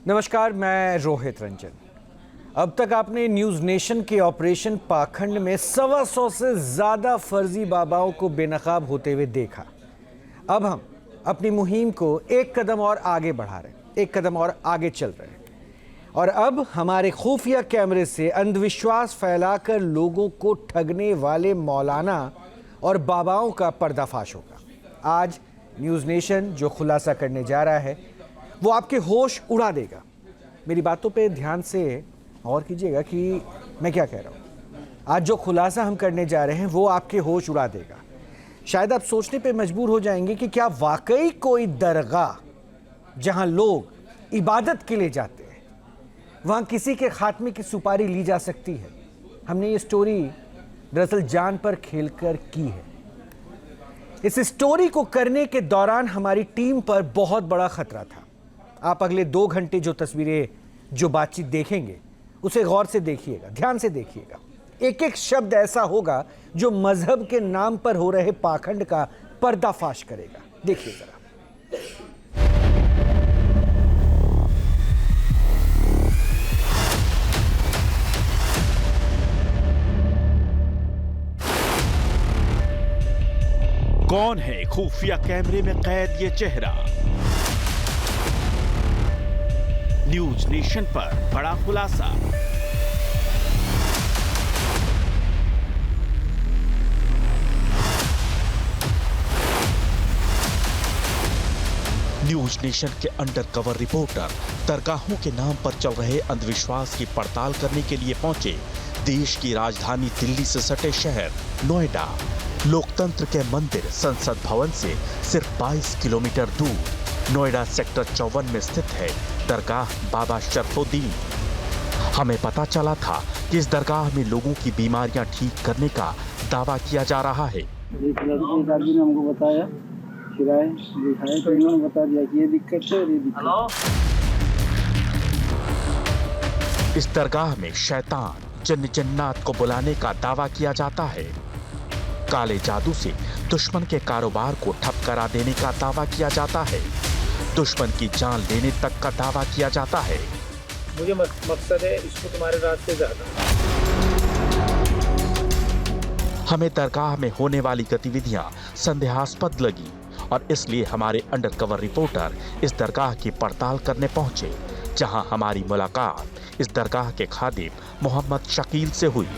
नमस्कार, मैं रोहित रंजन। अब तक आपने न्यूज़ नेशन के ऑपरेशन पाखंड में 125 से ज़्यादा फर्जी बाबाओं को बेनकाब होते हुए देखा। अब हम अपनी मुहिम को एक कदम और आगे बढ़ा रहे हैं, एक कदम और आगे चल रहे हैं और अब हमारे खुफिया कैमरे से अंधविश्वास फैलाकर लोगों को ठगने वाले मौलाना और बाबाओं का पर्दाफाश होगा। आज न्यूज़ नेशन जो खुलासा करने जा रहा है वो आपके होश उड़ा देगा। मेरी बातों पे ध्यान से गौर कीजिएगा कि मैं क्या कह रहा हूँ। आज जो खुलासा हम करने जा रहे हैं वो आपके होश उड़ा देगा। शायद आप सोचने पे मजबूर हो जाएंगे कि क्या वाकई कोई दरगाह जहाँ लोग इबादत के लिए जाते हैं वहाँ किसी के खात्मे की सुपारी ली जा सकती है। हमने ये स्टोरी दरअसल जान पर खेलकर की है। इस स्टोरी को करने के दौरान हमारी टीम पर बहुत बड़ा खतरा था। आप अगले 2 घंटे जो तस्वीरें, जो बातचीत देखेंगे उसे गौर से देखिएगा, ध्यान से देखिएगा। एक एक शब्द ऐसा होगा जो मजहब के नाम पर हो रहे पाखंड का पर्दाफाश करेगा। देखिए जरा। कौन है खुफिया कैमरे में कैद ये चेहरा? न्यूज़ नेशन पर बड़ा खुलासा। न्यूज़ नेशन के अंडर कवर रिपोर्टर दरगाहों के नाम पर चल रहे अंधविश्वास की पड़ताल करने के लिए पहुंचे देश की राजधानी दिल्ली से सटे शहर नोएडा। लोकतंत्र के मंदिर संसद भवन से सिर्फ 22 किलोमीटर दूर नोएडा सेक्टर 54 में स्थित है दरगाह बाबा शरफुद्दीन। हमें पता चला था कि इस दरगाह में लोगों की बीमारियां ठीक करने का दावा किया जा रहा है। एक आदमी ने हमको बताया, खिलाए दिखाए तो इन्होंने बता दिया कि ये दिक्कत है और ये दिक्कत है। इस दरगाह में शैतान जन्नत को बुलाने का दावा किया जाता है। काले जादू से दुश्मन के कारोबार को ठप करा देने का दावा किया जाता है। दुश्मन की जान लेने तक का दावा किया जाता है। मुझे मकसद है इसको तुम्हारे रास्ते ज्यादा। हमें दरगाह में होने वाली गतिविधियां संदेहास्पद लगी और इसलिए हमारे अंडरकवर रिपोर्टर इस दरगाह की पड़ताल करने पहुंचे, जहां हमारी मुलाकात इस दरगाह के खादिम मोहम्मद शकील से हुई।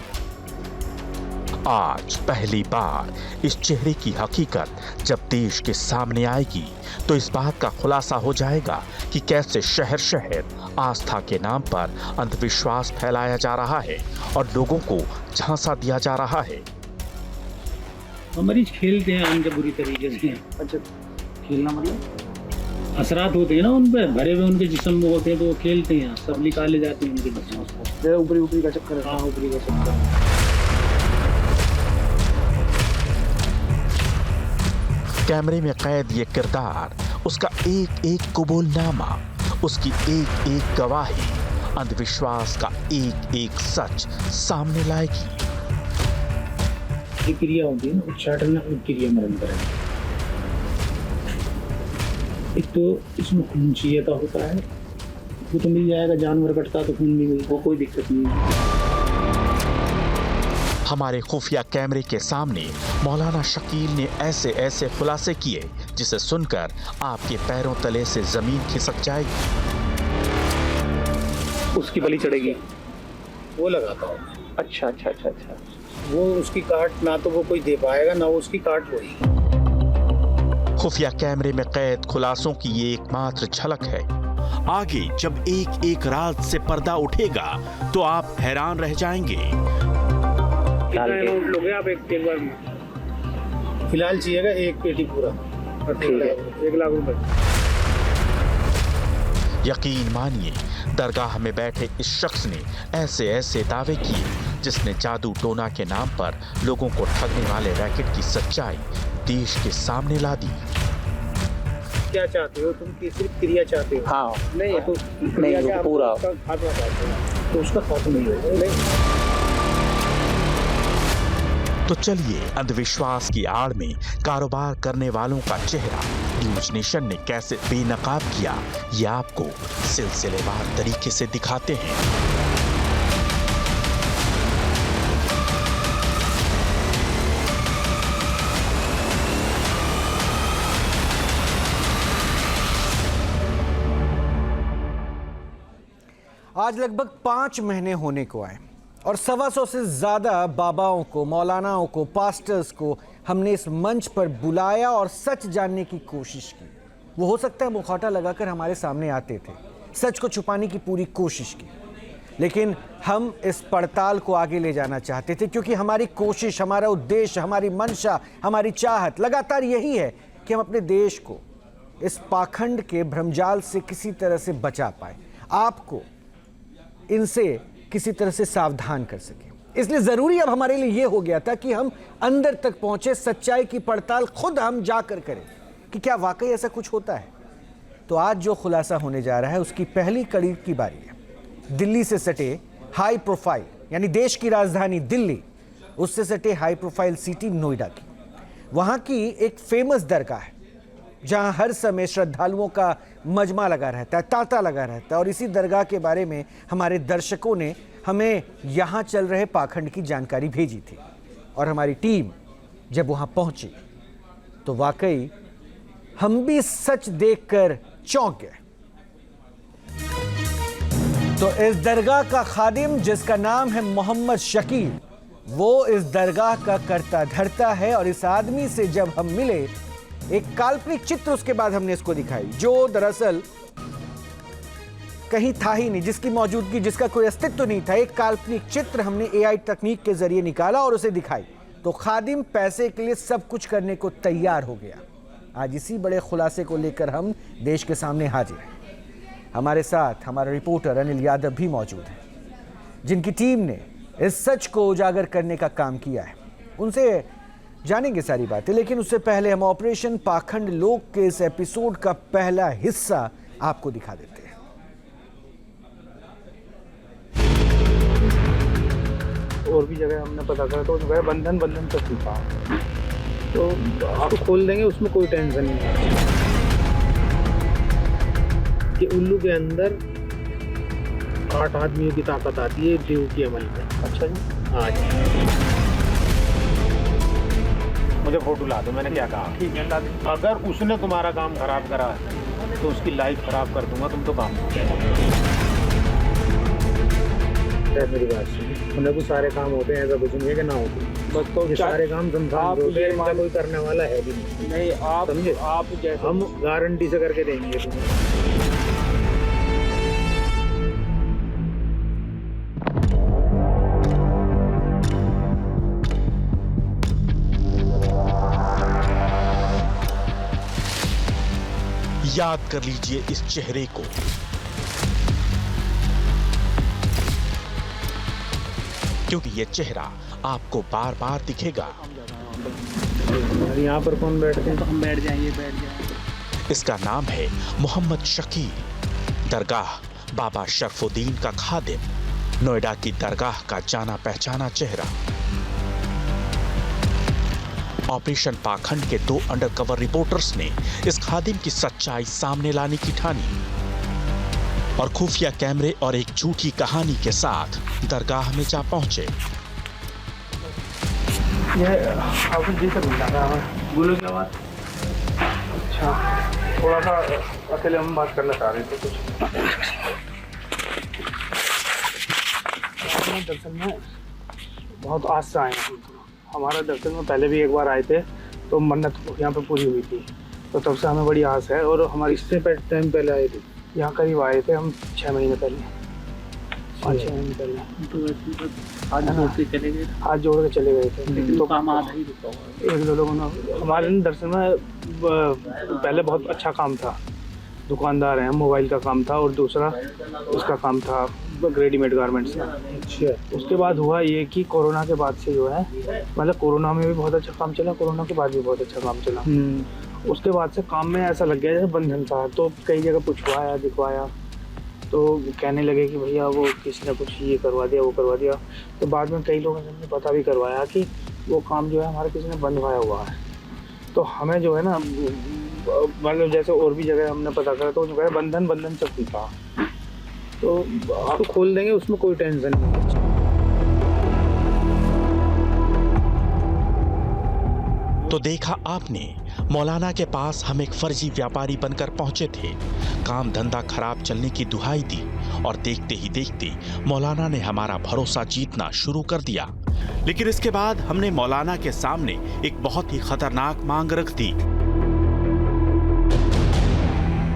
आज पहली बार इस चेहरे की हकीकत जब देश के सामने आएगी तो इस बात का खुलासा हो जाएगा कि कैसे शहर शहर आस्था के नाम पर अंधविश्वास फैलाया जा रहा है और लोगों को झांसा दिया जा रहा है। मरीज खेलते हैं उनके बुरी तरीके से। अच्छा, खेलना मतलब असरात होते हैं ना उन पे, भरे हुए उनके जिस्म में होते हैं तो वो खेलते हैं, सब निकाले जाते हैं उनके जिस्म से। ऊपरी का चक्कर। हाँ, ऊपरी का चक्कर। कैमरे में कैद ये किरदार, उसका एक एक कबूलनामा, उसकी एक एक गवाही अंधविश्वास का एक एक सच सामने लाएगी। ये क्रिया होती है ना, उच्चाटन क्रिया मरण करें। एक तो इसमें खून चाहिएता होता है, वो तो मिल जाएगा। जानवर कटता तो खून भी मिलता, कोई दिक्कत नहीं है। हमारे खुफिया कैमरे के सामने मौलाना शकील ने ऐसे ऐसे खुलासे किए जिसे सुनकर आपके पैरों तले से जमीन खिसक जाएगी। उसकी बलि चढ़ेगी, वो लगाता हूँ। अच्छा। वो उसकी काट ना तो वो कोई दे पाएगा ना वो उसकी काट होगी। खुफिया कैमरे में कैद खुलासों की ये एकमात्र झलक है। आगे जब एक एक राज से पर्दा उठेगा तो आप हैरान रह जाएंगे। लोगे आप एक बार में फिलहाल चाहिएगा 1 पेटी पूरा। 1 लाख रुपए। यकीन मानिए, दरगाह में बैठे इस शख्स ने ऐसे ऐसे दावे किए जिसने जादू टोना के नाम पर लोगों को ठगने वाले रैकेट की सच्चाई देश के सामने ला दी। क्या चाहते हो तुम? कि सिर्फ क्रिया चाहते हो? हाँ, नहीं तो नहीं पूरा खात्मा चाहते हो तो उसका खात्मा नहीं होगा। तो चलिए अंधविश्वास की आड़ में कारोबार करने वालों का चेहरा न्यूज नेशन ने कैसे बेनकाब किया, ये आपको सिलसिलेवार तरीके से दिखाते हैं। आज लगभग 5 महीने होने को आए और 125 से ज़्यादा बाबाओं को, मौलानाओं को, पास्टर्स को हमने इस मंच पर बुलाया और सच जानने की कोशिश की। वो हो सकता है मुखौटा लगाकर हमारे सामने आते थे, सच को छुपाने की पूरी कोशिश की, लेकिन हम इस पड़ताल को आगे ले जाना चाहते थे क्योंकि हमारी कोशिश, हमारा उद्देश्य, हमारी मंशा, हमारी चाहत लगातार यही है कि हम अपने देश को इस पाखंड के भ्रमजाल से किसी तरह से बचा पाए, आपको इनसे किसी तरह से सावधान कर सके। इसलिए ज़रूरी अब हमारे लिए ये हो गया था कि हम अंदर तक पहुंचे, सच्चाई की पड़ताल खुद हम जाकर करें कि क्या वाकई ऐसा कुछ होता है। तो आज जो खुलासा होने जा रहा है उसकी पहली कड़ी की बारी है। दिल्ली से सटे हाई प्रोफाइल, यानी देश की राजधानी दिल्ली, उससे सटे हाई प्रोफाइल सिटी नोएडा की, वहाँ की एक फेमस दरगाह है जहां हर समय श्रद्धालुओं का मजमा लगा रहता है, तांता लगा रहता है। और इसी दरगाह के बारे में हमारे दर्शकों ने हमें यहां चल रहे पाखंड की जानकारी भेजी थी और हमारी टीम जब वहां पहुंची तो वाकई हम भी सच देखकर चौंक गए। तो इस दरगाह का खादिम, जिसका नाम है मोहम्मद शकील, वो इस दरगाह का करता धरता है। और इस आदमी से जब हम मिले, एक काल्पनिक चित्र उसके बाद हमने इसको दिखाई, जो दरअसल कहीं था ही नहीं, जिसकी मौजूदगी, जिसका कोई अस्तित्व नहीं था। एक काल्पनिक चित्र हमने एआई तकनीक के जरिए निकाला और उसे दिखाई, तो खादिम पैसे के लिए सब कुछ करने को तैयार हो गया। आज इसी बड़े खुलासे को लेकर हम देश के सामने हाजिर हैं। हमारे साथ हमारा रिपोर्टर अनिल यादव भी मौजूद है, जिनकी टीम ने इस सच को उजागर करने का काम किया है। उनसे जानेंगे सारी बातें, लेकिन उससे पहले हम ऑपरेशन पाखंड लोक के इस एपिसोड का पहला हिस्सा आपको दिखा देते हैं। और भी जगह हमने पता करा तो वह बंधन तक था, तो आप खोल देंगे, उसमें कोई टेंशन नहीं है कि उल्लू के अंदर 8 आदमियों की ताकत आती है देव के अमल में। अच्छा जी, हाँ जी। मुझे फोटो ला दो, मैंने क्या कहा? ठीक है, ला दो। अगर उसने तुम्हारा काम खराब करा तो उसकी लाइफ खराब कर दूंगा, तुम तो काम मेरी बात सुनिए, उन्हें कुछ सारे काम होते हैं, ऐसा कुछ नहीं है कि ना होते, बस तो ये सारे काम कोई करने वाला है भी नहीं। आप समझे? आप जैसे हम गारंटी से करके देंगे तुम्हें। याद कर लीजिए इस चेहरे को, क्योंकि यह चेहरा आपको बार बार दिखेगा। यहाँ पर कौन बैठते हैं? तो हम बैठ जाएंगे। इसका नाम है मोहम्मद शकील, दरगाह बाबा शरफुद्दीन का खादिम, नोएडा की दरगाह का जाना पहचाना चेहरा। ऑपरेशन पाखंड के 2 अंडरकवर रिपोर्टर्स ने इस खादिम की सच्चाई सामने लाने की ठानी और खुफिया कैमरे और एक झूठी कहानी के साथ दरगाह में जा पहुंचे। बोलो क्या बात? अच्छा, थोड़ा सा अकेले हम बात करना चाह रहे थे कुछ। दरअसल में बहुत आस से आए हैं। हमारा दरअसल में पहले भी एक बार आए थे तो मन्नत यहाँ पे पूरी हुई थी, तो तब से हमें बड़ी आस है। और हमारी इससे टाइम पहले आए थे, यहाँ करीब आए थे हम 6 महीने पहले, 5-6 महीने पहले। हाथ जोड़ के चले गए थे, तो काम आधा ही रुका हुआ। 1-2 लोगों ने हमारे दरअसल में पहले बहुत अच्छा काम था, दुकानदार हैं, मोबाइल का काम था, और दूसरा उसका काम था रेडीमेड गारमेंट्स का। अच्छा, उसके बाद हुआ ये कि कोरोना के बाद से जो है, मतलब कोरोना में भी बहुत अच्छा काम चला, कोरोना के बाद भी बहुत अच्छा काम चला। उसके बाद से काम में ऐसा लग गया जैसे बंधन था। तो कई जगह पूछवाया, दिखवाया, तो कहने लगे कि भैया वो किसी ने कुछ ये करवा दिया, वो करवा दिया। तो बाद में कई लोगों ने पता भी करवाया कि वो काम जो है हमारे किसी ने बंधवाया हुआ है। तो हमें जो है ना, मतलब जैसे और भी जगह हमने पता करा तो जो है बंधन चक्की का, तो आप खोल देंगे, उसमें कोई टेंशन नहीं है। तो देखा आपने, मौलाना के पास हम एक फर्जी व्यापारी बनकर पहुंचे थे। काम धंधा खराब चलने की दुहाई दी और देखते ही देखते मौलाना ने हमारा भरोसा जीतना शुरू कर दिया। लेकिन इसके बाद हमने मौलाना के सामने एक बहुत ही खतरनाक मांग रख दी।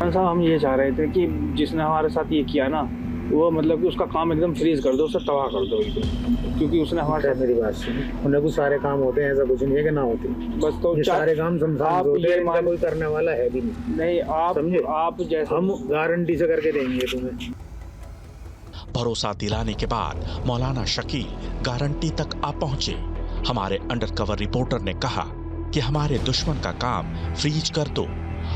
साहब हम ये चाह रहे थे कि जिसने हमारे साथ ये किया ना, वो मतलब कि उसका काम एकदम फ्रीज कर दो, उसे तबाह कर दो एकदम, क्योंकि उसने हमारे साथ। मेरी बात सुनिए, उन्हें कुछ सारे काम होते हैं, ऐसा कुछ नहीं है कि ना होते, बस तो सारे काम आप ये मान कोई करने वाला है भी नहीं। आप समझे, आप जैसे हम गारंटी से करके देंगे तुम्हें। भरोसा दिलाने के बाद मौलाना शकील गारंटी तक आ पहुंचे। हमारे अंडरकवर रिपोर्टर ने कहा कि हमारे दुश्मन का काम फ्रीज कर दो,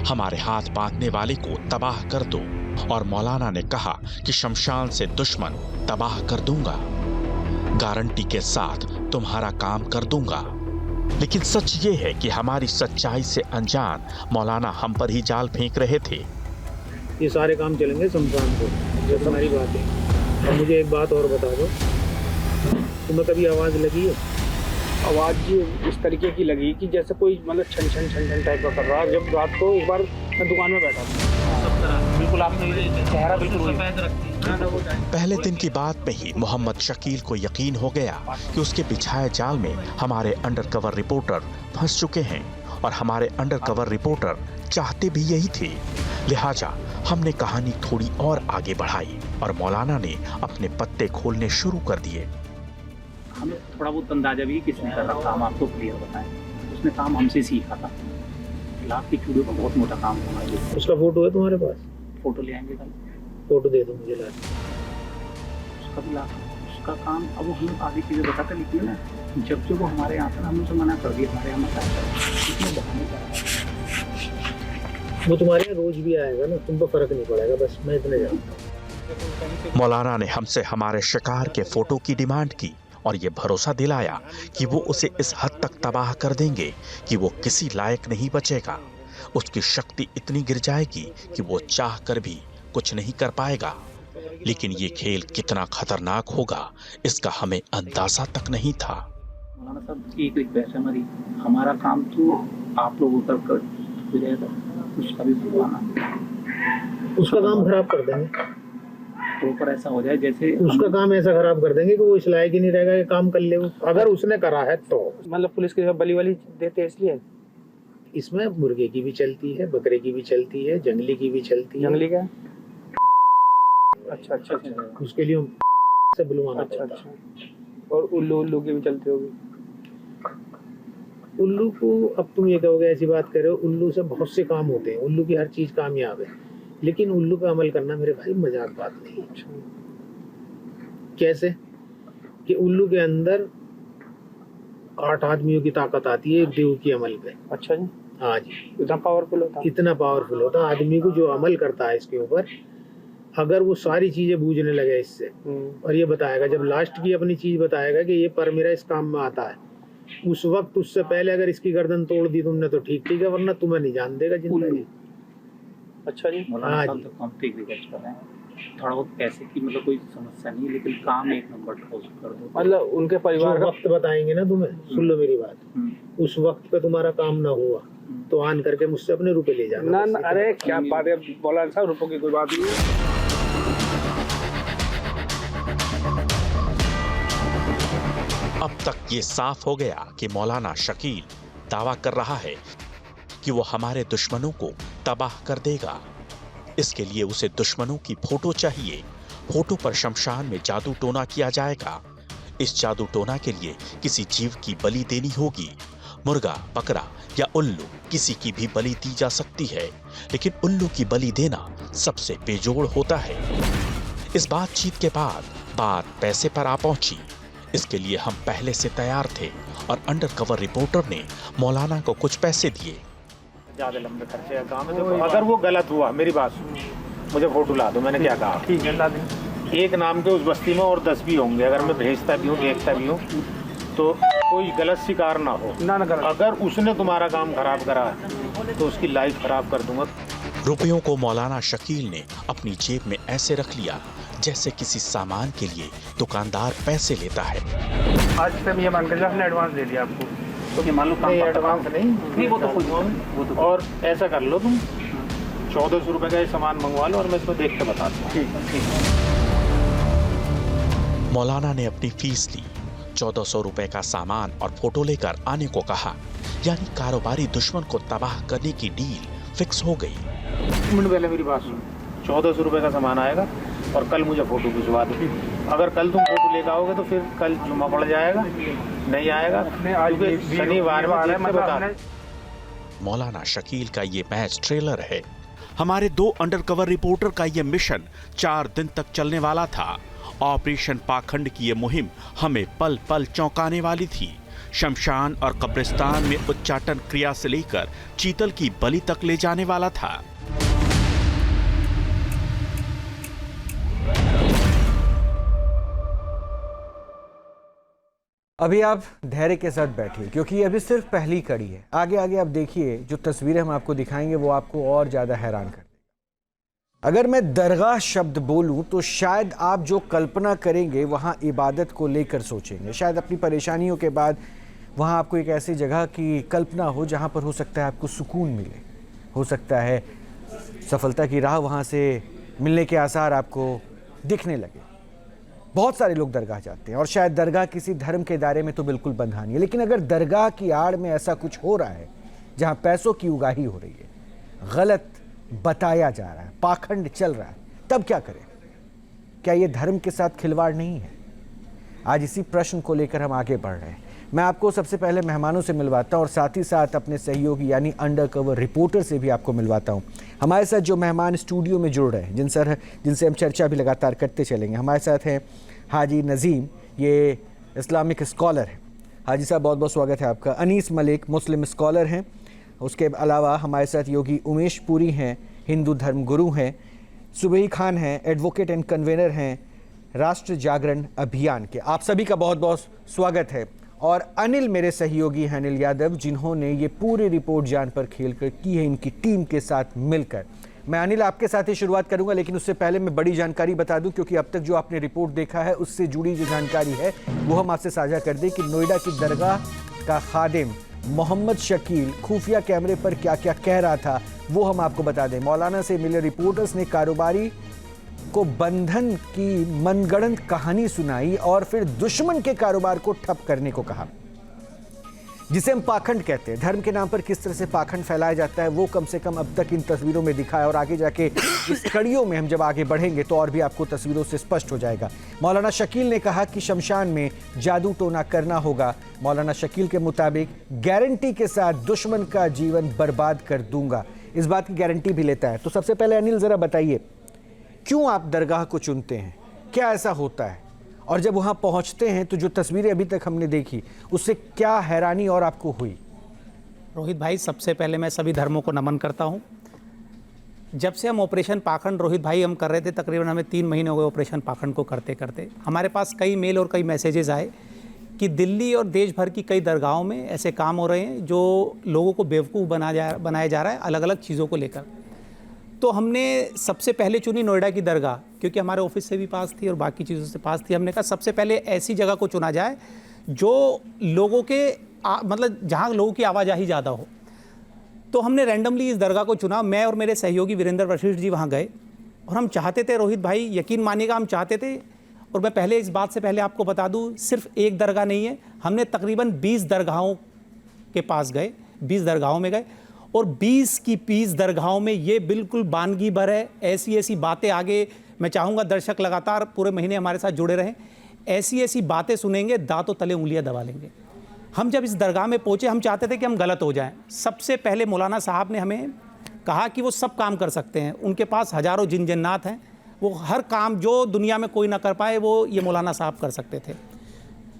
हमारे हाथ बांधने वाले को तबाह कर दो, और मौलाना ने कहा कि शमशान से दुश्मन तबाह कर दूंगा, गारंटी के साथ तुम्हारा काम कर दूंगा। लेकिन सच ये है कि हमारी सच्चाई से अनजान मौलाना हम पर ही जाल फेंक रहे थे। ये सारे काम चलेंगे शमशान को, ये तुम्हारी बात है। और मुझे एक बात और बता दो, तुम्हें कभी आवाज लगी है? आवाज ये इस तरीके की लगी कि जैसे कोई मतलब छन छन टाइप का कर रहा है। जब रात को एक बार मैं दुकान में बैठा था, बिल्कुल आपने चेहरा बिल्कुल सफेद रखती। पहले दिन की बात में ही मोहम्मद शकील को यकीन हो गया कि उसके बिछाए जाल में हमारे अंडरकवर रिपोर्टर फंस चुके हैं, और हमारे अंडरकवर रिपोर्टर चाहते भी यही थे। लिहाजा हमने कहानी थोड़ी और आगे बढ़ाई और मौलाना ने अपने पत्ते खोलने शुरू कर दिए। हमें थोड़ा बहुत अंदाजा भी किसने कर रहा काम, आपको क्लियर बताएं। उसने काम हमसे सीखा था। लाख की चूड़ियों का बहुत मोटा काम होना है। उसका फोटो है तुम्हारे पास? फोटो ले आएंगे कल। फोटो दे दो मुझे ला। उसका भी लाख, उसका काम। अब वो हम आगे चीज़ें बताते, लेकिन ना जब वो हमारे यहाँ था, हमने उसे मना कर दिया, हमारे यहाँ मत आया। इसमें बहाने कर, वो तुम्हारे यहाँ रोज भी आएगा ना, तुम पर फर्क नहीं पड़ेगा, बस मैं इतने जानता हूँ। मौलाना ने हमसे हमारे शिकार के फोटो की डिमांड की और ये भरोसा दिलाया कि वो उसे इस हद तक तबाह कर देंगे कि वो किसी लायक नहीं बचेगा। उसकी शक्ति इतनी गिर जाएगी कि वो चाह कर भी कुछ नहीं कर पाएगा। लेकिन ये खेल कितना खतरनाक होगा, इसका हमें अंदाजा तक नहीं था। मौलाना साहब एक रिक्वेस्ट है हमारी, हमारा काम तो आप लोगों तक कर जाएगा, उसका भी बनवाना। उसका काम खराब कर देंगे, प्रॉपर ऐसा हो जाए जैसे उसका काम ऐसा खराब कर देंगे कि वो इस लायक ही नहीं रहेगा कि काम कर ले। वो अगर उसने करा है तो मतलब पुलिस के बली वाली देते हैं, इसलिए इसमें मुर्गे की भी चलती है, बकरे की भी चलती है, जंगली की भी चलती है। जंगली क्या? अच्छा, उसके लिए से बुलवाना। अच्छा। और उल्लू की भी चलती होगी। उल्लू को अब तुम ये कहोगे ऐसी बात कर रहे हो, उल्लू से बहुत से काम होते हैं, उल्लू की हर चीज कामयाब है, लेकिन उल्लू पे अमल करना मेरे भाई मजाक बात नहीं। कैसे कि उल्लू के अंदर 8 आदमियों की ताकत आती है एक देव की अमल पे। अच्छा जी। हाँ जी, इतना पावरफुल होता है, इतना पावरफुल होता है। आदमी को जो अमल करता है इसके ऊपर, अगर वो सारी चीजें बूझने लगे इससे, और ये बताएगा जब लास्ट की अपनी चीज बताएगा कि ये पर मेरा इस काम में आता है, उस वक्त उससे पहले अगर इसकी गर्दन तोड़ दी तुमने तो ठीक है, वरना तुम्हें नहीं जान देगा जिंदगी। अच्छा जी। मौलाना साहब तो हम ठीक रिक्वेस्ट कर रहे हैं, थोड़ा बहुत पैसे की मतलब कोई समस्या नहीं, लेकिन काम एक नंबर कर दो। मतलब उनके परिवार का वक्त बताएंगे ना तुम्हें, सुन लो मेरी बात, उस वक्त पे तुम्हारा काम ना हुआ तो आन करके मुझसे अपने रुपए ले जाना। ना अरे क्या बात है मौलाना साहब, रुपयों की कोई बात नहीं है। अब तक ये साफ हो गया कि मौलाना शकील दावा कर रहा है कि वो हमारे दुश्मनों को तबाह कर देगा। इसके लिए उसे दुश्मनों की फोटो चाहिए। फोटो पर शमशान में जादू टोना किया जाएगा। इस जादू टोना के लिए किसी जीव की बलि देनी होगी। मुर्गा, बकरा या उल्लू, किसी की भी बलि दी जा सकती है, लेकिन उल्लू की बलि देना सबसे बेजोड़ होता है। इस बातचीत के बाद बात पैसे पर आ पहुंची। इसके लिए हम पहले से तैयार थे और अंडरकवर रिपोर्टर ने मौलाना को कुछ पैसे दिए। ज्यादा लंबे खर्चे का काम है। देखो अगर वो गलत हुआ, मेरी बात सुनो, मुझे फोटो ला दो, मैंने क्या कहा? ठीक है ला दें। एक नाम के उस बस्ती में और 10 भी होंगे, अगर मैं भेजता भी हूँ देखता भी हूँ तो कोई गलत शिकार ना हो ना अगर उसने तुम्हारा काम खराब करा तो उसकी लाइफ खराब कर दूंगा। रुपयों को मौलाना शकील ने अपनी जेब में ऐसे रख लिया जैसे किसी सामान के लिए दुकानदार पैसे लेता है। आज से ये मान कर आपने एडवांस दे दिया आपको, तो ये मान लो काम एडवांस नहीं वो तो और ऐसा कर लो तुम 1400 रुपए का ये सामान मंगवा लो और मैं इसको देख के बताता हूँ। मौलाना ने अपनी फीस ली, 1400 रुपए का सामान और फोटो लेकर आने को कहा। यानी कारोबारी दुश्मन को तबाह करने की डील फिक्स हो गई। मिनट पहले मेरी बात सुनो, 1400 रुपए का सामान आएगा और कल मुझे फोटो भिजवा दो। अगर कल तुम फोटो लेकर आओगे तो फिर कल जुम्मा पड़ जाएगा, नहीं आएगा क्योंकि शनिवार में बता। मौलाना शकील का ये मैच ट्रेलर है। हमारे 2 अंडरकवर रिपोर्टर का ये मिशन 4 दिन तक चलने वाला था। ऑपरेशन पाखंड की ये मुहिम हमें पल पल चौंकाने वाली थी। शमशान और कब्रिस्तान में उच्चाटन क्रिया से लेकर चीतल की बलि तक ले जाने वाला था। अभी आप धैर्य के साथ बैठिए क्योंकि ये अभी सिर्फ पहली कड़ी है। आगे आगे आप देखिए जो तस्वीरें हम आपको दिखाएंगे वो आपको और ज़्यादा हैरान कर देगा। अगर मैं दरगाह शब्द बोलूं तो शायद आप जो कल्पना करेंगे वहाँ इबादत को लेकर सोचेंगे। शायद अपनी परेशानियों के बाद वहाँ आपको एक ऐसी जगह की कल्पना हो जहाँ पर हो सकता है आपको सुकून मिले, हो सकता है सफलता की राह वहाँ से मिलने के आसार आपको दिखने लगे। बहुत सारे लोग दरगाह जाते हैं और शायद दरगाह किसी धर्म के दायरे में तो बिल्कुल बंधा नहीं है, लेकिन अगर दरगाह की आड़ में ऐसा कुछ हो रहा है जहां पैसों की उगाही हो रही है, गलत बताया जा रहा है, पाखंड चल रहा है, तब क्या करें? क्या ये धर्म के साथ खिलवाड़ नहीं है? आज इसी प्रश्न को लेकर हम आगे बढ़ रहे हैं। मैं आपको सबसे पहले मेहमानों से मिलवाता हूं और साथ ही साथ अपने सहयोगी यानी अंडरकवर रिपोर्टर से भी आपको मिलवाता हूं। हमारे साथ जो मेहमान स्टूडियो में जुड़ रहे हैं जिनसे हम चर्चा भी लगातार करते चलेंगे, हमारे साथ हैं हाजी नज़ीम, ये इस्लामिक स्कॉलर हैं। हाजी साहब बहुत बहुत स्वागत है आपका। अनीस मलिक मुस्लिम स्कॉलर हैं। उसके अलावा हमारे साथ योगी उमेश पुरी हैं, हिंदू धर्म गुरु हैं। सुबही खान हैं, एडवोकेट एंड कन्वेनर हैं राष्ट्र जागरण अभियान के। आप सभी का बहुत बहुत स्वागत है। और अनिल मेरे सहयोगी हैं, अनिल यादव, जिन्होंने ये पूरी रिपोर्ट जान पर खेल कर की है इनकी टीम के साथ मिलकर। मैं अनिल आपके साथ ही शुरुआत करूंगा, लेकिन उससे पहले मैं बड़ी जानकारी बता दूं क्योंकि अब तक जो आपने रिपोर्ट देखा है उससे जुड़ी जो जानकारी है वो हम आपसे साझा कर दें कि नोएडा की दरगाह का खादिम मोहम्मद शकील खुफिया कैमरे पर क्या क्या कह रहा था वो हम आपको बता दें। मौलाना से मिले रिपोर्टर्स ने कारोबारी को बंधन की मनगढ़ंत कहानी सुनाई और फिर दुश्मन के कारोबार को ठप करने को कहा, जिसे हम पाखंड कहते हैं। धर्म के नाम पर किस तरह से पाखंड फैलाया जाता है वो कम से कम अब तक इन तस्वीरों में दिखा है और आगे जाके इस कड़ियों में हम जब आगे बढ़ेंगे तो और भी आपको तस्वीरों से स्पष्ट हो जाएगा। मौलाना शकील ने कहा कि शमशान में जादू टोना करना होगा। मौलाना शकील के मुताबिक गारंटी के साथ दुश्मन का जीवन बर्बाद कर दूंगा, इस बात की गारंटी भी लेता है। तो सबसे पहले अनिल जरा बताइए क्यों आप दरगाह को चुनते हैं, क्या ऐसा होता है, और जब वहां पहुंचते हैं तो जो तस्वीरें अभी तक हमने देखी उससे क्या हैरानी और आपको हुई? रोहित भाई, सबसे पहले मैं सभी धर्मों को नमन करता हूं। जब से हम ऑपरेशन पाखंड रोहित भाई हम कर रहे थे, तकरीबन हमें 3 महीने हो गए ऑपरेशन पाखंड को करते करते, हमारे पास कई मेल और कई मैसेजेस आए कि दिल्ली और देश भर की कई दरगाहों में ऐसे काम हो रहे हैं जो लोगों को बेवकूफ़ बनाया जा रहा है अलग अलग चीज़ों को लेकर। तो हमने सबसे पहले चुनी नोएडा की दरगाह, क्योंकि हमारे ऑफिस से भी पास थी और बाकी चीज़ों से पास थी। हमने कहा सबसे पहले ऐसी जगह को चुना जाए जो लोगों के मतलब जहाँ लोगों की आवाजाही ज़्यादा हो। तो हमने रैंडमली इस दरगाह को चुना। मैं और मेरे सहयोगी वीरेंद्र वशिष्ठ जी वहाँ गए और हम चाहते थे, रोहित भाई यकीन मानिएगा, हम चाहते थे, और मैं पहले इस बात से पहले आपको बता दूँ, सिर्फ एक दरगाह नहीं है, हमने तकरीबन 20 दरगाहों के पास गए, 20 दरगाहों में गए और 20 की 20 दरगाहों में ये बिल्कुल बानगी भर है। ऐसी ऐसी बातें, आगे मैं चाहूँगा दर्शक लगातार पूरे महीने हमारे साथ जुड़े रहें, ऐसी ऐसी बातें सुनेंगे, दांतों तले उंगलियां दबा लेंगे। हम जब इस दरगाह में पहुँचे, हम चाहते थे कि हम गलत हो जाएं। सबसे पहले मौलाना साहब ने हमें कहा कि वो सब काम कर सकते हैं, उनके पास हज़ारों जिन जन्नात हैं, वो हर काम जो दुनिया में कोई ना कर पाए वो ये मौलाना साहब कर सकते थे।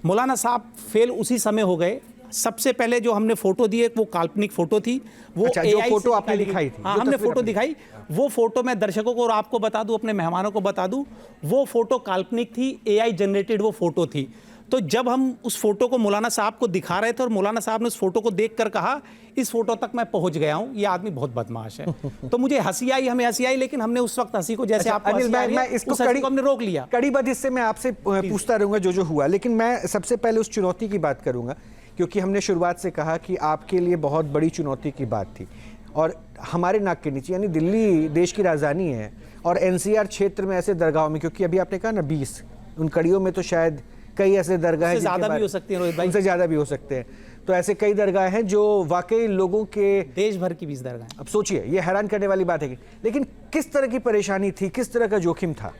मौलाना साहब फेल उसी समय हो गए। सबसे पहले जो हमने फोटो दी, वो काल्पनिक फोटो थी, वो अच्छा, जो फोटो आपने दिखाई थी, हाँ, हमने फोटो दिखाई, वो फोटो मैं दर्शकों को और आपको बता दूं, अपने मेहमानों को बता दूं, वो फोटो काल्पनिक थी, AI जनरेटेड वो फोटो थी। तो जब हम उस फोटो को मौलाना साहब को दिखा रहे थे और मौलाना साहब ने उस फोटो को देखकर कहा इस फोटो तक मैं पहुंच गया हूं, ये आदमी बहुत बदमाश है, तो मुझे हंसी आई, हमें हंसी आई, लेकिन हमने उस वक्त हंसी को जैसे आपको अनिल हंसी आ रही मैं है, इसको उस हंसी को हमने रोक लिया। कड़ी बात इससे मैं आपसे पूछता रहूंगा जो हुआ, लेकिन मैं सबसे पहले उस चुनौती की बात करूंगा, क्योंकि हमने शुरुआत से कहा कि आपके लिए बहुत बड़ी चुनौती की बात थी और हमारे नाक के नीचे, यानी दिल्ली देश की राजधानी है और एनसीआर क्षेत्र में ऐसे दरगाहों में, क्योंकि अभी आपने कहा ना 20, उन कड़ियों में तो शायद कई ऐसे दरगाह हैं, ज़्यादा भी हो सकते हैं रोहित भाई, उनसे ज़्यादा भी हो सकते हैं, तो ऐसे कई दरगाह हैं जो वाकई लोगों के देश भर की 20 दरगाह। अब सोचिए, ये हैरान करने वाली बात है कि, लेकिन किस तरह की परेशानी थी, किस तरह का जोखिम था?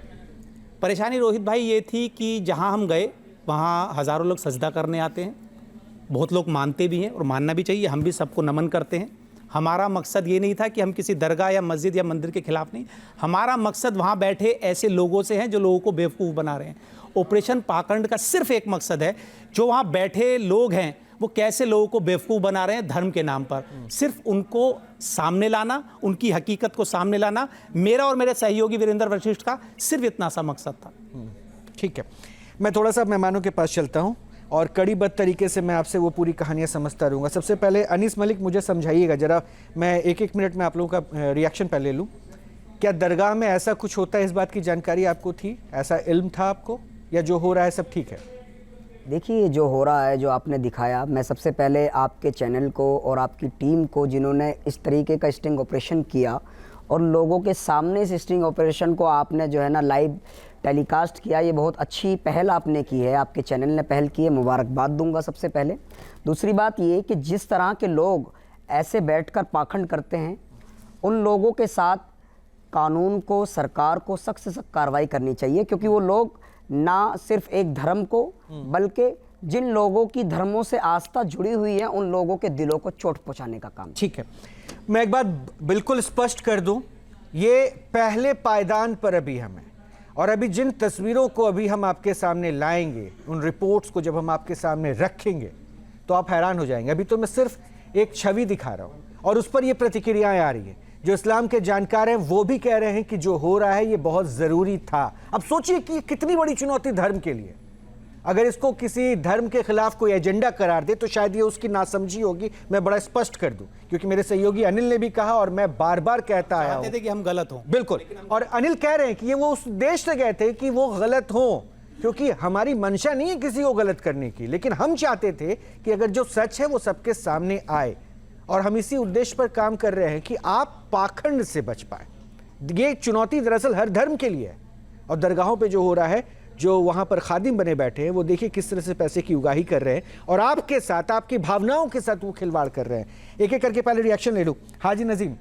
परेशानी रोहित भाई ये थी कि जहां हम गए वहां हज़ारों लोग सजदा करने आते हैं, बहुत लोग मानते भी हैं और मानना भी चाहिए, हम भी सबको नमन करते हैं। हमारा मकसद ये नहीं था कि हम किसी दरगाह या मस्जिद या मंदिर के खिलाफ नहीं, हमारा मकसद वहाँ बैठे ऐसे लोगों से है जो लोगों को बेवकूफ़ बना रहे हैं। ऑपरेशन पाखंड का सिर्फ एक मकसद है, जो वहाँ बैठे लोग हैं वो कैसे लोगों को बेवकूफ़ बना रहे हैं धर्म के नाम पर, सिर्फ उनको सामने लाना, उनकी हकीकत को सामने लाना। मेरा और मेरे सहयोगी वीरेंद्र वशिष्ठ का सिर्फ इतना सा मकसद था। ठीक है, मैं थोड़ा सा मेहमानों के पास चलता हूँ और कड़ीबद्ध तरीके से मैं आपसे वो पूरी कहानियाँ समझता रहूँगा। सबसे पहले अनीस मलिक मुझे समझाइएगा ज़रा, मैं एक मिनट में आप लोगों का रिएक्शन पहले लूँ। क्या दरगाह में ऐसा कुछ होता है, इस बात की जानकारी आपको थी, ऐसा इल्म था आपको, या जो हो रहा है सब ठीक है? देखिए, जो हो रहा है, जो आपने दिखाया, मैं सबसे पहले आपके चैनल को और आपकी टीम को, जिन्होंने इस तरीके का स्टिंग ऑपरेशन किया और लोगों के सामने इस स्टिंग ऑपरेशन को आपने जो है ना लाइव टेलीकास्ट किया, ये बहुत अच्छी पहल आपने की है, आपके चैनल ने पहल की है, मुबारकबाद दूंगा सबसे पहले। दूसरी बात ये कि जिस तरह के लोग ऐसे बैठकर पाखंड करते हैं, उन लोगों के साथ कानून को, सरकार को सख्त से सख्त कार्रवाई करनी चाहिए, क्योंकि वो लोग ना सिर्फ एक धर्म को, बल्कि जिन लोगों की धर्मों से आस्था जुड़ी हुई है उन लोगों के दिलों को चोट पहुंचाने का काम। ठीक है, मैं एक बात बिल्कुल स्पष्ट कर दूं, ये पहले पायदान पर अभी हमें, और अभी जिन तस्वीरों को अभी हम आपके सामने लाएंगे, उन रिपोर्ट्स को जब हम आपके सामने रखेंगे तो आप हैरान हो जाएंगे। अभी तो मैं सिर्फ एक छवि दिखा रहा हूं और उस पर ये प्रतिक्रियाएं आ रही हैं। जो इस्लाम के जानकार हैं वो भी कह रहे हैं कि जो हो रहा है ये बहुत ज़रूरी था। अब सोचिए कि ये कितनी बड़ी चुनौती धर्म के लिए। अगर इसको किसी धर्म के खिलाफ कोई एजेंडा करार दे तो शायद ये उसकी नासमझी होगी। मैं बड़ा स्पष्ट कर दूं, क्योंकि मेरे सहयोगी अनिल ने भी कहा और मैं बार बार कहता आया हूं कि हम गलत हों। बिल्कुल, और अनिल कह रहे हैं कि ये वो उस उद्देश्य से गए थे कि वो गलत हों, क्योंकि हमारी मंशा नहीं है किसी को गलत करने की, लेकिन हम चाहते थे कि अगर जो सच है वो सबके सामने आए, और हम इसी उद्देश्य पर काम कर रहे हैं कि आप पाखंड से बच पाए। ये चुनौती दरअसल हर धर्म के लिए है। और दरगाहों पे जो हो रहा है, जो वहाँ पर खादिम बने बैठे हैं, वो देखिए किस तरह से पैसे की उगाही कर रहे हैं और आपके साथ, आपकी भावनाओं के साथ वो खिलवाड़ कर रहे हैं। एक एक करके पहले रिएक्शन ले लूँ। हाजी नजीम,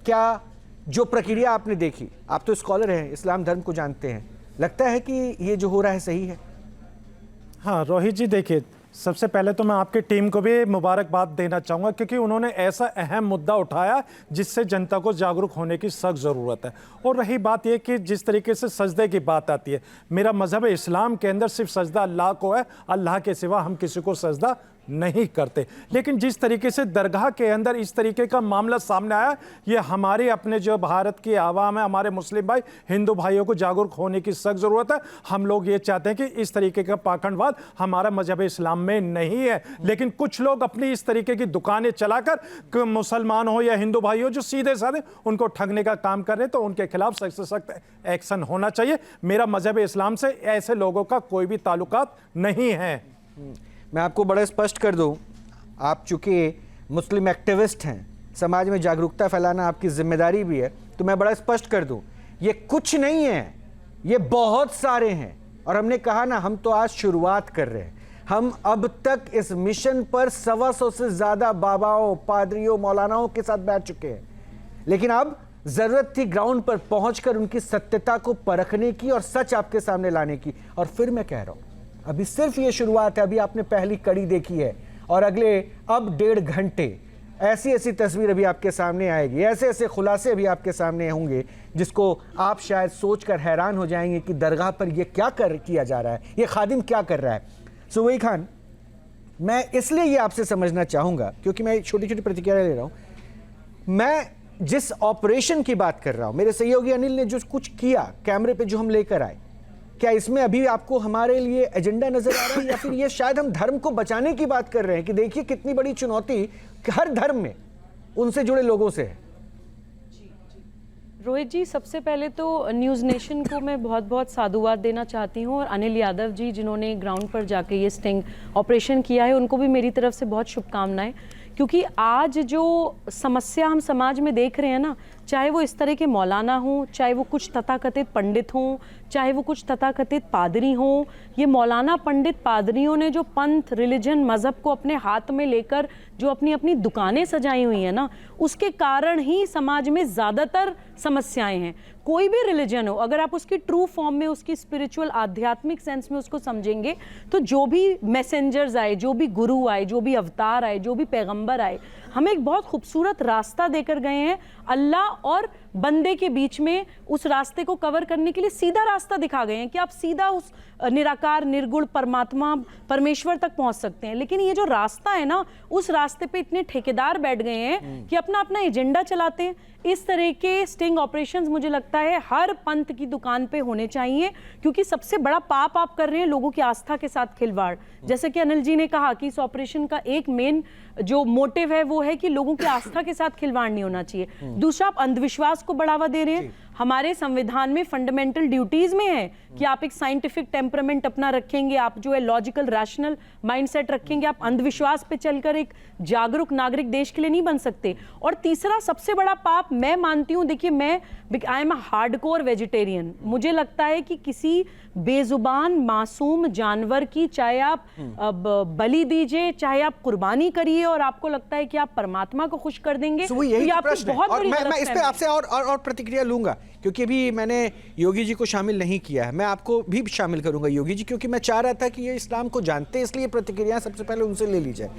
क्या जो प्रक्रिया आपने देखी, आप तो स्कॉलर हैं, इस्लाम धर्म को जानते हैं, लगता है कि ये जो हो रहा है सही है? हाँ रोहित जी, देखिए, सबसे पहले तो मैं आपकी टीम को भी मुबारकबाद देना चाहूँगा, क्योंकि उन्होंने ऐसा अहम मुद्दा उठाया जिससे जनता को जागरूक होने की सख्त ज़रूरत है। और रही बात यह कि जिस तरीके से सजदे की बात आती है, मेरा मजहब इस्लाम के अंदर सिर्फ सजदा अल्लाह को है, अल्लाह के सिवा हम किसी को सजदा नहीं करते। लेकिन जिस तरीके से दरगाह के अंदर इस तरीके का मामला सामने आया, ये हमारे अपने जो भारत की आवाम है, हमारे मुस्लिम भाई, हिंदू भाइयों को जागरूक होने की सख्त ज़रूरत है। हम लोग ये चाहते हैं कि इस तरीके का पाखंडवाद हमारा मजहब इस्लाम में नहीं है, लेकिन कुछ लोग अपनी इस तरीके की दुकानें चलाकर मुसलमान हो या हिंदू भाई हो जो सीधे साधे उनको ठगने का काम कर रहे हैं, तो उनके खिलाफ सख्त से सख्त एक्शन होना चाहिए। मेरा मजहब इस्लाम से ऐसे लोगों का कोई भी ताल्लुकात नहीं है। मैं आपको बड़ा स्पष्ट कर दूं, आप चूंकि मुस्लिम एक्टिविस्ट हैं, समाज में जागरूकता फैलाना आपकी जिम्मेदारी भी है, तो मैं बड़ा स्पष्ट कर दूं, ये कुछ नहीं है, ये बहुत सारे हैं। और हमने कहा ना, हम तो आज शुरुआत कर रहे हैं। हम अब तक इस मिशन पर 125 से ज़्यादा बाबाओं, पादरियों, मौलानाओं के साथ बैठ चुके हैं, लेकिन अब ज़रूरत थी ग्राउंड पर पहुंचकर उनकी सत्यता को परखने की और सच आपके सामने लाने की। और फिर मैं कह रहा हूं, अभी सिर्फ ये शुरुआत है, अभी आपने पहली कड़ी देखी है, और अगले अब 1.5 घंटे ऐसी ऐसी तस्वीर अभी आपके सामने आएगी, ऐसे ऐसे खुलासे अभी आपके सामने होंगे जिसको आप शायद सोचकर हैरान हो जाएंगे कि दरगाह पर ये क्या किया जा रहा है, ये खादिम क्या कर रहा है। सुवई खान, मैं इसलिए ये आपसे समझना चाहूँगा क्योंकि मैं छोटी छोटी प्रतिक्रिया ले रहा हूँ। मैं जिस ऑपरेशन की बात कर रहा हूँ, मेरे सहयोगी अनिल ने जो कुछ किया, कैमरे पर जो हम लेकर आए, क्या इसमें अभी आपको हमारे लिए एजेंडा नजर आ रहा है, या फिर ये शायद हम धर्म को बचाने की बात कर रहे हैं कि देखिए कितनी बड़ी चुनौती हर धर्म में उनसे जुड़े लोगों से है। रोहित जी, सबसे पहले तो न्यूज़ नेशन को मैं बहुत बहुत साधुवाद देना चाहती हूँ, और अनिल यादव जी जिन्होंने ग्राउंड पर जाके ये स्टिंग ऑपरेशन किया है, उनको भी मेरी तरफ से बहुत शुभकामनाएं। क्योंकि आज जो समस्या हम समाज में देख रहे हैं ना, चाहे वो इस तरह के मौलाना हों, चाहे वो कुछ तथाकथित पंडित हों, चाहे वो कुछ तथाकथित पादरी हों, ये मौलाना पंडित पादरियों ने जो पंथ, रिलीजन, मज़हब को अपने हाथ में लेकर जो अपनी अपनी दुकानें सजाई हुई हैं ना, उसके कारण ही समाज में ज़्यादातर समस्याएं हैं। कोई भी रिलीजन हो, अगर आप उसकी ट्रू फॉर्म में, उसकी स्पिरिचुअल आध्यात्मिक सेंस में उसको समझेंगे, तो जो भी मैसेंजर्स आए, जो भी गुरु आए, जो भी अवतार आए, जो भी पैगंबर आए, हमें एक बहुत खूबसूरत रास्ता देकर गए हैं। अल्लाह और बंदे के बीच में उस रास्ते को कवर करने के लिए सीधा रास्ता दिखा गए हैं कि आप सीधा उस निराकार, निर्गुण परमात्मा, परमेश्वर तक पहुंच सकते हैं। लेकिन ये जो रास्ता है ना, उस रास्ते पे इतने ठेकेदार बैठ गए हैं कि अपना अपना एजेंडा चलाते हैं। इस तरह के स्टिंग ऑपरेशंस मुझे लगता है हर पंथ की दुकान पे होने चाहिए, क्योंकि सबसे बड़ा पाप आप कर रहे हैं लोगों की आस्था के साथ खिलवाड़। जैसे कि अनिल जी ने कहा कि इस ऑपरेशन का एक मेन जो मोटिव है वो है कि लोगों की आस्था के साथ खिलवाड़ नहीं होना चाहिए। दूसरा, आप अंधविश्वास को बढ़ावा दे रहे हैं। हमारे संविधान में फंडामेंटल ड्यूटीज में है कि आप एक साइंटिफिक टेम्परामेंट अपना रखेंगे, आप जो है लॉजिकल रैशनल माइंडसेट रखेंगे, आप अंधविश्वास पे चलकर एक जागरूक नागरिक देश के लिए नहीं बन सकते। और तीसरा सबसे बड़ा पाप मैं मानती हूँ, देखिए मैं I am a hardcore vegetarian, मुझे लगता है कि किसी बेजुबान मासूम जानवर की चाहे आप बलि दीजिए, चाहे आप कुर्बानी करिए, और आपको लगता है कि आप परमात्मा को खुश कर देंगे, तो यही ये तो प्रश्न है। और मैं इस पे आपसे और प्रतिक्रिया लूंगा, क्योंकि अभी मैंने योगी जी को शामिल नहीं किया है। मैं आपको भी शामिल करूंगा योगी जी, क्योंकि मैं चाह रहा था कि ये इस्लाम को जानते हैं, इसलिए प्रतिक्रिया सबसे पहले उनसे ले ली जाए।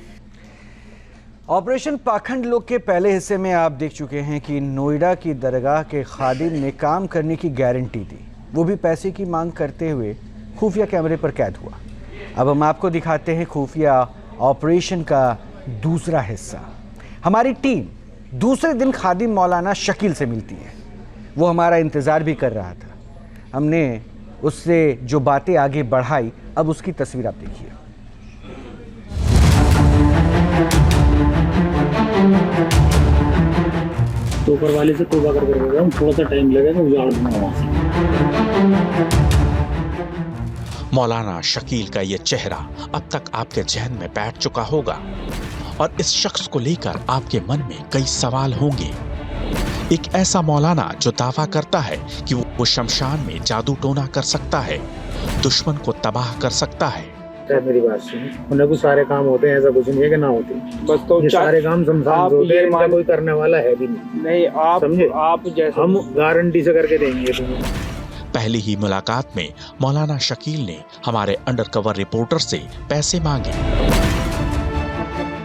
ऑपरेशन पाखंड लोग के पहले हिस्से में आप देख चुके हैं कि नोएडा की दरगाह के खादिम ने काम करने की गारंटी दी, वो भी पैसे की मांग करते हुए खुफिया कैमरे पर कैद हुआ। अब हम आपको दिखाते हैं खुफिया ऑपरेशन का दूसरा हिस्सा। हमारी टीम दूसरे दिन खादिम मौलाना शकील से मिलती है। वो हमारा इंतज़ार भी कर रहा था। हमने उससे जो बातें आगे बढ़ाई, अब उसकी तस्वीर आप देखिए। तो ऊपर वाले से तोबा कर रहा हूँ, थोड़ा सा टाइम लगेगा, उजाड़ दूंगा वहां से। मौलाना शकील का ये चेहरा अब तक आपके जहन में बैठ चुका होगा, और इस शख्स को लेकर आपके मन में कई सवाल होंगे। एक ऐसा मौलाना जो दावा करता है कि वो शमशान में जादू टोना कर सकता है, दुश्मन को तबाह कर सकता है। मेरी बात सुनिए, उन्हें कुछ सारे काम होते हैं, ऐसा कुछ नहीं है कि ना होते। बस तो ये सारे काम शमशान से होते हैं, इनका कोई करने वाला है भी नहीं। आप समझे, आप जैसे हम गारंटी से करके देंगे तुम्हें। पहली ही मुलाकात में मौलाना शकील ने हमारे अंडरकवर रिपोर्टर से पैसे मांगे।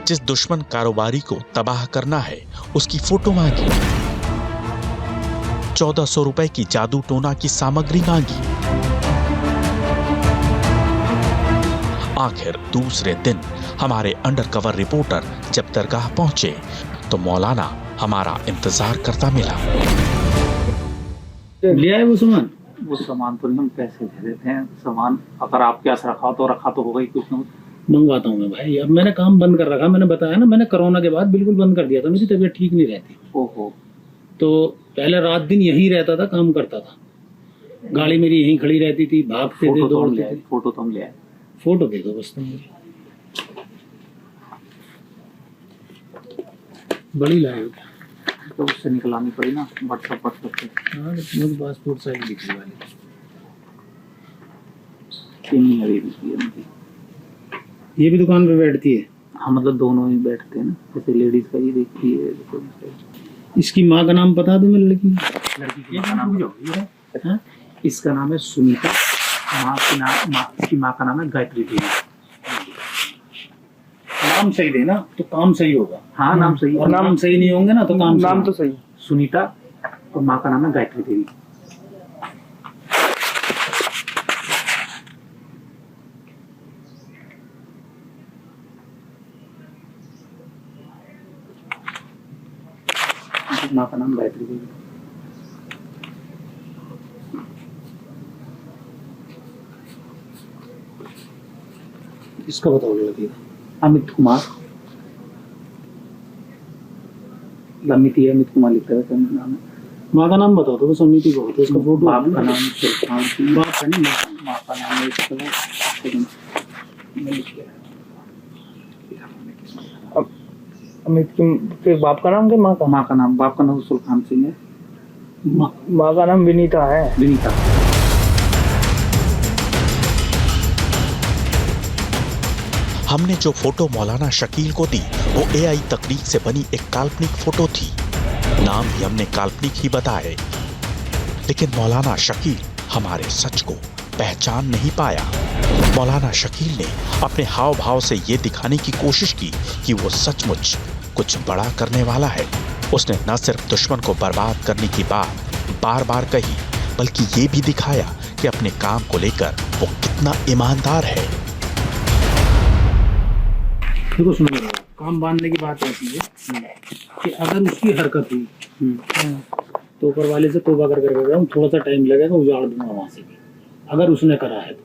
जिस दुश्मन कारोबारी को तबाह करना है उसकी फोटो मांगी, 1400 रुपए की जादू टोना की सामग्री मांगी। आखिर दूसरे दिन हमारे अंडरकवर रिपोर्टर जब दरगाह पहुंचे तो मौलाना हमारा इंतजार करता मिला। ले आए वो सामान तो हम पैसे दे देते हैं, सामान अगर आपके पास रखा तो होगा ही कुछ ना। मंगवाता हूँ मैं भाई, अब मैंने काम बंद कर रखा, मैंने बताया ना, मैंने कोरोना के बाद बिल्कुल बंद कर दिया था, मेरी तबीयत ठीक नहीं रहती। ओहो। तो पहले रात दिन यहीं रहता था, काम करता था, गाड़ी मेरी यहीं खड़ी रहती थी, भागते थे, दौड़ते थे। फोटो तो हम ले आए, फोटो दे दो बस तुम मुझे, बड़ी लाए हो तो उससे निकलानी पड़ी ना व्हाट्सएप पर। हाँ, मुझे पासपोर्ट साइज दिखने वाली ये भी दुकान पे बैठती है। हाँ, मतलब दोनों ही बैठते हैं ना, जैसे लेडीज का ये देखती है। इसकी माँ का नाम बता दो मैं, लड़की की माँ का नाम, इसका नाम है सुनीता, इसकी माँ का नाम है गायत्री देवी। नाम सही देना तो काम सही होगा। हाँ, नाम सही, और नाम सही नहीं होंगे ना तो काम नाम तो सही। सुनीता और माँ का नाम है गायत्री देवी। माँ का नाम गायत्री देवी। इसका बताओ लड़के का। अमित कुमार, लमिति है, अमित कुमार लिखता है क्या नाम है? माँ का नाम बताओ तो समिति को होता है, इसका फोटो। बाप का नाम सुल्तान सिंह, बाप का नहीं, माँ का नाम है इसका अमित के बाप का नाम क्या माँ का? माँ का नाम सुल्तान सिंह है, माँ का नाम विनीता है। विनीता। हमने जो फोटो मौलाना शकील को दी वो एआई तकनीक से बनी एक काल्पनिक फोटो थी। नाम भी हमने काल्पनिक ही बताए, लेकिन मौलाना शकील हमारे सच को पहचान नहीं पाया। मौलाना शकील ने अपने हाव भाव से ये दिखाने की कोशिश की कि वो सचमुच कुछ बड़ा करने वाला है। उसने न सिर्फ दुश्मन को बर्बाद करने की बात बार बार कही, बल्कि ये भी दिखाया कि अपने काम को लेकर वो कितना ईमानदार है। देखो सुनो, काम बांधने की बात ऐसी है कि अगर उसकी हरकत हुई तो ऊपर वाले से तौबा कर गया हूँ, थोड़ा सा टाइम लगेगा, उजाड़ दूंगा वहां से भी। अगर उसने करा है तो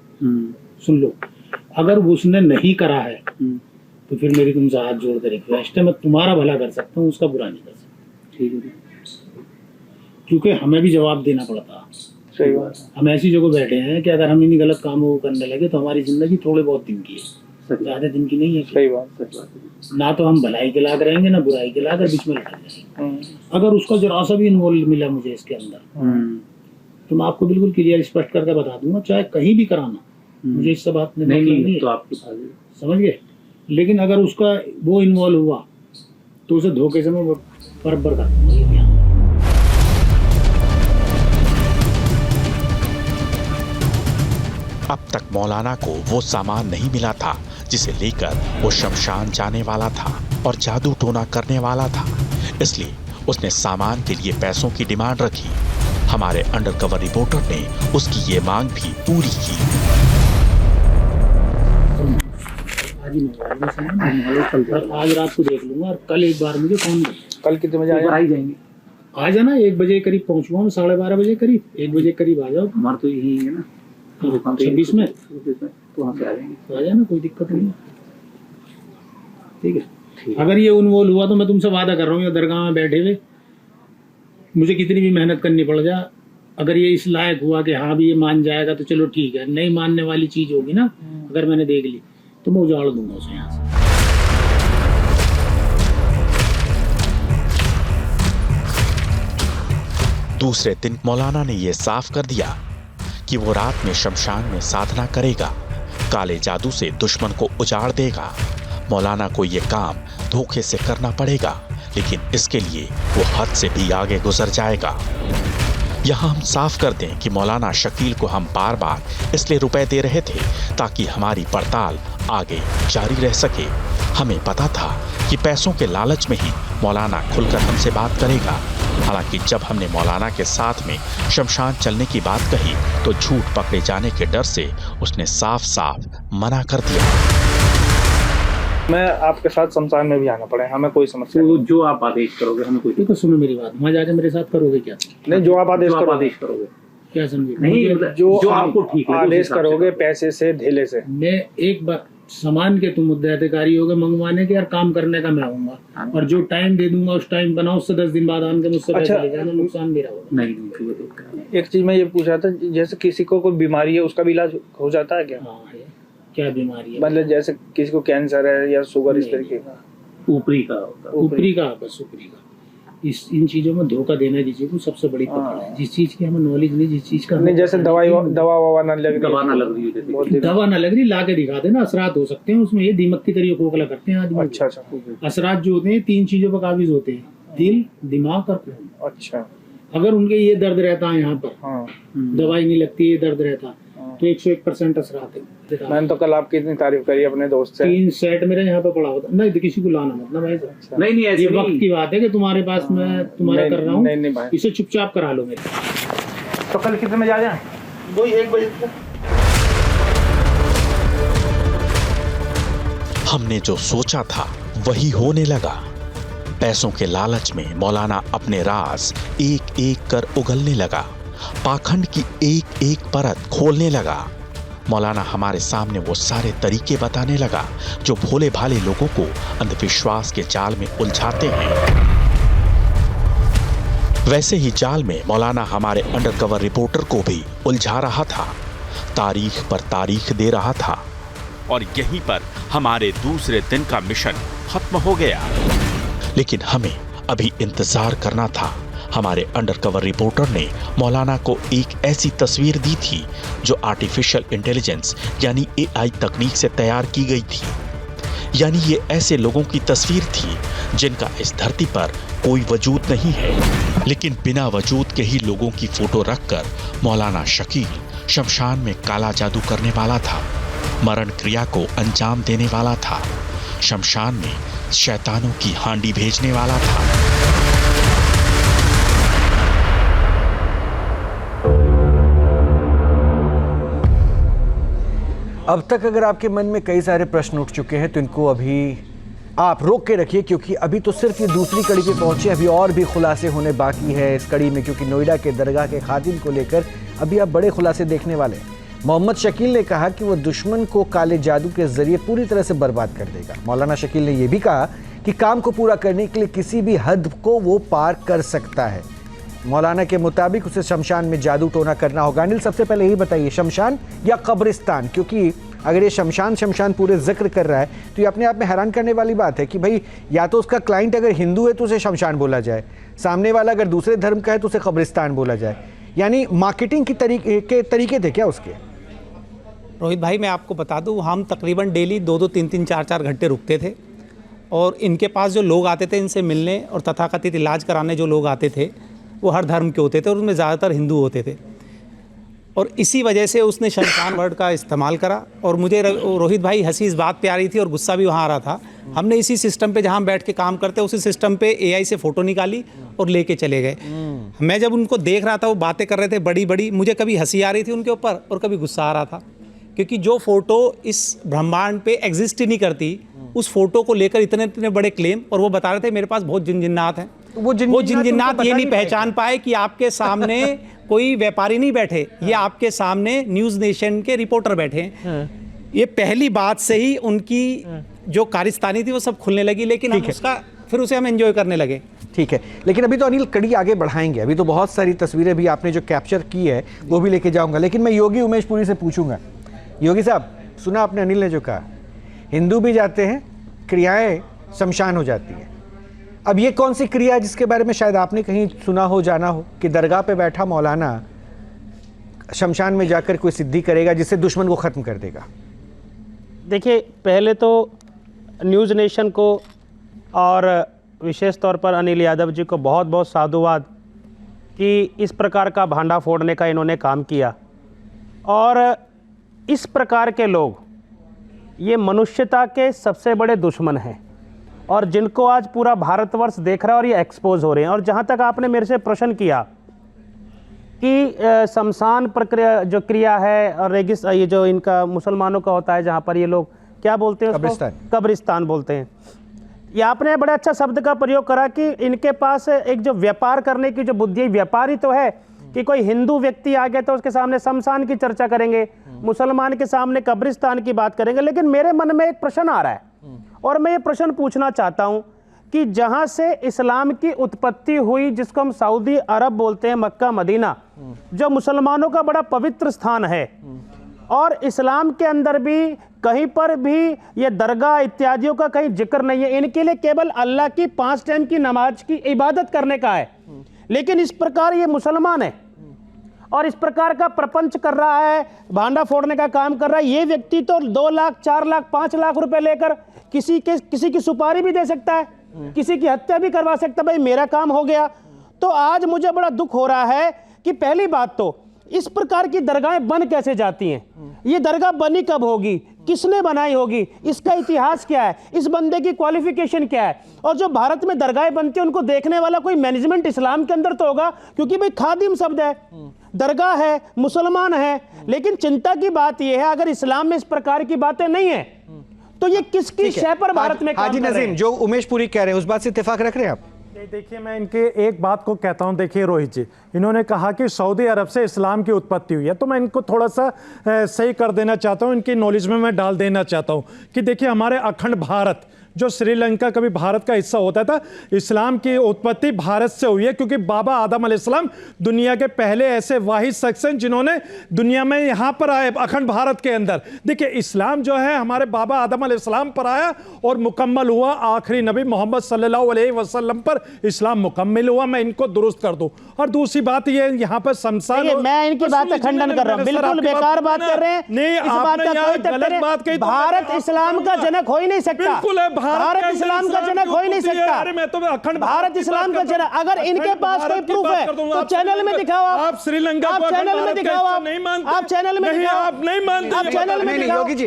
सुन लो, अगर उसने नहीं करा है तो फिर मेरी तुमसे हाथ जोड़ कर रिक्वेस्ट है, मैं तुम्हारा भला कर सकता हूँ, उसका बुरा नहीं कर सकता। ठीक है, क्योंकि हमें भी जवाब देना पड़ता। सही बात। हम ऐसी जगह बैठे हैं कि अगर हम इन्हीं गलत कामों को करने लगे तो हमारी जिंदगी थोड़े बहुत दिन की है, ज्यादा दिन की नहीं है। सही बात, सच बात। ना तो हम भलाई के लाग रहेंगे ना बुराई के लाग, बीच में लटक जाएंगे। अगर उसका जरा सा भी इन्वॉल्व मिला मुझे इसके अंदर तो मैं आपको बिल्कुल क्लियर स्पष्ट करके बता दूंगा, चाहे कहीं भी कराना, मुझे इससे बात नहीं तो आपके पास समझ गए। लेकिन अगर उसका वो इन्वॉल्व हुआ तो उसे धोखे से मैं बराबर कर दूंगा। अब तक मौलाना को वो सामान नहीं मिला था जिसे लेकर वो शमशान जाने वाला था और जादू टोना करने वाला था, इसलिए उसने सामान के लिए पैसों की डिमांड रखी। हमारे अंडरकवर रिपोर्टर ने उसकी ये मांग भी पूरी की। आज रात को देख लूंगा और कल एक बार मुझे फोन कर। कल कितने बजे आ जाएंगे? आ जाना 1 बजे करीब पहुंचूंगा मैं, 12:30 बजे करीब, 1 बजे करीब आ जाओ। हमारा तो यही है ना 26 में, तो वहाँ से आ जाएंगे। आ जाना, कोई दिक्कत नहीं है। ठीक है, अगर ये इन्वॉल्व हुआ तो मैं तुमसे वादा कर रहा हूँ, ये दरगाह में बैठे हुए मुझे कितनी भी मेहनत करनी पड़ जाए, अगर ये इस लायक हुआ कि हाँ भी ये मान जाएगा तो चलो ठीक है, नहीं मानने वाली चीज होगी ना, अगर मैंने देख ली तो मैं उजाड़ दूंगा उसे यहाँ से। दूसरे दिन मौलाना ने यह साफ कर दिया कि वो रात में शमशान में साधना करेगा, काले जादू से दुश्मन को उजाड़ देगा। मौलाना को ये काम धोखे से करना पड़ेगा, लेकिन इसके लिए वो हद से भी आगे गुजर जाएगा। यहाँ हम साफ कर दें कि मौलाना शकील को हम बार बार इसलिए रुपए दे रहे थे ताकि हमारी पड़ताल आगे जारी रह सके। हमें पता था कि पैसों के लालच में ही मौलाना खुलकर हमसे बात करेगा। हालांकि जब हमने मौलाना के साथ में शमशान चलने की बात कही तो झूठ पकड़े जाने के डर से उसने साफ साफ मना कर दिया। मैं आपके साथ शमशान में भी आना पड़े, हमें कोई समस्या तो जो आप आदेश करोगे हमें कोई देखो सुनो मेरी बात, वहाँ जाके मेरे साथ करोगे क्या? नहीं, जो आप आदेश करोगे क्या समझे? नहीं, जो आपको ठीक है आदेश करोगे, पैसे से धेले से। मैं एक बार सामान के तुम मुद्दे अधिकारी होगे मंगवाने के, यार काम करने का मैं आऊंगा, और जो टाइम दे दूंगा उस टाइम बनाओ, उससे 10 दिन बाद आने मुझसे पैसे ले जाना, नुकसान मेरा होगा। नहीं, एक चीज मैं ये पूछ रहा था, जैसे किसी को कोई बीमारी है उसका भी इलाज हो जाता है क्या? हाँ है। क्या बीमारी है? मतलब जैसे किसी को कैंसर है या शुगर, इस तरीके का? ऊपरी का होता है, ऊपरी का, बस ऊपरी का। इन चीजों में धोखा देना किसी को सबसे बड़ी पकड़ है। जिस चीज की हमें नॉलेज नहीं, जिस चीज का नहीं, जैसे दवा ना लग रही, दवा ना लग रही, ला के दिखा देना, असरात हो सकते हैं उसमें, ये दीमक की तरह खोखला करते हैं आदमी। अच्छा। असरात जो होते हैं 3 चीजों पर काबिज होते हैं, दिल, दिमाग और खून। अच्छा। अगर उनके ये दर्द रहता है यहाँ पर, दवाई नहीं लगती, ये दर्द रहता तो 101% असरात है। मैंने तो कल आपकी इतनी तारीफ करी अपने दोस्त से। 3 सेट मेरे यहाँ पे पड़ा होता नहीं, तो किसी को लाना मत ना भाई। नहीं, ये वक्त की बात है कि तुम्हारे पास मैं तुम्हारा कर रहा हूँ, नहीं भाई, इसे चुपचाप करा लो मेरे। तो कल कितने बजे आ जाए? 1 बजे तक। हमने जो सोचा था वही होने लगा। पैसों के लालच में मौलाना अपने राज एक एक कर उगलने लगा, पाखंड की एक एक परत खोलने लगा। मौलाना हमारे सामने वो सारे तरीके बताने लगा जो भोले भाले लोगों को अंधविश्वास के जाल में उलझाते हैं। वैसे ही जाल में मौलाना हमारे अंडरकवर रिपोर्टर को भी उलझा रहा था, तारीख पर तारीख दे रहा था। और यहीं पर हमारे दूसरे दिन का मिशन खत्म हो गया। लेकिन हमें अभी इंतजार करना था। हमारे अंडरकवर रिपोर्टर ने मौलाना को एक ऐसी तस्वीर दी थी जो आर्टिफिशियल इंटेलिजेंस यानी AI तकनीक से तैयार की गई थी। यानी ये ऐसे लोगों की तस्वीर थी जिनका इस धरती पर कोई वजूद नहीं है, लेकिन बिना वजूद के ही लोगों की फोटो रखकर मौलाना शकील शमशान में काला जादू करने वाला था, मरण क्रिया को अंजाम देने वाला था, शमशान में शैतानों की हांडी भेजने वाला था। अब तक अगर आपके मन में कई सारे प्रश्न उठ चुके हैं तो इनको अभी आप रोक के रखिए, क्योंकि अभी तो सिर्फ ये दूसरी कड़ी पे पहुंचे, अभी और भी खुलासे होने बाकी है इस कड़ी में, क्योंकि नोएडा के दरगाह के खादिम को लेकर अभी आप बड़े खुलासे देखने वाले हैं। मोहम्मद शकील ने कहा कि वो दुश्मन को काले जादू के जरिए पूरी तरह से बर्बाद कर देगा। मौलाना शकील ने यह भी कहा कि काम को पूरा करने के लिए किसी भी हद को वो पार कर सकता है। मौलाना के मुताबिक उसे शमशान में जादू टोना करना होगा। अनिल, सबसे पहले यही बताइए, शमशान या कब्रिस्तान? क्योंकि अगर ये शमशान पूरे जिक्र कर रहा है तो ये अपने आप में हैरान करने वाली बात है कि भाई या तो उसका क्लाइंट अगर हिंदू है तो उसे शमशान बोला जाए, सामने वाला अगर दूसरे धर्म का है तो उसे कब्रिस्तान बोला जाए। यानी मार्केटिंग की तरीके थे क्या उसके? रोहित भाई, मैं आपको बता दूं, हम तकरीबन डेली 2-2, 3-3, 4-4 घंटे रुकते थे और इनके पास जो लोग आते थे इनसे मिलने और तथाकथित इलाज कराने जो लोग आते थे वो हर धर्म के होते थे और उनमें ज़्यादातर हिंदू होते थे। और इसी वजह से उसने शमशान वर्ड का इस्तेमाल करा। और मुझे रोहित भाई हंसी इस बात पे आ रही थी और गुस्सा भी वहाँ आ रहा था। हमने इसी सिस्टम पे जहाँ हम बैठ के काम करते उसी सिस्टम पे AI से फ़ोटो निकाली और लेके चले गए। मैं जब उनको देख रहा था वो बातें कर रहे थे बड़ी बड़ी, मुझे कभी हंसी आ रही थी उनके ऊपर और कभी गुस्सा आ रहा था, क्योंकि जो फ़ोटो इस ब्रह्मांड पे एग्जिस्ट ही नहीं करती उस फोटो को लेकर इतने बड़े क्लेम। और वो बता रहे थे मेरे पास बहुत जिन्नात हैं। वो जिन्नात ये नहीं पहचान पाए कि आपके सामने कोई व्यापारी नहीं बैठे, ये आपके सामने न्यूज़ नेशन के रिपोर्टर बैठे हैं। ये पहली बात से ही उनकी जो कारिस्तानी थी वो सब खुलने लगी, लेकिन हम फिर उसे हम एंजॉय करने लगे। ठीक है, लेकिन अभी तो अनिल कड़ी आगे बढ़ाएंगे। अभी तो बहुत सारी तस्वीरें भी आपने जो कैप्चर की है वो भी लेके जाऊंगा, लेकिन मैं योगी उमेश पुरी से पूछूंगा। योगी साहब, सुना आपने अनिल ने जो कहा, हिंदू भी जाते हैं, क्रियाएं शमशान हो जाती हैं। अब ये कौन सी क्रिया है जिसके बारे में शायद आपने कहीं सुना हो, जाना हो, कि दरगाह पे बैठा मौलाना शमशान में जाकर कोई सिद्धि करेगा जिससे दुश्मन को ख़त्म कर देगा? देखिए, पहले तो न्यूज़ नेशन को और विशेष तौर पर अनिल यादव जी को बहुत बहुत साधुवाद कि इस प्रकार का भांडा फोड़ने का इन्होंने काम किया। और इस प्रकार के लोग ये मनुष्यता के सबसे बड़े दुश्मन हैं और जिनको आज पूरा भारतवर्ष देख रहा है और ये एक्सपोज हो रहे हैं। और जहाँ तक आपने मेरे से प्रश्न किया कि शमशान प्रक्रिया जो क्रिया है और रेगिस्तान, ये जो इनका मुसलमानों का होता है जहाँ पर ये लोग क्या बोलते हैं उसको? कब्रिस्तान बोलते हैं। ये आपने बड़े अच्छा शब्द का प्रयोग करा कि इनके पास एक जो व्यापार करने की जो बुद्धि है, व्यापारी तो है कि कोई हिंदू व्यक्ति आ गया तो उसके सामने शमशान की चर्चा करेंगे, मुसलमान के सामने कब्रिस्तान की बात करेंगे। लेकिन मेरे मन में एक प्रश्न आ रहा है और मैं ये प्रश्न पूछना चाहता हूं कि जहां से इस्लाम की उत्पत्ति हुई, जिसको हम सऊदी अरब बोलते हैं, मक्का मदीना, जो मुसलमानों का बड़ा पवित्र स्थान है, और इस्लाम के अंदर भी कहीं पर भी ये दरगाह इत्यादियों का कहीं जिक्र नहीं है। इनके लिए केवल अल्लाह की 5 टाइम की नमाज की इबादत करने का है। लेकिन इस प्रकार ये मुसलमान है और इस प्रकार का प्रपंच कर रहा है, भांडा फोड़ने का काम कर रहा है। ये व्यक्ति तो 2 लाख, 4 लाख, 5 लाख रुपए लेकर किसी की सुपारी भी दे सकता है, किसी की हत्या भी करवा सकता है। भाई मेरा काम हो गया। तो आज मुझे बड़ा दुख हो रहा है कि पहली बात तो इस प्रकार की दरगाहें बन कैसे जाती हैं? ये दरगाह बनी कब होगी, किसने बनाई होगी, इसका इतिहास क्या है, इस बंदे की क्वालिफिकेशन क्या है? और जो भारत में दरगाहें बनती हैं उनको देखने वाला कोई मैनेजमेंट इस्लाम के अंदर तो होगा, क्योंकि भाई खादिम शब्द है, दरगाह है, मुसलमान है। लेकिन चिंता की बात यह है अगर इस्लाम में इस प्रकार की बातें नहीं है तो ये किसकी शय पर भारत में काम कर रहे हैं? हाजी नजीम, जो उमेश पुरी कह रहे हैं उस बात से इत्तेफाक रख रहे हैं आप? देखिए, मैं इनके एक बात को कहता हूं। देखिए रोहित जी, इन्होंने कहा कि सऊदी अरब से इस्लाम की उत्पत्ति हुई है, तो मैं इनको थोड़ा सा सही कर देना चाहता हूं, इनकी नॉलेज में मैं डाल देना चाहता हूं कि देखिए हमारे अखंड भारत, जो श्रीलंका कभी भारत का हिस्सा होता था, इस्लाम की उत्पत्ति भारत से हुई है, क्योंकि बाबा आदम अलैहिस्सलाम दुनिया के पहले ऐसे वाहिद शख्स हैं जिन्होंने दुनिया में यहाँ पर आए, अखंड भारत के अंदर। देखिए इस्लाम जो है हमारे बाबा आदम अलैहिस्सलाम पर आया और मुकम्मल हुआ आखिरी नबी मोहम्मद सल्लल्लाहु अलैहि वसल्लम पर इस्लाम मुकम्मल हुआ। मैं इनको दुरुस्त कर दूं। और दूसरी बात ये, यहाँ पर शमशान, मैं इनकी बात का खंडन कर रहा हूँ, बिल्कुल बेकार बात कर रहे हैं। नहीं, आपने गलत बात कही। भारत इस्लाम का जनक हो ही नहीं सकता। बिल्कुल है, भारत इस्लाम का जनक हो ही नहीं सकता। अरे मैं तो अखंड भारत इस्लाम का जनक, अगर इनके पास कोई प्रूफ है तो चैनल में दिखाओ। आप श्रीलंका आप चैनल में दिखाओ, आप नहीं मानते, आप चैनल में दिखाओ, आप नहीं मानते, आप चैनल में दिखाओ। योगी जी,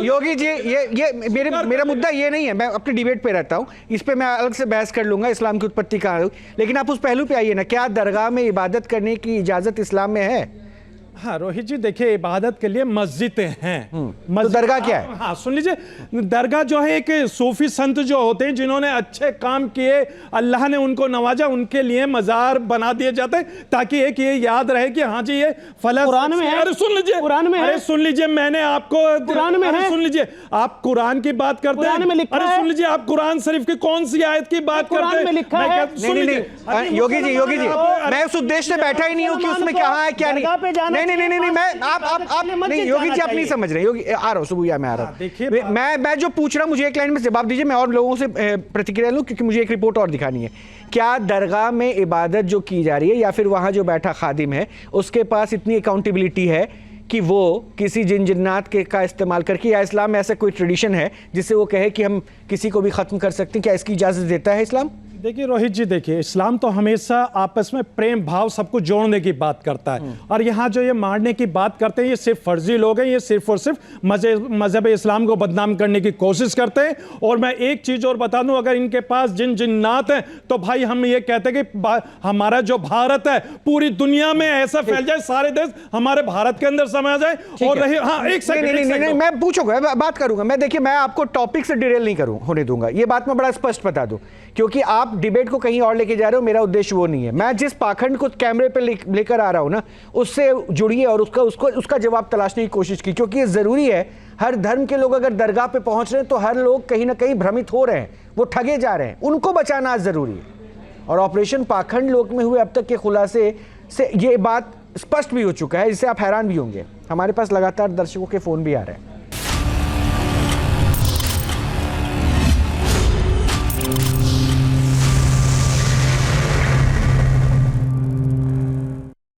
योगी जी, ये मेरा मुद्दा ये नहीं है। मैं अपने डिबेट पे रहता हूँ, इस पे मैं अलग से बहस कर लूंगा, इस्लाम की उत्पत्ति कहाँ हुई। लेकिन आप उस पहलू पे आइए ना, क्या दरगाह में इबादत करने की इजाजत इस्लाम में है? हाँ रोहित जी, देखिए इबादत के लिए मस्जिदें हैं। तो दरगाह क्या है? हाँ सुन लीजिए, दरगाह जो है एक सूफी संत जो होते हैं जिन्होंने अच्छे काम किए, अल्लाह ने उनको नवाजा, उनके लिए मजार बना दिए जाते हैं ताकि एक ये याद रहे कि हाँ जी ये फला कुरान में है। अरे सुन लीजिए, कुरान में है। अरे सुन लीजिए, मैंने आपको कुरान में है। सुन लीजिए, आप कुरान की बात करते हैं, कुरान में लिखा अरे है। सुन लीजिए, आप कुरान शरीफ की कौन सी आयत की बात करते हैं? कुरान में लिखा है। नहीं, योगी जी, मैं उस उद्देश्य से बैठा ही नहीं हूँ कि उसमें क्या है क्या नहीं। नहीं, मैं आप नहीं, योगी जी आप नहीं समझ रहे। योगी, आ रहा हूँ सुबह, मैं आ रहा हूँ। देखिए, मैं जो पूछ रहा हूँ, मुझे एक लाइन में जवाब दीजिए, मैं और लोगों से प्रतिक्रिया लूँ, क्योंकि मुझे एक रिपोर्ट और दिखानी है। क्या दरगाह में इबादत जो की जा रही है, या फिर वहाँ जो बैठा खादिम है उसके पास इतनी अकाउंटेबिलिटी है कि वो किसी जिन्नात के का इस्तेमाल करके, या इस्लाम में ऐसा कोई ट्रेडिशन है जिससे वो कहे कि हम किसी को भी ख़त्म कर सकते हैं? क्या इसकी इजाज़त देता है इस्लाम? देखिए रोहित जी, देखिए इस्लाम तो हमेशा आपस में प्रेम भाव सबको जोड़ने की बात करता है, और यहाँ जो ये मारने की बात करते हैं ये सिर्फ फर्जी लोग हैं, ये सिर्फ और सिर्फ मजहब इस्लाम को बदनाम करने की कोशिश करते हैं। और मैं एक चीज़ और बता दूं, अगर इनके पास जिन्नात हैं तो भाई हम ये कहते हैं कि हमारा जो भारत है पूरी दुनिया में ऐसा फैल जाए, सारे देश हमारे भारत के अंदर समा जाए। और रही, हाँ एक सेकंड, मैं पूछूंगा, बात करूंगा। मैं देखिए, मैं आपको टॉपिक से डिरेल नहीं होने दूंगा, ये बात मैं बड़ा स्पष्ट बता दूं, क्योंकि आप डिबेट को कहीं और लेके जा रहे हो। मेरा उद्देश्य वो नहीं है। मैं जिस पाखंड को कैमरे पे लेकर आ रहा हूं ना, उससे जुड़िए और उसका जवाब तलाशने की कोशिश की, क्योंकि ये जरूरी है। हर धर्म के लोग अगर दरगाह पे पहुंच रहे हैं तो हर लोग कहीं ना कहीं भ्रमित हो रहे हैं, वो ठगे जा रहे हैं, उनको बचाना आज जरूरी है। और ऑपरेशन पाखंड लोक में हुए अब तक के खुलासे से ये बात स्पष्ट भी हो चुका है, जिससे आप हैरान भी होंगे। हमारे पास लगातार दर्शकों के फोन भी आ रहे हैं।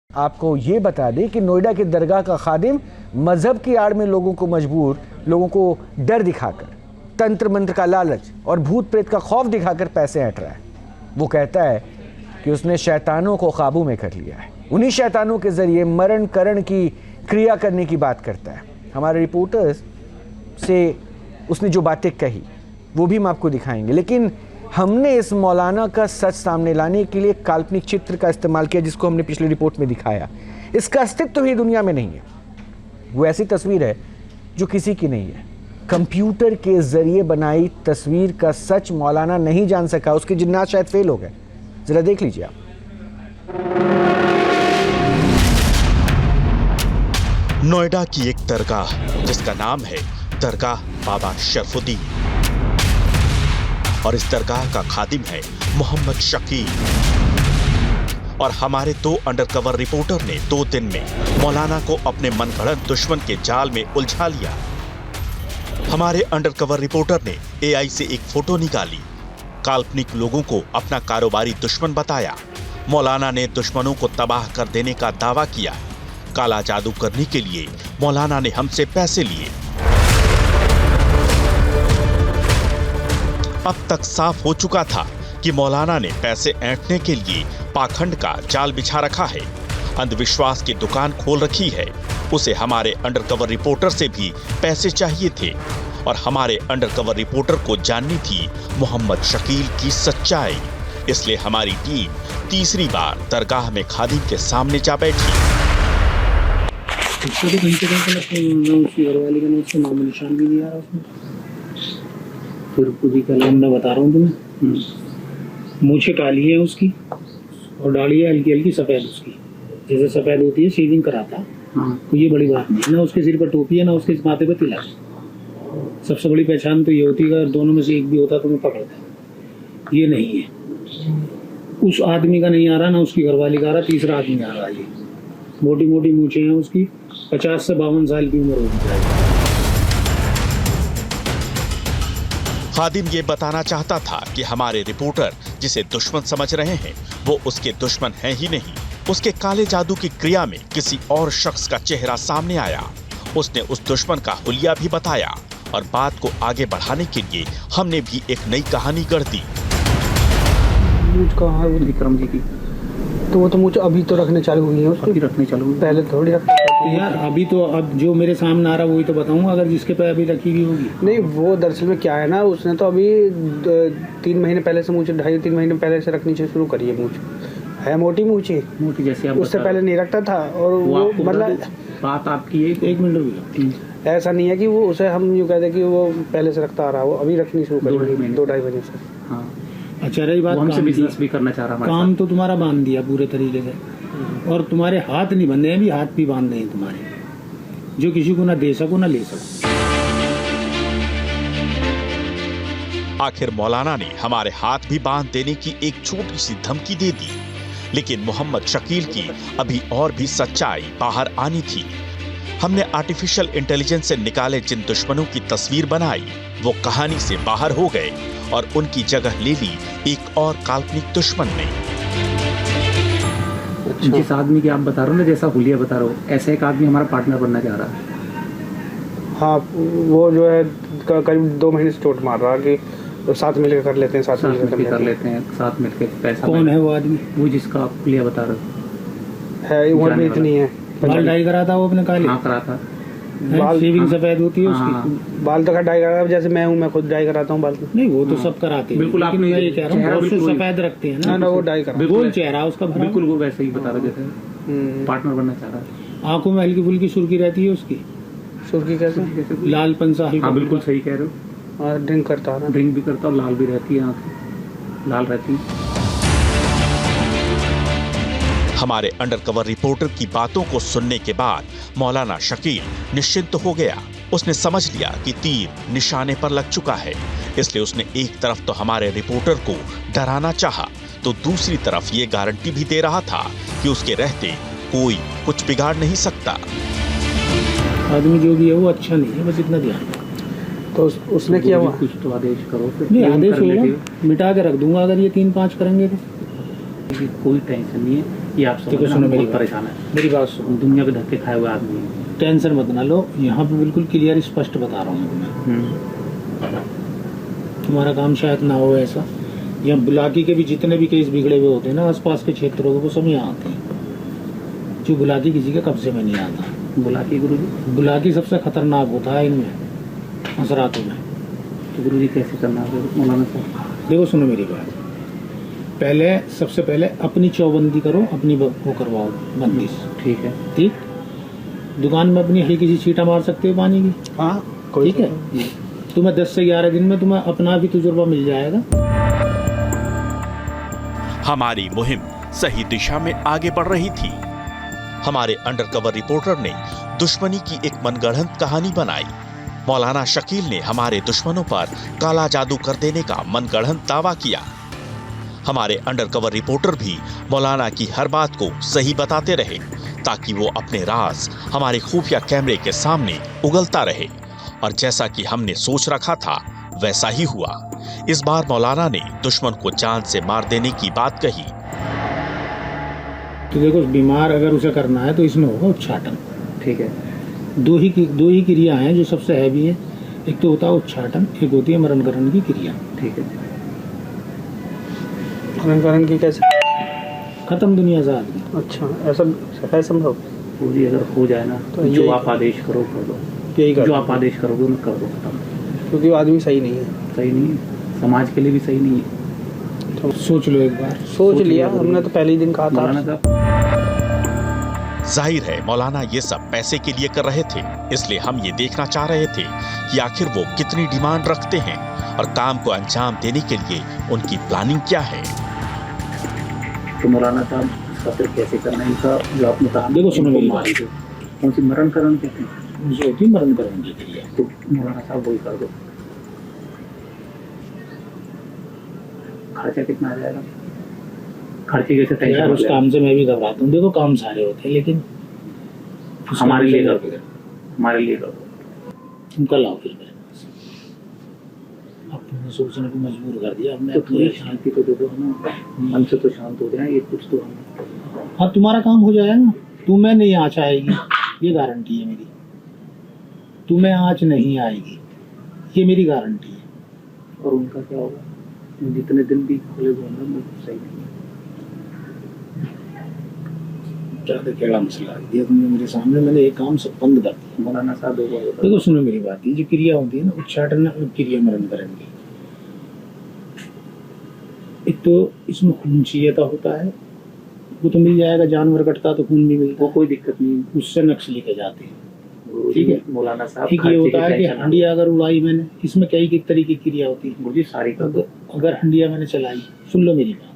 आपको ये बता दें कि नोएडा के दरगाह का खादिम मजहब की आड़ में लोगों को डर दिखाकर, तंत्र मंत्र का लालच और भूत प्रेत का खौफ दिखाकर पैसे ऐंठ रहा है। वो कहता है कि उसने शैतानों को काबू में कर लिया है, उन्हीं शैतानों के जरिए मरण करण की क्रिया करने की बात करता है। हमारे रिपोर्टर्स से उसने जो बातें कही वो भी हम आपको दिखाएंगे, लेकिन हमने इस मौलाना का सच सामने लाने के लिए काल्पनिक चित्र का इस्तेमाल किया, जिसको हमने पिछली रिपोर्ट में दिखाया। इसका अस्तित्व ही दुनिया में नहीं है। वो ऐसी तस्वीर है जो किसी की नहीं है। कंप्यूटर के जरिए बनाई तस्वीर का सच मौलाना नहीं जान सका, उसके जिन्नात शायद फेल हो गए। जरा देख लीजिए आप। नोएडा की एक दरगाह जिसका नाम है दरगाह बाबा शरफुद्दीन, और इस दरगाह का खादिम है मोहम्मद शकील। और हमारे 2 अंडरकवर रिपोर्टर ने 2 दिन में मौलाना को अपने मनगढ़ंत दुश्मन के जाल में उलझा लिया। हमारे अंडरकवर रिपोर्टर ने एआई से एक फोटो निकाली, काल्पनिक लोगों को अपना कारोबारी दुश्मन बताया। मौलाना ने दुश्मनों को तबाह कर देने का दावा किया। काला जादू करने के लिए मौलाना ने हमसे पैसे लिए। अब तक साफ हो चुका था कि मौलाना ने पैसे ऐंठने के लिए पाखंड का जाल बिछा रखा है, अंधविश्वास की दुकान खोल रखी है। उसे हमारे अंडरकवर रिपोर्टर से भी पैसे चाहिए थे, और हमारे अंडरकवर रिपोर्टर को जाननी थी मोहम्मद शकील की सच्चाई। इसलिए हमारी टीम तीसरी बार दरगाह में खादिम के सामने जा बैठी। उसका तो कहीं से उसकी घरवाली का उसका नाम निशान भी नहीं आ रहा उसमें। फिर पूरी कलम मैं बता रहा हूँ तुम्हें। मूछें काली है उसकी और दाढ़ी है हल्की हल्की सफ़ेद उसकी, जैसे सफ़ेद होती है शेविंग कराता। तो ये बड़ी बात नहीं, ना उसके सिर पर टोपी है ना उसके माथे पर तिलक। सबसे बड़ी पहचान तो ये होती है, अगर दोनों में से एक भी होता तो मैं पकड़ता। ये नहीं है, उस आदमी का नहीं आ रहा, ना उसकी घरवाली का आ रहा, तीसरा आदमी आ रहा है। ये मोटी मोटी मूछें हैं उसकी, 50 से 52 साल की उम्र होगी जाएगी। खादिम ये बताना चाहता था कि हमारे रिपोर्टर जिसे दुश्मन समझ रहे हैं वो उसके दुश्मन हैं ही नहीं। उसके काले जादू की क्रिया में किसी और शख्स का चेहरा सामने आया। उसने उस दुश्मन का हुलिया भी बताया और बात को आगे बढ़ाने के लिए हमने भी एक नई कहानी गढ़ दी। मूछ कहाँ है वो विक्रम जी की? तो वो तो मूछ अभी तो रखने चालू हुई है, उसकी रखने चालू हुई, पहले थोड़ी रखने तो यार अभी तो अब जो मेरे सामने आ रहा वही तो बताऊंगा, अगर जिसके पे अभी रखी हुई होगी। नहीं, वो दरअसल में क्या है ना, उसने तो अभी 3 महीने पहले से मूछ, 2.5-3 महीने पहले से रखनी शुरू करी है। मूछ है मोटी मूछ है, मोटी जैसे आप उससे पहले नहीं रखता था। और वो मतलब बात आपकी एक मिनट भी ऐसा नहीं है कि वो उसे हम यूँ कहते कि वो पहले से रखता आ रहा है, वो अभी रखनी शुरू करी 2-2.5 महीने से। हाँ अच्छा, रही बात हमसे बिजनेस भी करना चाह रहा, काम तो तुम्हारा बांध दिया पूरे तरीके से, और तुम्हारे हाथ नहीं बंधे हैं, भी हाथ भी बांधे हैं तुम्हारे, जो किसी को ना दे सको ना ले सको। आखिर मौलाना ने हमारे हाथ भी बांध देने की एक छोटी सी धमकी दे दी, लेकिन मोहम्मद शकील की अभी और भी सच्चाई बाहर आनी थी। हमने आर्टिफिशियल इंटेलिजेंस से निकाले जिन दुश्मनों की तस्वीर बनाई वो कहानी से बाहर हो गए और उनकी जगह ले ली एक और काल्पनिक दुश्मन ने। जिस आदमी की आप बता रहे हो ना, जैसा हुलिया बता रहे हो, ऐसा एक आदमी हमारा पार्टनर बनना चाह रहा है। हाँ, वो जो है करीब 2 महीने से चोट मार रहा है कि साथ मिलकर कर लेते हैं, साथ मिलकर कर लेते हैं, साथ मिलकर पैसा। कौन है वो आदमी? वो जिसका आप हुलिया बता रहे हो है, उम्र भी इतनी है। बाल डाई करा था वो अपने काले? हाँ करा था। बाल शेविंग सफेद होती है उसकी? बाल तो डाई करा, जैसे मैं हूँ, मैं खुद डाई कराता हूँ बाल। नहीं वो तो सब कराते हैं, बिल्कुल। आपने ये कह रहा हूँ सफेद रखते हैं ना, वो डाई करा, गोल चेहरा उसका, बिल्कुल वो वैसे ही बता रहा जैसे पार्टनर बनना चाह रहा है। आंखों में हल्की फुल्की सुर्खी रहती है उसकी। सुर्खी कैसे? लालपन सा हल्का। बिल्कुल सही कह रहे हो। ड्रिंक करता है, ड्रिंक भी करता और लाल भी रहती है, आंखें लाल रहती है। हमारे अंडरकवर रिपोर्टर की बातों को सुनने के बाद मौलाना शकील निश्चिंत हो गया। उसने समझ लिया कि तीर निशाने पर लग चुका है, इसलिए उसने एक तरफ तो हमारे रिपोर्टर को डराना चाहा, तो दूसरी तरफ ये गारंटी भी दे रहा था कि उसके रहते कोई कुछ बिगाड़ नहीं सकता। आदमी जो भी है वो अच्छा नहीं है, बस इतना ध्यान। तो उसने किया हुआ कुछ तो आदेश करो। नहीं आदेश होगा, मिटा के रख दूंगा अगर ये 3-5 करेंगे तो। कोई टेंशन नहीं है, ये आप देखो सुनो, मेरी परेशान है, मेरी बात सुनो। दुनिया के धक्के खाए हुए आदमी है, टेंशन मत ना लो। यहाँ पे बिल्कुल क्लियर स्पष्ट बता रहा हूँ मैं। तुम्हारा काम शायद ना हो ऐसा। यहाँ बुलाकी के भी जितने भी केस बिगड़े हुए होते हैं ना आसपास के क्षेत्रों के, वो सब यहाँ आते हैं। जो बुलाकी किसी के कब्जे में नहीं आता। बुलाकी गुरुजी, बुलाकी सबसे खतरनाक होता है इनमें, असरातों में। तो गुरुजी कैसे करना है मौलाना साहब? देखो सुनो मेरी बात, पहले सबसे पहले अपनी चौबंदी करो, अपनी वो करवाओ बंदिश। ठीक है, ठीक। दुकान में अपनी हल्की सी छींटा मार सकते हो पानी की। हाँ ठीक है। तुम्हें 10 से 11 दिन में तुम्हें अपना भी तजुर्बा मिल जाएगा। हमारी मुहिम सही दिशा में आगे बढ़ रही थी। हमारे अंडरकवर रिपोर्टर ने दुश्मनी की एक मनगढ़ंत कहानी बनाई। मौलाना शकील ने हमारे दुश्मनों पर काला जादू कर देने का मनगढ़ंत दावा किया। हमारे अंडरकवर रिपोर्टर भी मौलाना की हर बात को सही बताते रहे ताकि वो अपने राज हमारे खुफिया कैमरे के सामने उगलता रहे, और जैसा कि हमने सोच रखा था वैसा ही हुआ। इस बार मौलाना ने दुश्मन को जान से मार देने की बात कही। तो देखो, बीमार अगर उसे करना है तो इसमें होगा उच्चाटन। ठीक है। दो ही क्रिया हैं जो सबसे हैवी है। एक तो होता है उच्चाटन, एक होती है मरणकरण की क्रिया। ठीक है। मरणकरण की कैसे? खत्म दुनिया से आदमी। अच्छा, ऐसा है संभव? पूरी अगर हो जाए ना तो जो आप आदेश करो कर दो, यही जो आप आदेश करोगे मैं कर दो, खत्म। क्योंकि वो आदमी सही नहीं है, सही नहीं है, समाज के लिए भी सही नहीं है। तो सोच लो एक बार। सोच लिया हमने तो पहले ही दिन कहा था। जाहिर है मौलाना ये सब पैसे के लिए कर रहे थे, इसलिए हम ये देखना चाह रहे थे कि आखिर वो कितनी डिमांड रखते हैं और काम को अंजाम देने के लिए उनकी प्लानिंग क्या है। तो मौलाना साहब इसका फिर कैसे करना है, इनका जो आपने कहा देखो सुनो मेरी बात, कौन सी मरणकरण कहते हैं, जो होती है मरणकरण की क्रिया, तो मौलाना साहब वही कर दो। खर्चा कितना आ जाएगा, खर्चे कैसे तय यार, उस काम से मैं भी घबराता हूँ। देखो काम सारे होते हैं लेकिन हमारे लिए कर दो, हमारे लिए कर दो, तुम कल आओ फिर मेरे पास। अब तुमने सोचने को मजबूर कर दिया। अब मैं तो थोड़ी शांति तो दे दो ना, मन से तो शांत हो जाए, ये कुछ तो हम। हाँ तुम्हारा काम हो जाएगा ना, तुम्हें नहीं आँच आएगी, ये गारंटी है मेरी। तुम्हें आँच नहीं आएगी, ये मेरी गारंटी है। और उनका क्या होगा, जितने दिन भी खुले होंगे वो सही नहीं है। ज़्यादा केड़ा मसला दिया तुमने मेरे सामने, मैंने एक काम सब बंद कर दिया। मौलाना साहब देखो सुनो मेरी बात, ये जो क्रिया होती है ना उच्चाटन क्रिया मरण करण की, एक तो इसमें खून चाहिएता होता है, वो तो मिल जाएगा, जानवर कटता तो खून भी मिलता, वो कोई दिक्कत नहीं, उससे नक्श लेके जाते हैं। ठीक है मौलाना साहब, ठीक ये होता है कि हंडिया अगर उड़ाई मैंने, इसमें कई तरीके की क्रिया होती है मुझे सारी। अगर हंडिया मैंने चलाई, सुन लो मेरी बात,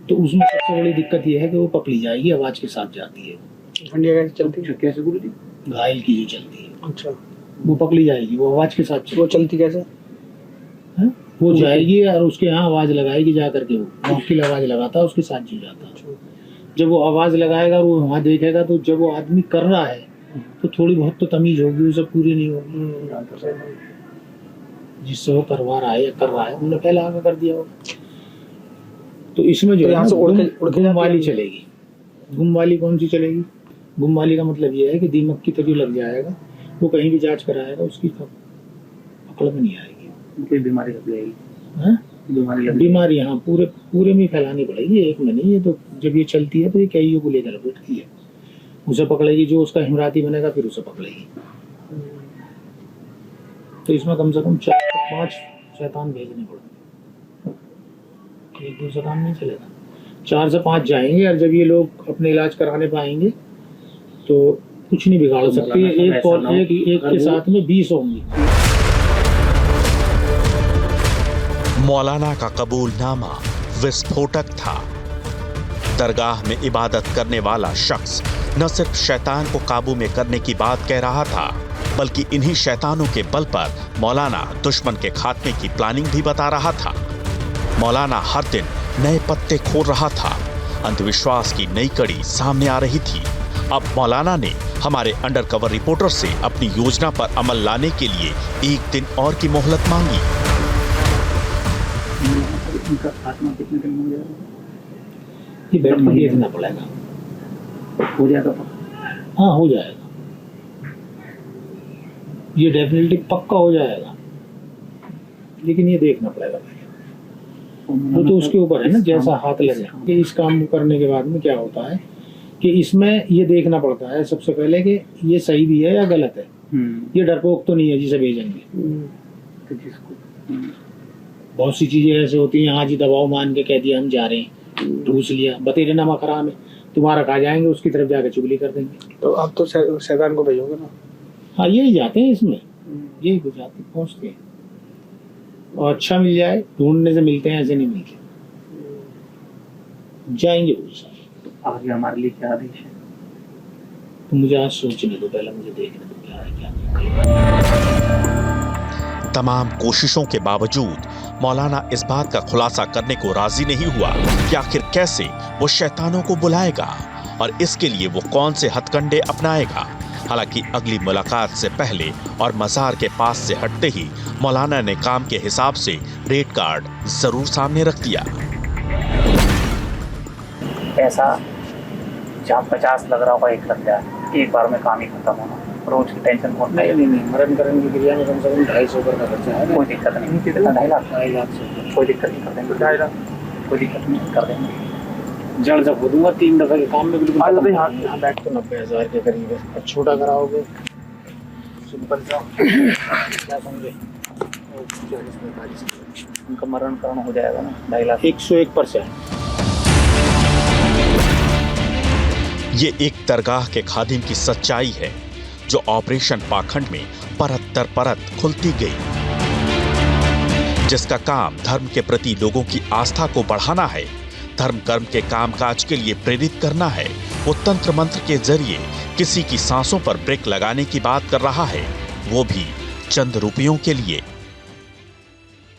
तो उसमें सबसे बड़ी दिक्कत यह है कि वो पकड़ी जाएगी, आवाज के साथ जाती है। हंडिया कैसे चलती है, कैसे गुरु जी, घायल की जो चलती है, अच्छा वो पकड़ी जाएगी, वो आवाज के साथ चलती। वो चलती कैसे है? वो जाएगी और उसके यहाँ आवाज लगाएगी, जा करके वो मौखिल आवाज लगाता है, उसके साथ जुड़ जाता है। जब वो आवाज लगाएगा वो वहाँ देखेगा, तो जब वो आदमी कर रहा है तो थोड़ी बहुत तो तमीज होगी, उसे पूरी नहीं होगी। जिससे वो करवा रहा है या कर रहा है, उन्होंने पहले आगे कर दिया होगा। तो इसमें जो है गुम वाली चलेगी। गुम वाली कौन सी चलेगी? गुम वाली का मतलब ये है कि दीमक की तरह लग जाएगा, वो कहीं भी जांच कराएगा, उसकी अकल में नहीं आएगी, कोई बीमारी लग जाएगी। बीमारी हाँ पूरे में फैलानी पड़ेगी, एक में नहीं। ये तो जब ये चलती है तो ये कईयों को लेकर बैठती है, उसे पकड़ेगी, जो उसका हिमराती बनेगा फिर उसे पकड़ेगी। तो इसमें कम से कम 4 से 5 शैतान भेजने पड़ेंगे, एक दूसरा काम नहीं चलेगा। 4 से 5 जाएंगे और जब ये लोग अपने इलाज कराने पाएंगे तो कुछ नहीं बिगाड़ सकते। एक के साथ में 20 होंगे। मौलाना का कबूलनामा विस्फोटक था। दरगाह में इबादत करने वाला शख्स न सिर्फ शैतान को काबू में करने की बात कह रहा था, बल्कि इन्हीं शैतानों के बल पर मौलाना दुश्मन के खात्मे की प्लानिंग भी बता रहा था। मौलाना हर दिन नए पत्ते खोल रहा था, अंधविश्वास की नई कड़ी सामने आ रही थी। अब मौलाना ने हमारे अंडरकवर रिपोर्टर से अपनी योजना पर अमल लाने के लिए 1 दिन और की मोहलत मांगी। इनका खात्मा कितने दिन में हो जाएगा? ये बैठ के देखना पड़ेगा, हो जाएगा। हाँ हो जाएगा, ये डेफिनेटली पक्का हो जाएगा, लेकिन ये देखना पड़ेगा। वो तो उसके ऊपर है ना, जैसा हाथ लगे। कि इस काम को करने के बाद में क्या होता है कि इसमें ये देखना पड़ता है सबसे पहले कि ये सही भी है या गलत है। ये डरपोक तो नहीं है जिसे भेजेंगे। तो जिसको बहुत सी चीजें ऐसे होती हैं, आज ही दबाव मान के कह दिया हम जा रहे हैं, ढूंस लिया, बतेरे नमक हराम है, तुम्हारा खा जाएंगे, उसकी तरफ जाकर चुगली कर देंगे। तो आप तो शैतान को भेजोगे ना? हाँ यही जाते हैं इसमें, यही कुछ जाते पहुँचते हैं। और अच्छा मिल जाए, ढूंढने से मिलते हैं, ऐसे नहीं मिलते, जाएंगे वो सारे। आगे हमारे लिए क्या आदेश है? तो मुझे आज सोचने दो, पहले मुझे देखने दो क्या है क्या नहीं। तमाम कोशिशों के बावजूद मौलाना इस बात का खुलासा करने को राजी नहीं हुआ कि आखिर कैसे वो शैतानों को बुलाएगा और इसके लिए वो कौन से हथकंडे अपनाएगा। हालांकि अगली मुलाकात से पहले और मज़ार के पास से हटते ही मौलाना ने काम के हिसाब से रेट कार्ड जरूर सामने रख दिया। ऐसा जहाँ 50 लग रहा होगा, 1 लग जाए, एक बार में काम ही खत्म होना, रोज की टेंशन बहुत। नहीं मरण करण की क्रिया में कम से कम 250 का खर्चा है। कोई दिक्कत नहीं, 2.5 लाख से कोई दिक्कत नहीं, कर देंगे 2.5 लाख, कोई दिक्कत नहीं, कर देंगे। जड़ जब हो दूंगा 3 दफे के काम में बिल्कुल। यहाँ बैठ तो 90,000 के करीब है। और छोटा कराओगे सिंपल सा क्या समझे, उनका मरण करण हो जाएगा ना 2.5 लाख। 101%। ये एक दरगाह के खादिम की सच्चाई है जो ऑपरेशन पाखंड में परत दर परत खुलती गई। जिसका काम धर्म के प्रति लोगों की आस्था को बढ़ाना है, धर्म कर्म के कामकाज के लिए प्रेरित करना है, वो तंत्र मंत्र के जरिए किसी की सांसों पर ब्रेक लगाने की बात कर रहा है, वो भी चंद रुपयों के लिए।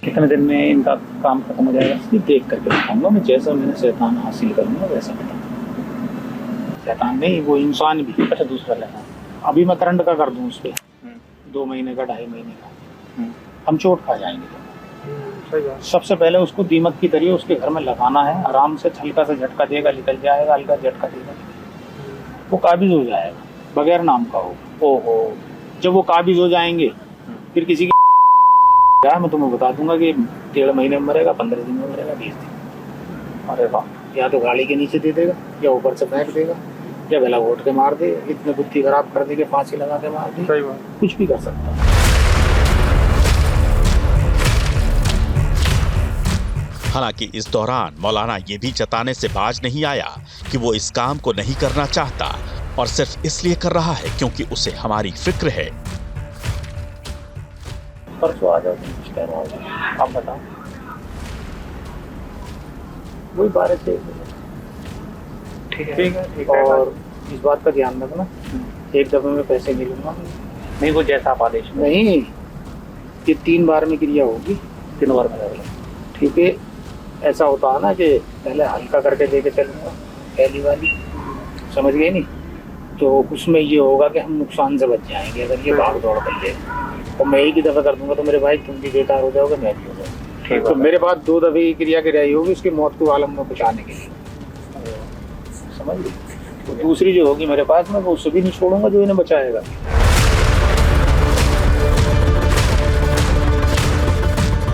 कितने दिन में इनका काम खत्म हो जाएगा? देख करके बताऊंगा मैं, जैसा मैंने शैतान हासिल करूंगा वैसा बताऊंगा। शैतान नहीं, वो इंसान भी। अच्छा, दूसरा लेना अभी मैं करंट का कर दूं उस पर 2 महीने का 2.5 महीने का, हम चोट खा जाएंगे। सबसे पहले उसको दीमक की तरह उसके घर में लगाना है, आराम से हल्का सा झटका देगा, निकल जाएगा, हल्का झटका देगा, वो काबिज हो जाएगा, बगैर नाम का हो। ओहो, जब वो काबिज हो जाएंगे फिर किसी की मैं तुम्हें बता दूंगा कि 1.5 महीने में मरेगा, 15 दिन में मरेगा, 20 दिन। अरे वाह, या तो गाड़ी के नीचे दे देगा, या ऊपर से फेंक देगा, या गला घोट के मार दे, इतने बुद्धि खराब कर देगा, फांसी लगा के मार दे, कुछ भी कर सकता है। हालांकि इस दौरान मौलाना ये भी जताने से बाज नहीं आया कि वो इस काम को नहीं करना चाहता और सिर्फ इसलिए कर रहा है क्योंकि उसे हमारी फिक्र है। परसों आ जाओ, कुछ कह रहा हो आप बताओ। वही 12 से ठीक है। और इस बात का ध्यान रखना, एक दफे में पैसे नहीं लूंगा। नहीं, वो जैसा आप आदेश नहीं, ये 3 बार में क्रिया होगी, 3 बार में। ठीक है, ऐसा होता है ना कि पहले हल्का करके दे के चलूंगा, पहली वाली, समझ गए नहीं? तो उसमें ये होगा कि हम नुकसान से बच जाएंगे अगर ये भाग दौड़ कर ले। और मैं एक ही दफा कर दूंगा तो मेरे भाई तुम भी बेकार हो जाओगे, मैं भी हो जाऊंगा। तो मेरे पास 2 दफे की क्रिया की रही होगी उसकी मौत को आलम में बचाने के लिए, समझ गए? तो दूसरी जो होगी मेरे पास में, वो उससे भी नहीं छोड़ूंगा जो इन्हें बचाएगा।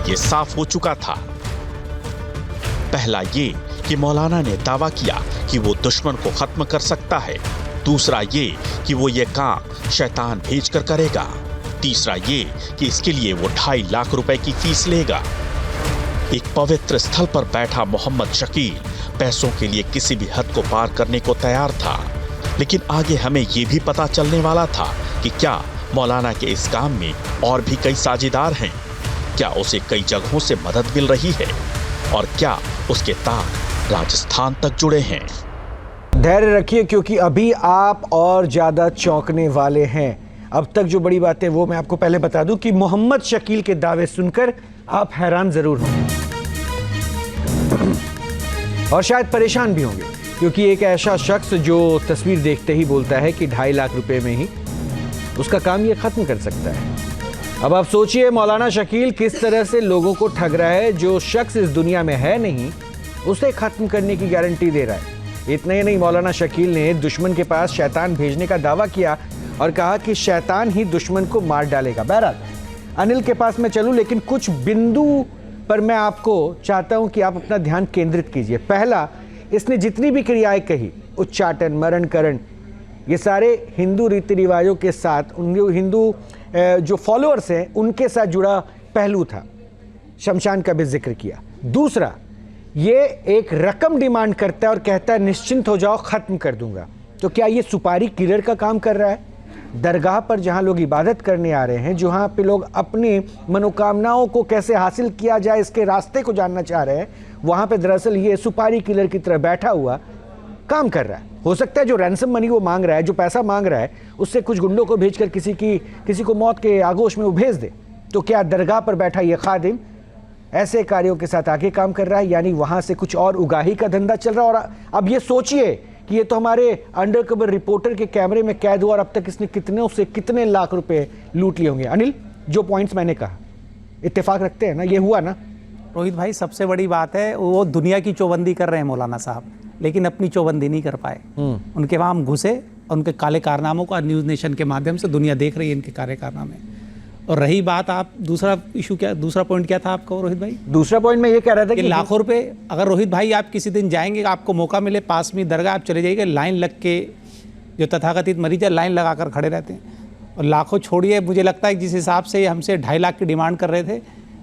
ये साफ हो चुका था। पहला ये कि मौलाना ने दावा किया कि वो दुश्मन को खत्म कर सकता है, दूसरा ये कि वो ये काम शैतान भेजकर करेगा, तीसरा ये कि इसके लिए वो 2.5 लाख रुपए की फीस लेगा। एक पवित्र स्थल पर बैठा मोहम्मद शकील पैसों के लिए किसी भी हद को पार करने को तैयार था, लेकिन आगे हमें ये भी पता चलने वाला था कि क्या मौलाना के इस काम में और भी कई साझेदार हैं, क्या उसे कई जगहों से मदद मिल रही है और क्या उसके तार राजस्थान तक जुड़े हैं। धैर्य रखिए क्योंकि अभी आप और ज़्यादा चौंकने वाले हैं। अब तक जो बड़ी बात है वो मैं आपको पहले बता दूं कि मोहम्मद शकील के दावे सुनकर आप हैरान ज़रूर होंगे और शायद परेशान भी होंगे, क्योंकि एक ऐसा शख्स जो तस्वीर देखते ही बोलता है कि 2.5 लाख रुपए में ही उसका काम ये ख़त्म कर सकता है। अब आप सोचिए मौलाना शकील किस तरह से लोगों को ठग रहा है। जो शख्स इस दुनिया में है नहीं उसे ख़त्म करने की गारंटी दे रहा है। इतना ही नहीं, मौलाना शकील ने दुश्मन के पास शैतान भेजने का दावा किया और कहा कि शैतान ही दुश्मन को मार डालेगा। बहरहाल अनिल के पास मैं चलूं, लेकिन कुछ बिंदु पर मैं आपको चाहता हूं कि आप अपना ध्यान केंद्रित कीजिए। पहला, इसने जितनी भी क्रियाएं कही, उच्चाटन, मरणकरण, ये सारे हिंदू रीति रिवाजों के साथ, हिंदू जो फॉलोअर्स हैं उनके साथ जुड़ा पहलू था। शमशान का भी जिक्र किया। दूसरा, ये एक रकम डिमांड करता है और कहता है निश्चिंत हो जाओ, ख़त्म कर दूंगा। तो क्या ये सुपारी किलर का काम कर रहा है? दरगाह पर जहां लोग इबादत करने आ रहे हैं, जहां पे लोग अपनी मनोकामनाओं को कैसे हासिल किया जाए इसके रास्ते को जानना चाह रहे हैं, वहां पे दरअसल ये सुपारी किलर की तरह बैठा हुआ काम कर रहा है। हो सकता है जो रैंसम मनी वो मांग रहा है, जो पैसा मांग रहा है, उससे कुछ गुंडों को भेजकर किसी को मौत के आगोश में वो भेज दे। तो क्या दरगाह पर बैठा ये खादिम ऐसे कार्यों के साथ आगे काम कर रहा है? यानी वहां से कुछ और उगाही का धंधा चल रहा है। और अब ये सोचिए कि ये तो हमारे अंडरकवर रिपोर्टर के कैमरे में कैद हुआ और अब तक इसने कितने लाख रुपए लूट लिए होंगे। अनिल, जो पॉइंट्स मैंने कहा इत्तेफाक रखते हैं ना, ये हुआ ना? रोहित भाई, सबसे बड़ी बात है वो दुनिया की चौबंदी कर रहे हैं मौलाना साहब, लेकिन अपनी चौबंदी नहीं कर पाए। उनके वहाँ हम घुसे, उनके काले कारनामों को न्यूज़ नेशन के माध्यम से दुनिया देख रही है इनके काले कारनामे। और रही बात, आप दूसरा पॉइंट क्या था आपका रोहित भाई? दूसरा पॉइंट मैं ये कह रहा था कि लाखों रुपए, अगर रोहित भाई आप किसी दिन जाएंगे, आपको मौका मिले, पास में दरगाह आप चले जाइएगा, लाइन लग के जो तथाकथित मरीज है लाइन लगा कर खड़े रहते हैं। और लाखों छोड़िए, मुझे लगता है जिस हिसाब से हमसे 2.5 लाख की डिमांड कर रहे थे,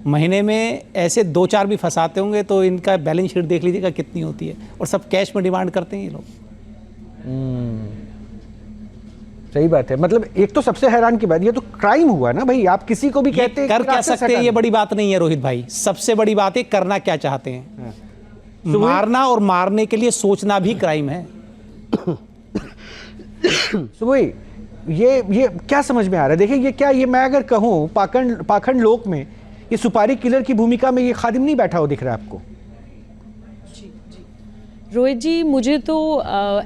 महीने में ऐसे 2-4 भी फंसाते होंगे तो इनका बैलेंस शीट देख लीजिएगा कितनी होती है। और सब कैश में डिमांड करते हैं ये लोग। सही बात है। मतलब एक तो सबसे हैरान की बात, ये तो क्राइम हुआ ना भाई, आप किसी को भी कहते हैं कर क्या सकते हैं, ये बड़ी बात नहीं है रोहित भाई। सबसे बड़ी बात है करना क्या चाहते हैं। मारना और मारने के लिए सोचना भी क्राइम है। वही ये क्या समझ में आ रहा है? देखिए ये क्या, ये मैं अगर कहूँ पाखंड लोक में ये सुपारी किलर की भूमिका में ये खादिम नहीं बैठा हो, दिख रहा है आपको? रोहित जी, मुझे तो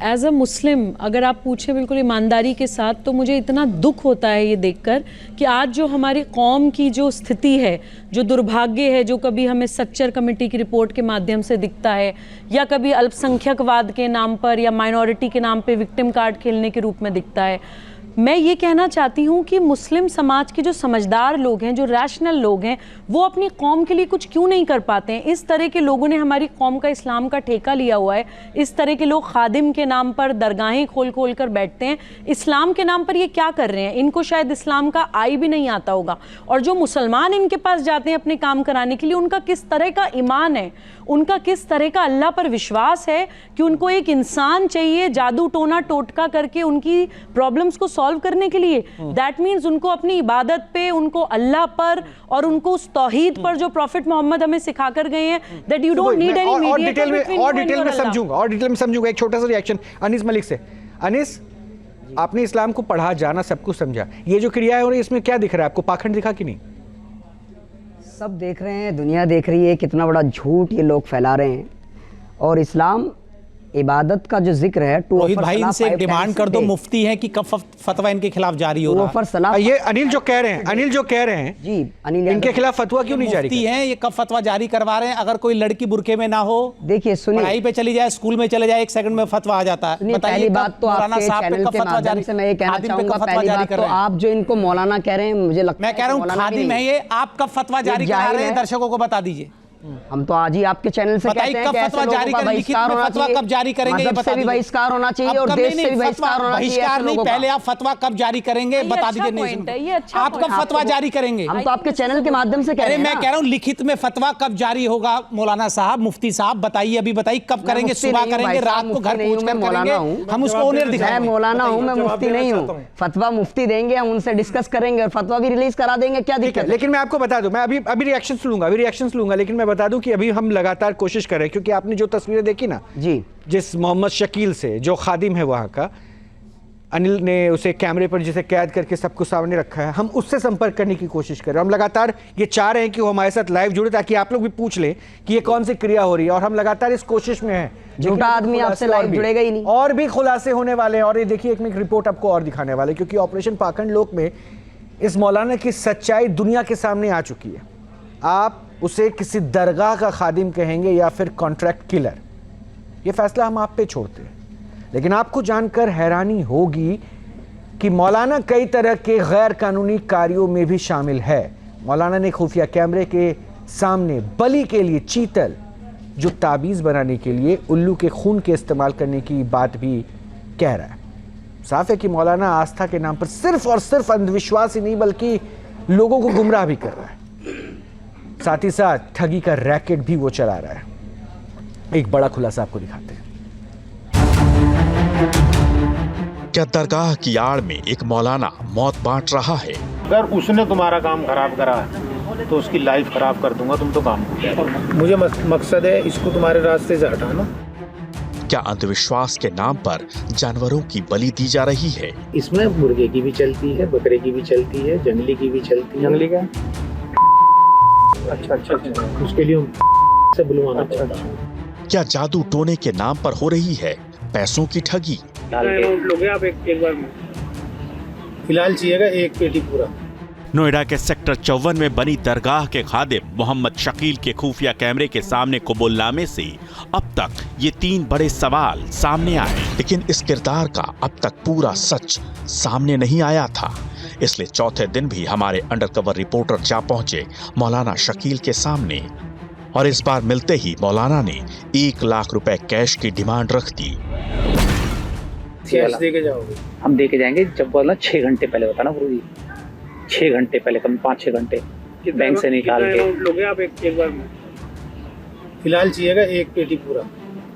एज अ मुस्लिम अगर आप पूछें बिल्कुल ईमानदारी के साथ, तो मुझे इतना दुख होता है ये देखकर कि आज जो हमारी कौम की जो स्थिति है, जो दुर्भाग्य है, जो कभी हमें सच्चर कमेटी की रिपोर्ट के माध्यम से दिखता है, या कभी अल्पसंख्यकवाद के नाम पर या माइनॉरिटी के नाम पे विक्टिम कार्ड खेलने के रूप में दिखता है। मैं ये कहना चाहती हूँ कि मुस्लिम समाज के जो समझदार लोग हैं, जो रैशनल लोग हैं, वो अपनी कौम के लिए कुछ क्यों नहीं कर पाते हैं? इस तरह के लोगों ने हमारी कौम का इस्लाम का ठेका लिया हुआ है। इस तरह के लोग खादिम के नाम पर दरगाहें खोल कर बैठते हैं। इस्लाम के नाम पर ये क्या कर रहे हैं? इनको शायद इस्लाम का आई भी नहीं आता होगा। और जो मुसलमान इनके पास जाते हैं अपने काम कराने के लिए, उनका किस तरह का ईमान है, उनका किस तरह का अल्लाह पर विश्वास है कि उनको एक इंसान चाहिए जादू टोना टोटका करके उनकी प्रॉब्लम्स को सॉल्व करने के लिए। दैट मीन्स उनको अपनी इबादत पे, उनको अल्लाह पर और उनको उस तौहीद पर जो प्रॉफिट मोहम्मद हमें सिखा कर गए हैं, that you don't need any mediator between you and your Allah. और डिटेल में समझूंगा। एक छोटा सा रिएक्शन अनीस मलिक से। अनीस, आपने इस्लाम को पढ़ा, जाना, सब कुछ समझा, ये जो क्रिया है और इसमें क्या दिख रहा है आपको? पाखंड दिखा कि नहीं? सब देख रहे हैं, दुनिया देख रही है कितना बड़ा झूठ ये लोग फैला रहे हैं। और इस्लाम इबादत का जो जिक्र है, रोहित भाई इनसे एक डिमांड कर दो, मुफ्ती हैं कि कब फतवा इनके खिलाफ जारी हो रहा है? ये अनिल जो कह रहे हैं जी, अनिल इनके खिलाफ फतवा क्यों नहीं जारी? मुफ्ती हैं, ये कब फतवा जारी करवा रहे हैं? अगर कोई लड़की बुरके में ना हो, देखिए सुनिए, पढ़ाई पे चली जाए, स्कूल में चले जाए, 1 सेकंड में फतवा आ जाता है। पहली बात तो आपके चैनल के माध्यम से मैं ये कहना चाहूंगा, पहली बात तो आप जो इनको मौलाना कह रहे हैं, मुझे लगता है मैं कह रहा हूँ खादिम है ये, आप कब फतवा जारी करा रहे हैं? दर्शकों को बता दीजिए। हम तो आज ही आपके चैनल से कहते हैं कि ऐसे लोगों का बहिष्कार होना चाहिए, कब जारी करेंगे? मजहब से भी बहिष्कार होना चाहिए और देश से भी बहिष्कार होना चाहिए। बहिष्कार नहीं, पहले आप फतवा कब जारी करेंगे बता दीजिए। आप कब फतवा जारी करेंगे? हम तो आपके चैनल के माध्यम से कह रहे हैं। मैं कह रहा हूँ लिखित में फतवा कब जारी होगा? मौलाना साहब, मुफ्ती साहब बताइए, अभी बताइए कब करेंगे? सुबह करेंगे, रात को घर पहुंचकर करेंगे? हम उसको ओनर दिखाएं। मैं मौलाना हूँ, मैं मुफ्ती नहीं हूँ। फतवा मुफ्ती देंगे, हम उनसे डिस्कस करेंगे और फतवा भी रिलीज करा देंगे। क्या दिक्कत है? लेकिन मैं आपको बता दूं, मैं अभी रिएक्शंस लूंगा, लेकिन मैं बता दूं कि अभी हम लगातार कोशिश कर रहे हैं, क्योंकि आपने जो तस्वीरें देखी ना जी, जिस मोहम्मद शकील से, जो खादिम है वहां का, अनिल ने उसे कैमरे पर जिसे कैद करके सबको सामने रखा है, हम उससे संपर्क करने की कोशिश कर रहे हैं। हम लगातार ये चाह रहे हैं कि वो हमारे साथ लाइव जुड़े, ताकि आप लोग भी पूछ लें कि ये कौन सी क्रिया हो रही है, और हम लगातार इस कोशिश में हैं। झूठा आदमी आपसे लाइव जुड़ेगा ही नहीं, और भी खुलासे होने वाले हैं। और ये देखिए, एक रिपोर्ट आपको और दिखाने वाले, क्योंकि ऑपरेशन पाखंड लोक में इस मौलाना की सच्चाई दुनिया के सामने आ चुकी है। आप उसे किसी दरगाह का खादिम कहेंगे या फिर कॉन्ट्रैक्ट किलर, ये फैसला हम आप पे छोड़ते हैं। लेकिन आपको जानकर हैरानी होगी कि मौलाना कई तरह के गैर कानूनी कार्यों में भी शामिल है। मौलाना ने खुफिया कैमरे के सामने बलि के लिए चीतल, जो ताबीज़ बनाने के लिए उल्लू के खून के इस्तेमाल करने की बात भी कह रहा है। साफ है कि मौलाना आस्था के नाम पर सिर्फ और सिर्फ अंधविश्वास ही नहीं, बल्कि लोगों को गुमराह भी कर रहा है। साथ ही साथ ठगी का रैकेट भी वो चला रहा है। एक बड़ा खुलासा आपको दिखाते हैं। क्या दरगाह की आड़ में एक मौलाना मौत बांट रहा है? अगर उसने तुम्हारा काम खराब करा है तो उसकी लाइफ खराब कर दूंगा, तुम तो काम मुझे मकसद है इसको तुम्हारे रास्ते से हटाना। क्या अंधविश्वास के नाम पर जानवरों की बलि दी जा रही है? इसमें मुर्गे की भी चलती है, बकरे की भी चलती है, जंगली की भी चलती है। जंगली का अच्छा, उसके लिए से बुलवाना पड़ता है। क्या जादू टोने के नाम पर हो रही है पैसों की ठगी? लोगे आप एक बार में? फिलहाल चाहिएगा 1 पेटी पूरा। नोएडा के सेक्टर 54 में बनी दरगाह के खादिम मोहम्मद शकील के खुफिया कैमरे के सामने कबूलनामे से अब तक ये 3 बड़े सवाल सामने आए, लेकिन इस किरदार का अब तक पूरा सच सामने नहीं आया था। इसलिए चौथे दिन भी हमारे अंडरकवर रिपोर्टर जा पहुंचे मौलाना शकील के सामने, और इस बार मिलते ही मौलाना ने 1 लाख रुपए कैश की डिमांड रख दी। कैश दे के जाओगे? हम दे के जाएंगे जब बोला 6 घंटे पहले होता ना गुरुजी, 6 घंटे पहले, कम 5-6 घंटे बैंक से निकाल के। लोगे आप एक बार में? फिलहाल चाहिएगा 1 पेटी पूरा।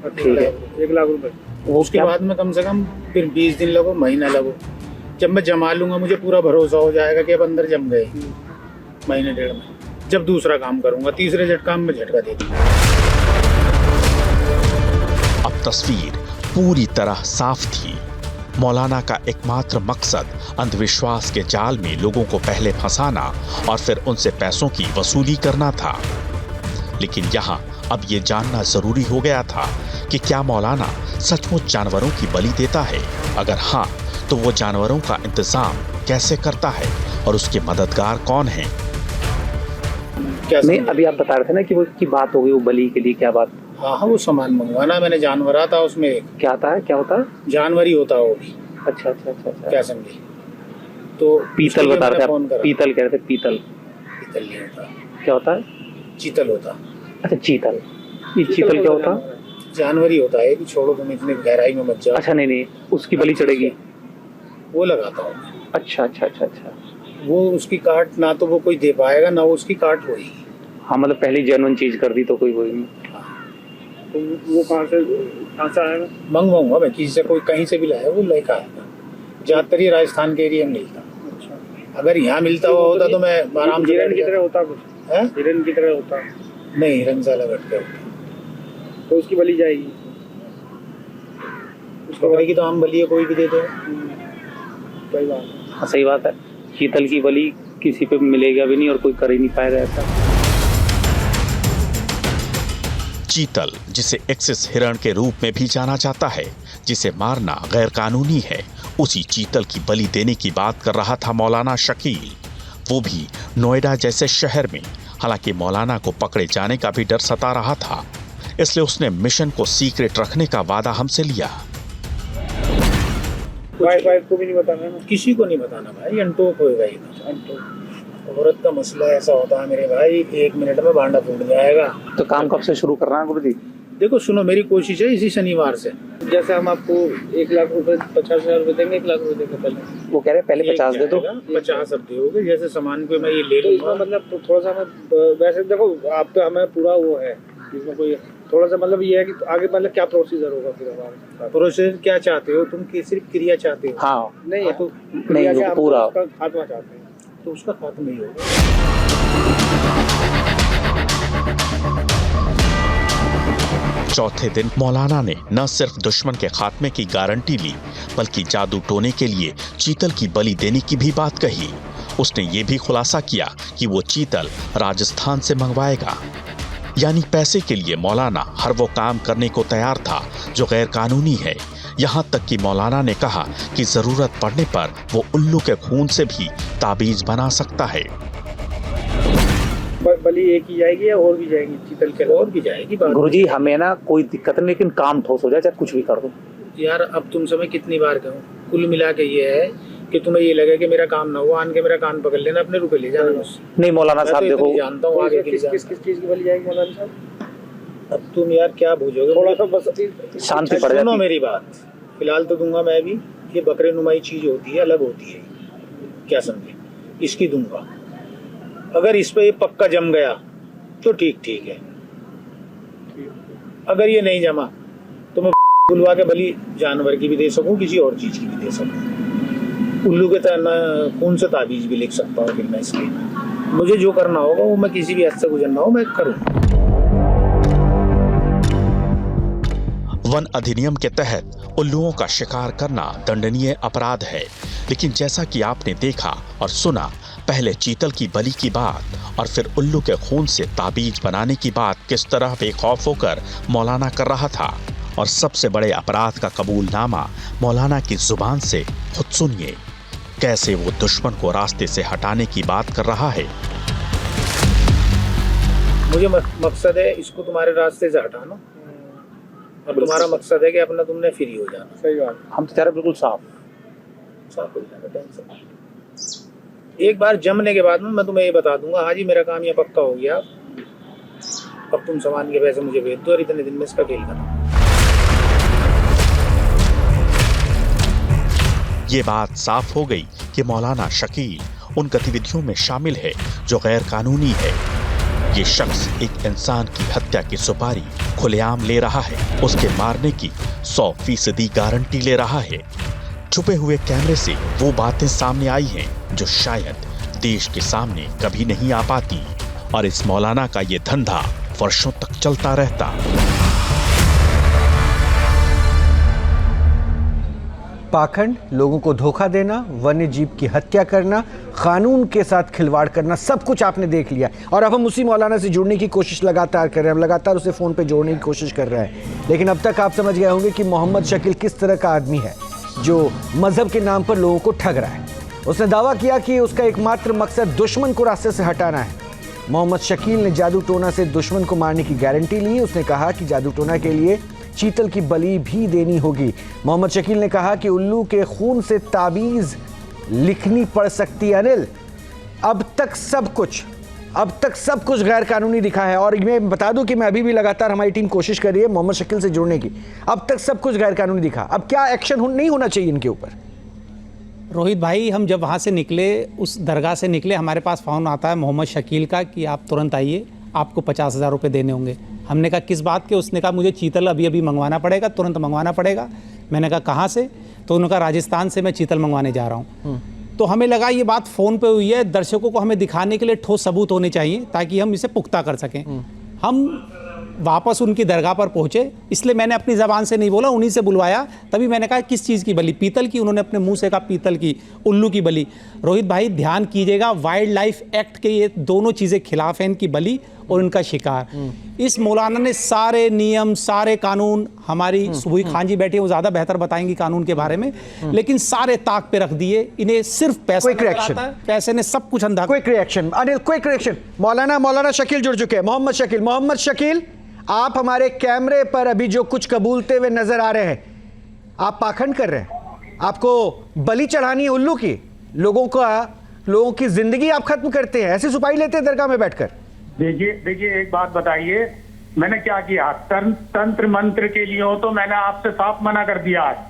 ठीक है, 1 लाख रुपए। उसके बाद में कम से कम फिर 20 दिन लगो, महीना लगो, जब मैं जमा लूंगा मुझे पूरा भरोसा हो जाएगा कि अब अंदर जम गए, महीने डेढ़ में जब दूसरा काम करूंगा, तीसरे झटका में झटका दे दूंगा। अब तस्वीर पूरी तरह साफ थी। मौलाना का एकमात्र मकसद अंधविश्वास के जाल में लोगों को पहले फंसाना और फिर उनसे पैसों की वसूली करना था। लेकिन यहाँ अब ये जानना जरूरी हो गया था कि क्या मौलाना सचमुच जानवरों की बलि देता है? अगर हाँ, तो वो जानवरों का इंतजाम कैसे करता है और उसके मददगार कौन हैं? नहीं, अभी आप बता रहे थे ना कि वो की बात हो गई वो बलि के लिए, क्या बात? हाँ, वो सामान मंगवाना, मैंने जानवर आता उसमें। क्या आता है? क्या होता है? जानवर ही होता है वो भी। अच्छा अच्छा अच्छा अच्छा, क्या समझे? तो पीतल बता रहे थे, पीतल कह रहे थे। पीतल नहीं होता। क्या होता है? चीतल होता। अच्छा, चीतल। ये चीतल क्या होता है? जानवर ही होता है कि छोड़ो तुम इतने गहराई में मत जाओ। अच्छा, नहीं, उसकी बलि चढ़ेगी, वो लगाता हूँ। अच्छा अच्छा अच्छा अच्छा। वो उसकी काट ना तो वो कोई दे पाएगा ना वो उसकी काट होगी। हाँ, मतलब पहली जेन्युइन चीज कर दी तो कोई वही नहीं। तो वो कहाँ से आएगा? मंगवाऊंगा मैं किसी से, कोई कहीं से भी लाया वो लेकर आएगा। ज्यादातर ही राजस्थान के एरिया में मिलता। अच्छा। अगर यहाँ मिलता हुआ होता तो मैं आराम से। हिरन की तरह होता कुछ? है? हिरन की तरह होता? नहीं, हिरन से अलग हटके होता। तो उसकी बलि जाएगी? बकरे की तो आम बलि है, कोई भी दे दे। सही बात है। हाँ, सही बात है। चीतल की बलि किसी पे मिलेगा भी नहीं और कोई कर ही नहीं पाएगा ऐसा। चीतल, जिसे एक्सिस हिरण के रूप में भी जाना जाता है, जिसे मारना गैर कानूनी है, उसी चीतल की बलि देने की बात कर रहा था मौलाना शकील, वो भी नोएडा जैसे शहर में। हालांकि मौलाना को पकड़े जाने का भी डर सता रहा था, इसलिए उसने मिशन को सीक्रेट रखने का वादा हमसे लिया। वाइफ को भी नहीं बताना ना? किसी को नहीं बताना भाई, अनटोक होएगा ये तो। औरत का मसला ऐसा होता है मेरे भाई, 1 मिनट में भांडा फूट जाएगा। तो काम कब से शुरू करना है गुरुजी? देखो सुनो, मेरी कोशिश है इसी शनिवार से। जैसे हम आपको 1 लाख रुपए, 50,000 रुपए देंगे, 1 लाख रुपए देंगे पहले। वो कह रहे पहले 50 दे दो। 50 अब दोगे, जैसे सामान पे मैं ये ले तो इसमें मतलब थोड़ा सा हमें, वैसे देखो आप तो हमें पूरा वो है, इसमें कोई थोड़ा सा मतलब ये है कि आगे मतलब क्या प्रोसीजर होगा फिर हमारा? प्रोसेस क्या चाहते हो तुम? कि सिर्फ क्रिया चाहते हो? हाँ, नहीं तो नहीं, पूरा खात्मा चाहते हैं, तो उसका खात्मा ही होगा। चौथे दिन मौलाना ने न सिर्फ दुश्मन के खात्मे की गारंटी ली, बल्कि जादू टोने के लिए चीतल की बलि देने की भी बात कही। उसने ये भी खुलासा किया कि वो चीतल राजस्थान से मंगवाएगा। यानी पैसे के लिए मौलाना हर वो काम करने को तैयार था जो गैर कानूनी है। यहाँ तक कि मौलाना ने कहा कि जरूरत पड़ने पर वो उल्लू के खून से भी ताबीज बना सकता है। बलि एक ही जाएगी या और भी जाएगी? चीतल के और भी जाएगी। गुरुजी हमें ना कोई दिक्कत नहीं, लेकिन काम ठोस हो जाए, चाहे कुछ भी कर दो। यार अब तुमसे मैं कितनी बार कहूँ, कुल मिला के ये है कि तुम्हें ये लगे कि मेरा काम ना हुआ, आन के मेरा कान पकड़ लेना, अपने रुपए ले जाना मुझसे। नहीं मौलाना साहब देखो, जानता हूँ आगे किस चीज की बलि जाएगी मौलाना साहब? अब तुम यार क्या भूजोगे? थोड़ा सा बस शांति पड़ सुनो जाती। मेरी बात, फिलहाल तो दूंगा मैं भी। ये बकरे नुमाई चीज होती है, अलग होती है, क्या समझे? इसकी दूंगा। अगर इस पे ये पक्का जम गया तो ठीक है, अगर ये नहीं जमा तो मैं बुलवा के बलि जानवर की भी दे सकूं, किसी और चीज की भी दे सकूं। उल्लू के खून से ताबीज भी लिख सकता हूँ। फिर मैं इसके मुझे जो करना होगा वो मैं किसी भी हद से गुजरना हो मैं करूँ। वन अधिनियम के तहत उल्लुओं का शिकार करना दंडनीय अपराध है, लेकिन जैसा कि आपने देखा और सुना, पहले चीतल की बलि की बात और फिर उल्लू के खून से ताबीज बनाने की बात किस तरह बेखौफ होकर मौलाना कर रहा था। और सबसे बड़े अपराध का कबूलनामा मौलाना की जुबान से खुद सुनिए, कैसे वो दुश्मन को रास्ते से हटाने की बात कर रहा है। मुझे मकसद है इसको तुम्हारे रास्ते से हटाना, और तुम्हारा मकसद है कि अपना तुमने फ्री हो जाना। सही बात। हम तो चाह बिल्कुल साफ हो जाएगा, टेंशन। एक बार जमने के बाद में मैं तुम्हें ये बता दूंगा, हाँ जी मेरा काम ये पक्का हो गया, अब तुम सामान के पैसे मुझे भेज दो और इतने दिन में इसका खेल करना। ये बात साफ हो गई कि मौलाना शकील उन गतिविधियों में शामिल है जो गैर कानूनी है। ये शख्स एक इंसान की हत्या की सुपारी खुलेआम ले रहा है, उसके मारने की 100% गारंटी ले रहा है। छुपे हुए कैमरे से वो बातें सामने आई हैं जो शायद देश के सामने कभी नहीं आ पाती, और इस मौलाना का ये धंधा वर्षों तक चलता रहता। पाखंड, लोगों को धोखा देना, वन्य जीव की हत्या करना, कानून के साथ खिलवाड़ करना, सब कुछ आपने देख लिया। और अब हम उसी मौलाना से जुड़ने की कोशिश लगातार कर रहे हैं, हम लगातार उसे फ़ोन पे जोड़ने की कोशिश कर रहे हैं। लेकिन अब तक आप समझ गए होंगे कि मोहम्मद शकील किस तरह का आदमी है जो मजहब के नाम पर लोगों को ठग रहा है। उसने दावा किया कि उसका एकमात्र मकसद दुश्मन को रास्ते से हटाना है। मोहम्मद शकील ने जादू टोना से दुश्मन को मारने की गारंटी ली। उसने कहा कि जादू टोना के लिए चीतल की बलि भी देनी होगी। मोहम्मद शकील ने कहा कि उल्लू के खून से ताबीज़ लिखनी पड़ सकती है। अनिल, अब तक सब कुछ गैर कानूनी दिखा है, और मैं बता दूं कि मैं अभी भी लगातार हमारी टीम कोशिश कर रही है मोहम्मद शकील से जुड़ने की। अब तक सब कुछ गैर कानूनी दिखा, अब क्या एक्शन नहीं होना चाहिए इनके ऊपर? रोहित भाई, हम जब वहाँ से निकले, उस दरगाह से निकले, हमारे पास फ़ोन आता है मोहम्मद शकील का कि आप तुरंत आइए, आपको 50,000 रुपये देने होंगे। हमने कहा किस बात के? उसने कहा मुझे चीतल अभी मंगवाना पड़ेगा, तुरंत मंगवाना पड़ेगा। मैंने कहा कहाँ से? तो उन्होंने कहा राजस्थान से मैं चीतल मंगवाने जा रहा हूँ। तो हमें लगा ये बात फ़ोन पे हुई है, दर्शकों को हमें दिखाने के लिए ठोस सबूत होने चाहिए ताकि हम इसे पुख्ता कर सकें। हम वापस उनकी दरगाह पर पहुँचे, इसलिए मैंने अपनी ज़बान से नहीं बोला, उन्हीं से बुलवाया। तभी मैंने कहा किस चीज़ की बलि? पीतल की। उन्होंने अपने मुंह से कहा पीतल की, उल्लू की बलि। रोहित भाई ध्यान कीजिएगा, वाइल्ड लाइफ एक्ट के ये दोनों चीज़ें खिलाफ हैं, इनकी बलि और इनका शिकार। इस मौलाना ने सारे नियम, सारे कानून, हमारी सुबुई खान जी बैठी, वो ज़्यादा बेहतर बताएंगी कानून के बारे में, लेकिन सारे ताक पे रख दिए। इन्हें सिर्फ पैसे आता है, पैसे ने सब कुछ अंधा। Quick reaction Anil, quick reaction. मौलाना शकील जुड़ चुके हैं। मोहम्मद शकील, आप हमारे कैमरे पर अभी जो कुछ कबूलते हुए नजर आ रहे हैं, आप पाखंड कर रहे हैं, आपको बलि चढ़ानी है उल्लू की, लोगों की जिंदगी आप खत्म करते हैं, ऐसे सुपारी लेते हैं दरगाह में बैठकर। देखिए एक बात बताइए, मैंने क्या किया? तंत्र मंत्र के लिए हो तो मैंने आपसे साफ मना कर दिया आज।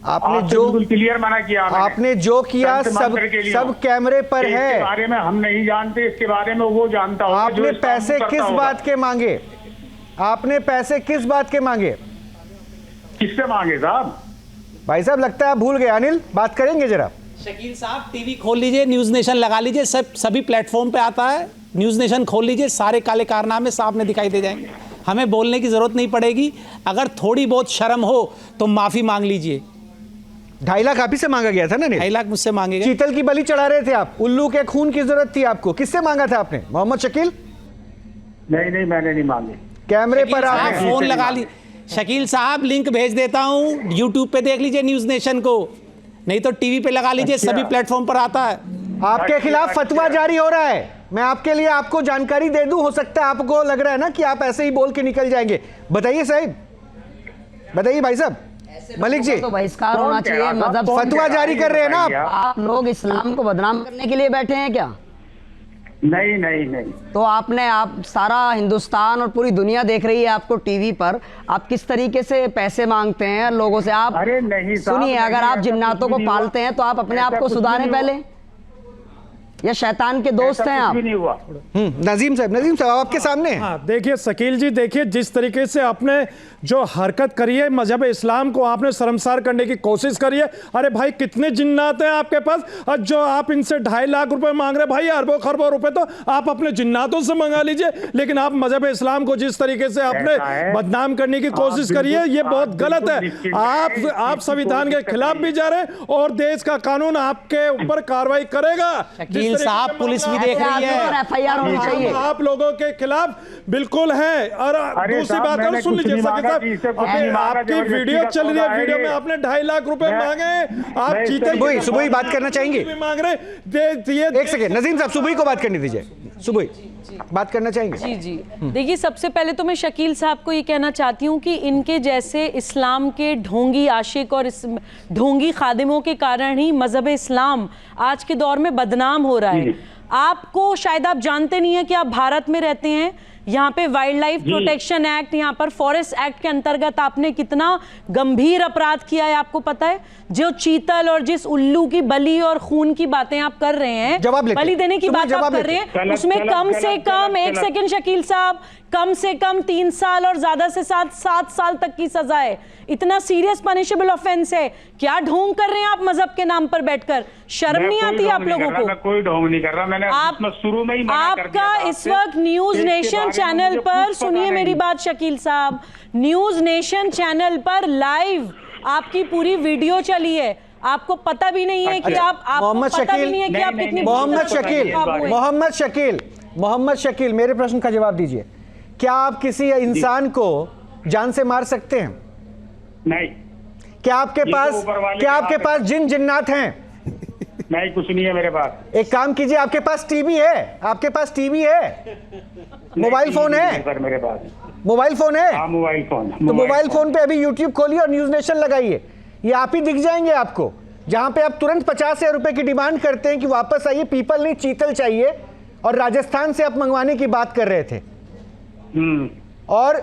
आपने जो क्लियर मना किया, आपने जो किया सब कैमरे पर है। इसके बारे में हम नहीं जानते, इसके बारे में वो जानता होगा। आपने पैसे किस बात के मांगे? आपने पैसे किस बात के मांगे? किससे मांगे साहब? भाई साहब, लगता है आप भूल गए। अनिल, बात करेंगे जरा। शकील साहब, टीवी खोल लीजिए, न्यूज़ नेशन लगा लीजिए, सभी प्लेटफॉर्म पे आता है। न्यूज़ नेशन खोल लीजिए, सारे काले कारनामे सामने दिखाई दे जाएंगे। हमें बोलने की जरूरत नहीं पड़ेगी। अगर थोड़ी बहुत शर्म हो तो माफी मांग लीजिए। 2.5 लाख आप ही से मांगा गया था ना? 2.5 लाख मुझसे मांगे गए। चीतल की बलि चढ़ा रहे थे आप, उल्लू के खून की जरूरत थी आपको, किससे मांगा था आपने? मोहम्मद शकील? नहीं, मैंने नहीं मांगे। कैमरे पर आप फोन लगा ली। शकील साहब, लिंक भेज देता हूं, यूट्यूब पे देख लीजिए न्यूज़ नेशन को, नहीं तो टीवी पे लगा लीजिए, सभी प्लेटफॉर्म पर आता है। आपके खिलाफ फतवा जारी हो रहा है। मैं आपको जानकारी दे दूं, हो सकता है आपको लग रहा है ना कि आप ऐसे ही बोल के निकल जाएंगे। बताइए साहब, बताइए भाई साहब, मलिक जी। तो बहिष्कार होना चाहिए, मजहब फतवा जारी कर रहे हैं ना आप लोग इस्लाम को बदनाम करने के लिए बैठे हैं क्या? नहीं। तो आप सारा हिंदुस्तान और पूरी दुनिया देख रही है आपको टीवी पर, आप किस तरीके से पैसे मांगते हैं लोगों से। आप सुनिए, अगर आप जिन्नातों को पालते हैं तो आप अपने आप को सुधारें पहले, या शैतान के दोस्त हैं आप? नजीम साहब आपके सामने। हाँ, देखिए शकील जी, देखिए जिस तरीके से आपने जो हरकत करी है, मजहब इस्लाम को आपने शर्मसार करने की कोशिश करी है। अरे भाई, कितने जिन्नात हैं आपके पास, और जो आप इनसे 2.5 लाख रुपए मांग रहे भाई, अरबों खरबों रुपए तो आप अपने जिन्नातों से मंगा लीजिए। लेकिन आप मजहब इस्लाम को जिस तरीके से आपने बदनाम करने की कोशिश करी है, ये बहुत गलत है। आप संविधान के खिलाफ भी जा रहे हैं और देश का कानून आपके ऊपर कार्रवाई करेगा। साहब, पुलिस भी देख रही है, FIR होनी चाहिए। आप लोगों के खिलाफ बिल्कुल है। और दूसरी बात और सुन लीजिए आपकी वीडियो चल रही है, वीडियो में आपने 2.5 लाख रुपए मांगे। आप चीतल सुबह बात करना चाहेंगे? मांग रहे। एक सेकेंड नजीम साहब, सुबह को बात करने दीजिए। सुबह बात करना चाहेंगे? जी। देखिए, सबसे पहले तो मैं शकील साहब को ये कहना चाहती हूँ कि इनके जैसे इस्लाम के ढोंगी आशिक और इस ढोंगी खादिमों के कारण ही मजहब इस्लाम आज के दौर में बदनाम हो रहा है। आपको शायद आप जानते नहीं है कि आप भारत में रहते हैं, यहाँ पे वाइल्ड लाइफ प्रोटेक्शन एक्ट, यहाँ पर फॉरेस्ट एक्ट के अंतर्गत आपने कितना गंभीर अपराध किया है आपको पता है? जो चीतल और जिस उल्लू की बलि और खून की बातें आप कर रहे हैं, बलि देने की बात आप कर रहे हैं, उसमें कम से कम, एक सेकंड शकील साहब, कम से कम 3 साल और ज्यादा से 7 साल तक की सजा है। इतना सीरियस पनिशेबल ऑफेंस है। क्या ढोंग कर रहे हैं आप मजहब के नाम पर बैठकर? शर्म नहीं आती आप लोगों को? मैं कोई ढोंग नहीं कर रहा, मैंने शुरू में ही मना कर दिया आपका था इस आपसे। वक्त न्यूज इसके नेशन बारे में चैनल मुझे पर, कुछ पता सुनिए मेरी नहीं। बात शकील साहब, न्यूज नेशन चैनल पर लाइव आपकी पूरी वीडियो चली है। आपको पता भी नहीं है कि मोहम्मद शकील, मोहम्मद शकील, मेरे प्रश्न का जवाब दीजिए। क्या आप किसी इंसान को जान से मार सकते हैं? नहीं। क्या आपके पास जिन जिन्नात हैं? नहीं, कुछ नहीं है मेरे पास। एक काम कीजिए, आपके पास टीवी है? आपके पास टीवी है? मोबाइल फोन है? सर मेरे पास मोबाइल फोन है? हाँ, मोबाइल फोन। तो मोबाइल फोन पे अभी यूट्यूब खोलिए और न्यूज नेशन लगाइए, ये आप ही दिख जाएंगे आपको, जहां पे आप तुरंत 50,000 रुपए की डिमांड करते हैं कि वापस आइए, पीपल नहीं चीतल चाहिए, और राजस्थान से आप मंगवाने की बात कर रहे थे। और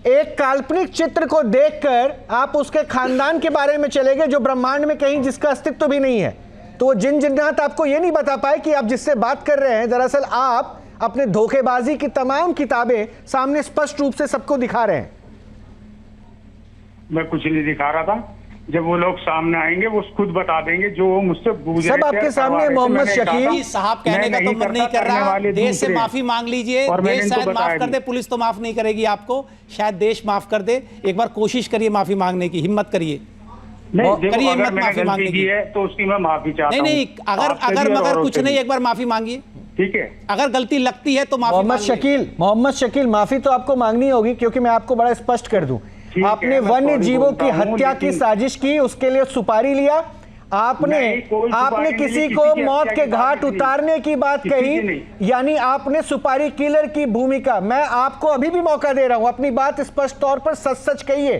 एक काल्पनिक चित्र को देखकर आप उसके खानदान के बारे में चले गए जो ब्रह्मांड में कहीं जिसका अस्तित्व भी नहीं है। तो वो जिन जिन्नात आपको ये नहीं बता पाए कि आप जिससे बात कर रहे हैं, दरअसल आप अपने धोखेबाजी की तमाम किताबें सामने स्पष्ट रूप से सबको दिखा रहे हैं। मैं कुछ नहीं दिखा रहा था, जब वो लोग सामने आएंगे वो खुद बता देंगे जो वो मुझसे गुजरे सब आपके सामने। मोहम्मद शकील साहब कहने का तो मन नहीं कर रहा, देश से माफी मांग लीजिए, देश शायद माफ कर दे, पुलिस तो माफ नहीं करेगी आपको, शायद देश माफ कर दे। एक बार कोशिश करिए माफी मांगने की, हिम्मत करिए, करिए हिम्मत माफी मांगने की। तो उसकी मैं माफी चाहता हूं। नहीं, अगर कुछ नहीं, एक बार माफी मांगिए, ठीक है? अगर गलती लगती है तो माफी। मोहम्मद शकील, माफी तो आपको मांगनी होगी, क्योंकि मैं आपको बड़ा स्पष्ट कर दूं, आपने वन्य जीवों की हत्या की साजिश की, उसके लिए सुपारी लिया, आपने किसी को मौत के घाट उतारने की बात कही, यानी आपने सुपारी किलर की भूमिका। मैं आपको अभी भी मौका दे रहा हूं, अपनी बात स्पष्ट तौर पर सच सच कहिए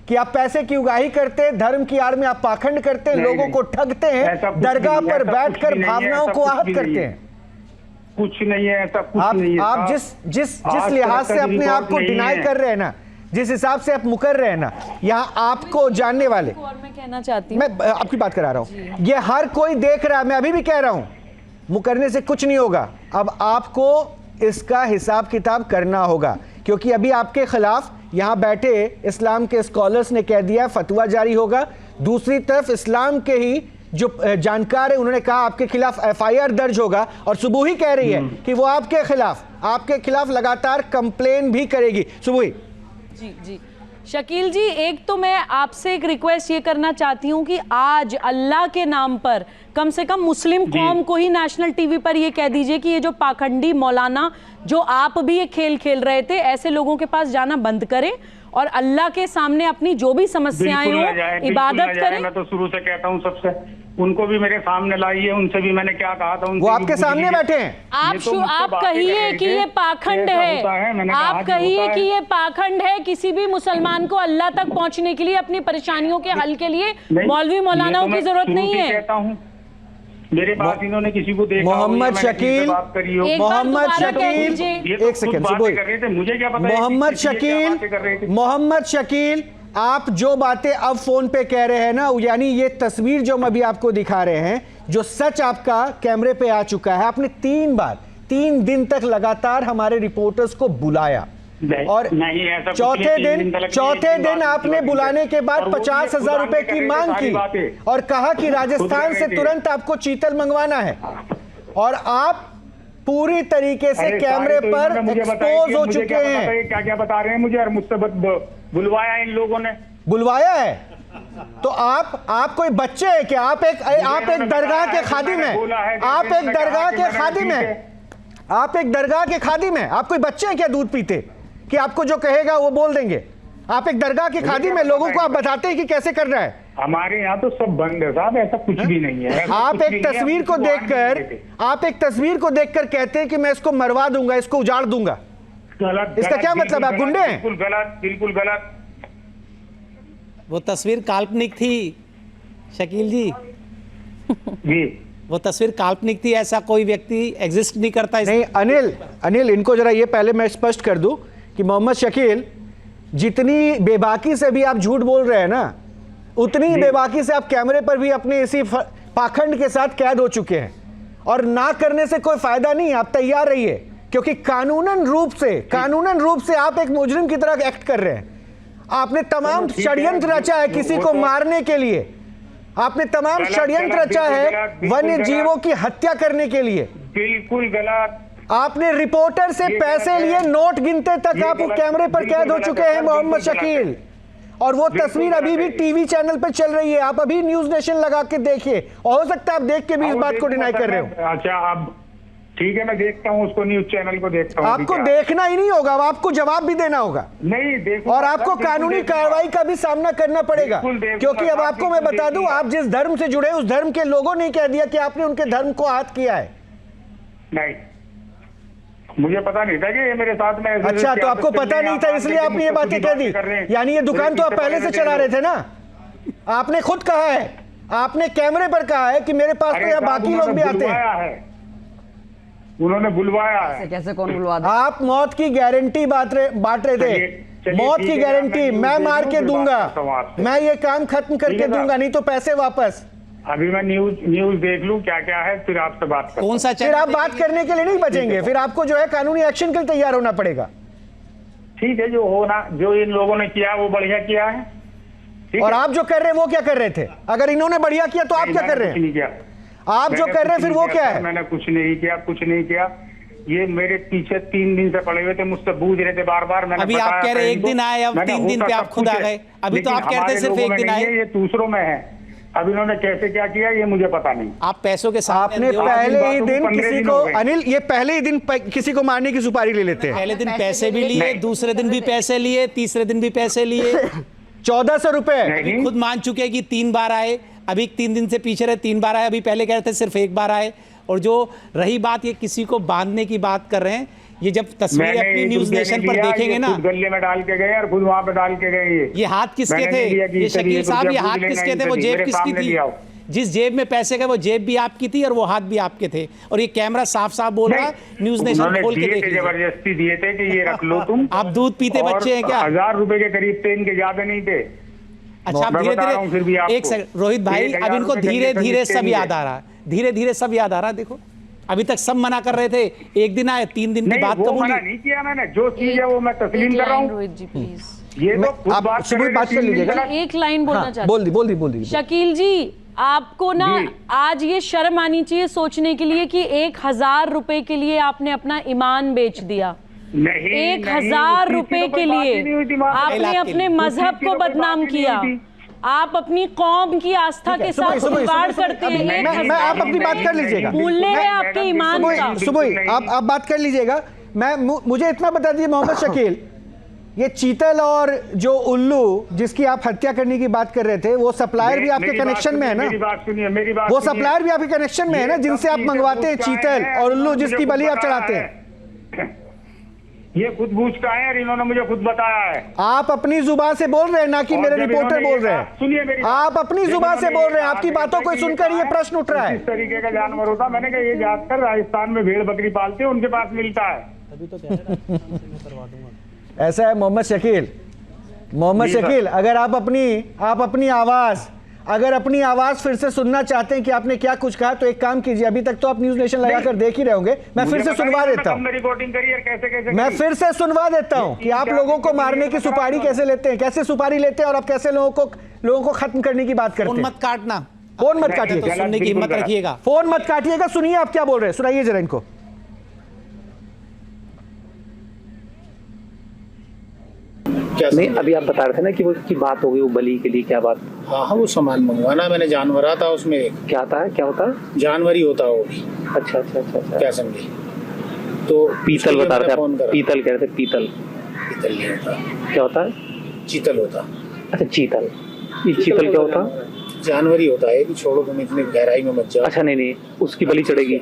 कि आप पैसे की उगाही करते हैं, धर्म की आड़ में आप पाखंड करते हैं, लोगों को ठगते हैं, दरगाह पर बैठकर भावनाओं को आहत करते हैं। कुछ नहीं है, ऐसा कुछ नहीं है। आप जिस लिहाज से अपने आप को डिनाई कर रहे हैं ना, जिस हिसाब से आप मुकर रहे हैं ना, यहाँ आपको जानने वाले, और मैं कहना चाहती हूँ, मैं आपकी बात करा रहा हूँ, ये हर कोई देख रहा है, मैं अभी भी कह रहा हूँ, मुकरने से कुछ नहीं होगा। अब आपको इसका हिसाब किताब करना होगा, क्योंकि अभी आपके खिलाफ यहाँ बैठे इस्लाम के स्कॉलर्स ने कह दिया फतवा जारी होगा। दूसरी तरफ इस्लाम के ही जो जानकार है उन्होंने कहा आपके खिलाफ FIR दर्ज होगा, और सुबुही कह रही है कि वो आपके खिलाफ लगातार कंप्लेन भी करेगी। सुबुही जी शकील जी, एक तो मैं आपसे एक रिक्वेस्ट ये करना चाहती हूँ कि आज अल्लाह के नाम पर कम से कम मुस्लिम कौम को ही नेशनल टीवी पर ये कह दीजिए कि ये जो पाखंडी मौलाना, जो आप भी ये खेल खेल रहे थे, ऐसे लोगों के पास जाना बंद करें और अल्लाह के सामने अपनी जो भी समस्याएं हो इबादत करें। मैं तो शुरू से कहता हूँ सबसे, उनको भी मेरे सामने लाइए, उनसे भी मैंने क्या कहा था, वो आपके सामने बैठे हैं। आप कहिए कि ये पाखंड है, आप कहिए कि ये पाखंड है, किसी भी मुसलमान को अल्लाह तक पहुंचने के लिए, अपनी परेशानियों के हल के लिए मौलवी मौलानाओं की जरूरत नहीं है। मेरे पास इन्होंने किसी को देखा, मोहम्मद शकील, एक सेकंड, मुझे क्या पता, मोहम्मद शकील, आप जो बातें अब फोन पे कह रहे हैं ना, यानी ये तस्वीर जो हम अभी आपको दिखा रहे हैं, जो सच आपका कैमरे पे आ चुका है, आपने 3 दिन तक लगातार हमारे रिपोर्टर्स को बुलाया, और चौथे दिन आपने बुलाने के बाद 50,000 रुपए की मांग की और कहा कि राजस्थान से तुरंत आपको चीतल मंगवाना है, और आप पूरी तरीके से कैमरे पर एक्सपोज हो चुके हैं। क्या बता रहे हैं मुझे, और मुझसे बुलवाया इन लोगों ने, बुलवाया है तो आप कोई बच्चे हैं क्या? आप एक दरगाह के खादिम हैं, आप एक दरगाह के खादिम हैं, आप एक दरगाह के खादिम हैं, आप कोई बच्चे हैं क्या दूध पीते कि आपको जो कहेगा वो बोल देंगे? आप एक दरगाह के खादिम हैं, लोगों को आप बताते हैं कि कैसे कर रहा है। हमारे यहाँ तो सब बंद है साहब, ऐसा कुछ भी नहीं है। आप एक तस्वीर को देखकर कहते हैं कि मैं इसको मरवा दूंगा, इसको उजाड़ दूंगा, इसका क्या मतलब? आप गुंडे हैं? बिल्कुल गलत। वो तस्वीर काल्पनिक थी शकील जी, वो तस्वीर काल्पनिक थी, ऐसा कोई व्यक्ति एग्जिस्ट नहीं करता। नहीं अनिल, इनको जरा ये पहले मैं स्पष्ट कर दूं कि मोहम्मद शकील, जितनी बेबाकी से भी आप झूठ बोल रहे हैं ना, उतनी ही बेबाकी से आप कैमरे पर भी अपने इसी पाखंड के साथ कैद हो चुके हैं, और ना करने से कोई फायदा नहीं। आप तैयार रहिए, क्योंकि कानूनन रूप से आप एक मुजरिम की तरह एक्ट कर रहे हैं। आपने तमाम षड्यंत्र रचा है किसी को मारने के लिए, आपने तमाम षड्यंत्र रचा है वन्य जीवों की हत्या करने के लिए। बिल्कुल गलत। आपने रिपोर्टर से पैसे लिए, नोट गिनते तक आप कैमरे पर कैद हो चुके हैं मोहम्मद शकील, और वो तस्वीर अभी भी टीवी चैनल पर चल रही है। आप अभी न्यूज नेशन लगा के देखिए, और हो सकता है आप देख के भी इस बात को डिनाई कर रहे हो। अच्छा, अब ठीक है, मैं देखता हूँ उसको, न्यूज चैनल को देखता हूँ। आपको देखना ही नहीं होगा, आपको जवाब भी देना होगा। नहीं देखो, और आपको कानूनी कार्रवाई का भी सामना करना पड़ेगा, क्योंकि अब आपको मैं बता दूं, आप जिस धर्म से जुड़े उस धर्म के लोगों ने कह दिया कि आपने उनके धर्म को आहत किया है। नहीं, मुझे पता नहीं था कि ये मेरे साथ में। अच्छा, तो आपको पता नहीं था इसलिए आपने ये बातें कह दी? यानी ये दुकान तो आप पहले से चला रहे थे ना? आपने खुद कहा है, आपने कैमरे पर कहा है कि मेरे पास तो यहाँ बाकी लोग भी आते हैं। उन्होंने बुलवाया है। कैसे कौन बुलवा दे? आप मौत की गारंटी बांट रहे थे, मौत की गारंटी, मैं मार के दूंगा, मैं ये काम खत्म करके दूंगा, नहीं तो पैसे वापस। अभी मैं न्यूज देख लूं क्या क्या है, फिर आपसे बात करूं। कौन सा? फिर आप बात करने के लिए नहीं बचेंगे, फिर आपको जो है कानूनी एक्शन के लिए तैयार होना पड़ेगा। ठीक है, जो इन लोगों ने किया वो बढ़िया किया है। और आप जो कर रहे हैं वो क्या कर रहे थे? अगर इन्होंने बढ़िया किया तो आप क्या कर रहे हैं? आप जो कर रहे हैं फिर वो क्या है? मैंने कुछ नहीं किया। ये मेरे पीछे 3 दिन से पड़े हुए थे, मुझसे पूछ रहे थे बार बार। मैंने अभी आप कह रहे एक दिन आए, अब 3 दिन पे आप खुद आ गए। अभी तो आप कहते हैं सिर्फ एक दिन आए। ये दूसरों में है। अब इन्होंने कैसे क्या किया ये मुझे पता नहीं। आप पैसों के साथ आपने पहले ही दिन किसी को, अनिल, ये पहले ही दिन किसी को मारने की सुपारी ले लेते हैं। पहले दिन पैसे भी लिए, दूसरे दिन भी पैसे लिए, तीसरे दिन भी पैसे लिए। 1400 रुपए। अभी खुद मान चुके कि 3 बार आए, अभी 3 दिन से पीछे रहे, 3 बार आए। अभी पहले कह रहे थे सिर्फ 1 बार आए। और जो रही बात, ये किसी को बांधने की बात कर रहे हैं, ये जब तस्वीरें अपनी न्यूज नेशन पर देखेंगे ना, गले में डाल के गए और खुद वहां पे डाल के गए। ये हाथ किसके थे? ये शकील साहब, ये हाथ किसके थे? वो जेब किसकी थी? जिस जेब में पैसे गए वो जेब भी आपकी थी और वो हाथ भी आपके थे। और ये कैमरा साफ साफ बोल रहा है, न्यूज नेशन खोल के देखिए। जबरदस्ती दिए थे कि ये रख लो तुम। आप दूध पीते बच्चे हैं क्या? 1000 रुपए के करीब थे, इनके ज्यादा नहीं थे। अच्छा, धीरे धीरे, एक सेकंड रोहित भाई, अब इनको धीरे धीरे सब याद आ रहा है, धीरे धीरे सब याद आ रहा है। देखो, अभी तक सब मना कर रहे थे, एक दिन आए, 3 दिन की बात कबूली नहीं किया मैंने। जो चीज है वो मैं तस्लीम कर रहा हूँ। रोहित जी प्लीज, ये तो आप बात कर लीजिएगा। एक लाइन बोलना चाहती हूं। बोल दी। शकील जी, आपको ना आज ये शर्म आनी चाहिए सोचने के लिए कि 1000 रुपए के लिए आपने अपना ईमान बेच दिया। 1000 रुपए के लिए आपने अपने मजहब को बदनाम किया। आप अपनी कौम की आस्था के साथ खिलवाड़ करते हैं। मैं आप अपनी बात कर लीजिएगा। मूल्य है आपके ईमान का। सुबह आप बात कर लीजिएगा। मुझे इतना बता दीजिए मोहम्मद शकील, ये चीतल और जो उल्लू जिसकी आप हत्या करने की बात कर रहे थे, वो सप्लायर भी आपके कनेक्शन में है ना? वो सप्लायर भी आपके कनेक्शन में है ना, जिनसे आप मंगवाते हैं चीतल और उल्लू, जिसकी बलि आप चढ़ाते हैं? ये खुद पूछ का है और इन्होंने मुझे खुद बताया है। आप अपनी जुबान से बोल रहे हैं ना कि मेरे रिपोर्टर बोल रहे हैं? सुनिए मेरी, आप अपनी जुबान से बोल रहे हैं, आपकी बातों को सुनकर ये प्रश्न उठ रहा है। इस तरीके का जानवर होता, मैंने कहा ये जाकर राजस्थान में भेड़ बकरी पालते हैं, उनके पास मिलता है। ऐसा है मोहम्मद शकील, अगर आप अपनी आवाज फिर से सुनना चाहते हैं कि आपने क्या कुछ कहा, तो एक काम कीजिए, अभी तक तो आप न्यूज नेशन लगाकर देख ही रहे होंगे, मैं फिर से सुनवा देता हूं। मैं फिर से सुनवा देता हूं कि आप लोगों को मारने की सुपारी कैसे लेते हैं, कैसे सुपारी लेते हैं, और आप कैसे लोगों को खत्म करने की बात करते हैं। फोन मत काटना, फोन मत काटिएगा, सुनने की हिम्मत रखिएगा। फोन मत काटिएगा, सुनिए आप क्या बोल रहे हैं, सुनाइए जरा इनको। नहीं, अभी आप बता रहे थे ना कि वो की बात हो गई, वो बलि के लिए क्या बात? हाँ, वो सामान मंगवाना, मैंने जानवर था उसमें। क्या था? क्या होता? जानवर ही होता वो भी। अच्छा। क्या समझे? तो पीतल बता रहे थे, पीतल कह रहे थे। पीतल नहीं होता। क्या होता है? चीतल होता। अच्छा, चीतल। ये चीतल क्या होता? जानवर ही होता है कि छोड़ो तुम इतनी गहराई में मत जाओ। अच्छा, नहीं, उसकी बलि चढ़ेगी,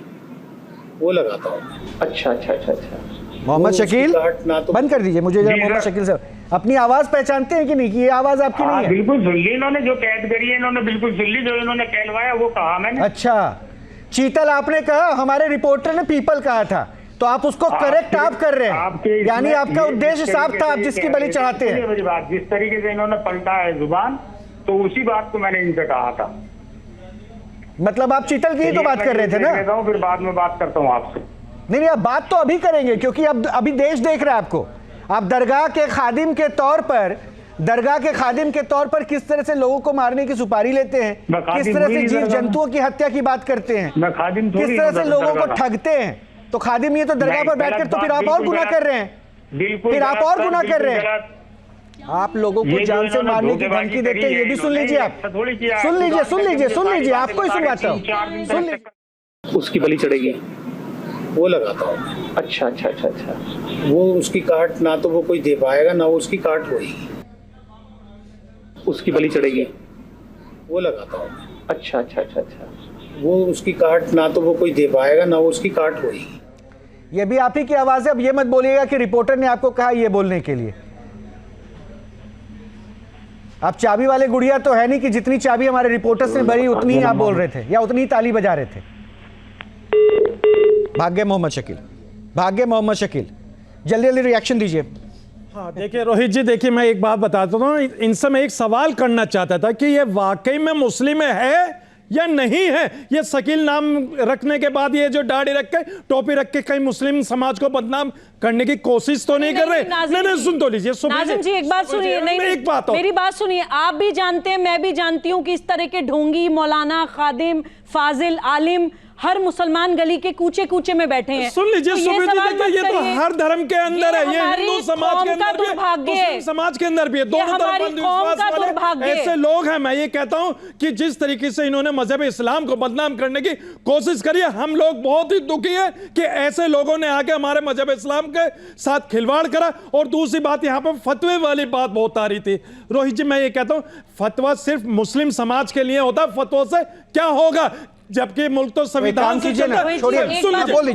वो लगाता हूँ। अच्छा। मोहम्मद शकील, बंद कर दीजिए मुझे जरा। मोहम्मद शकील साहब, अपनी आवाज पहचानते हैं कि नहीं कि ये आवाज आपकी नहीं है? बिल्कुल सुन ली इन्होंने, जो कैद करी है इन्होंने बिल्कुल सुन ली, जो इन्होंने कहलवाया वो कहा मैंने। अच्छा, चीतल आपने कहा, हमारे रिपोर्टर ने पीपल कहा था, तो आप उसको करेक्ट आप कर रहे हैं, यानी आपका उद्देश्य साफ था, आप जिसकी बलि चढ़ाते हैं। मेरी बात, जिस तरीके से इन्होंने पलटा है जुबान, तो उसी बात को मैंने इनसे कहा था। मतलब आप चीतल की ही तो बात कर रहे थे ना? फिर बाद में बात करता हूँ आपसे। नहीं, आप बात तो अभी करेंगे क्योंकि अब अभी देश देख रहा है आपको। आप दरगाह के खादिम के तौर पर किस तरह से लोगों को मारने की सुपारी लेते हैं, किस तरह से जीव जंतुओं की हत्या की बात करते हैं, किस तरह से लोगों को ठगते हैं। तो खादिम ये तो दरगाह पर बैठकर तो फिर आप और गुनाह कर रहे हैं, फिर आप और गुनाह कर रहे हैं। आप लोगों को जान से मारने की धमकी देते हैं, ये भी सुन लीजिए आप, सुन लीजिए, आपको ही सुनवाता हूँ, सुन लीजिए। उसकी बलि चढ़ेगी वो लगाता हूँ। अच्छा अच्छा अच्छा अच्छा। वो उसकी काट ना तो वो कोई दे पाएगा ना वो उसकी काट होगी। उसकी बलि चढ़ेगी वो लगाता हूँ। अच्छा अच्छा अच्छा अच्छा। वो उसकी काट ना तो वो कोई दे पाएगा ना वो उसकी काट होगी। ये भी आप ही की आवाज है। अब ये मत बोलिएगा कि रिपोर्टर ने आपको कहा ये बोलने के लिए। आप चाबी वाले गुड़िया तो है नहीं कि जितनी चाबी हमारे रिपोर्टर्स ने भरी उतनी ही आप बोल रहे थे या उतनी ही ताली बजा रहे थे। भाग्य मोहम्मद शकील, जल्दी जल्दी रिएक्शन दीजिए। हाँ देखिए रोहित जी, देखिए मैं एक बात बताता हूँ, इनसे मैं एक सवाल करना चाहता था कि ये वाकई में मुस्लिम है या नहीं है। ये शकील नाम रखने के बाद ये जो दाढ़ी रख के टोपी रख के कहीं मुस्लिम समाज को बदनाम करने की कोशिश तो नहीं कर रहे? नहीं, सुन तो लीजिए नाज़िम जी, एक बात सुनिए। नहीं, एक बात मेरी बात सुनिए। आप भी जानते हैं, मैं भी जानती हूँ कि इस तरह के ढोंगी, मौलाना, खादिम, फाजिल, आलिम हर मुसलमान गली के कूचे कूचे में बैठे हैं। सुन लीजिए, ये तो हर धर्म के अंदर है, ये हिंदू समाज के अंदर भी है, मुस्लिम समाज के अंदर भी है, दोनों तरफ अंधविश्वास वाले ऐसे लोग हैं। मैं ये कहता हूं कि जिस तरीके से इन्होंने मजहब इस्लाम को बदनाम करने की कोशिश करी है, हम लोग बहुत ही दुखी है कि ऐसे लोगों ने आके हमारे मजहब इस्लाम के साथ खिलवाड़ करा। और दूसरी बात, यहाँ पर फतवे वाली बात बहुत आ रही थी। रोहित जी, मैं ये कहता हूं फतवा सिर्फ मुस्लिम समाज के लिए होता है, फतवों से क्या होगा? जबकि मुल्क तो संविधान कीजिए ना, छोड़िए, बोल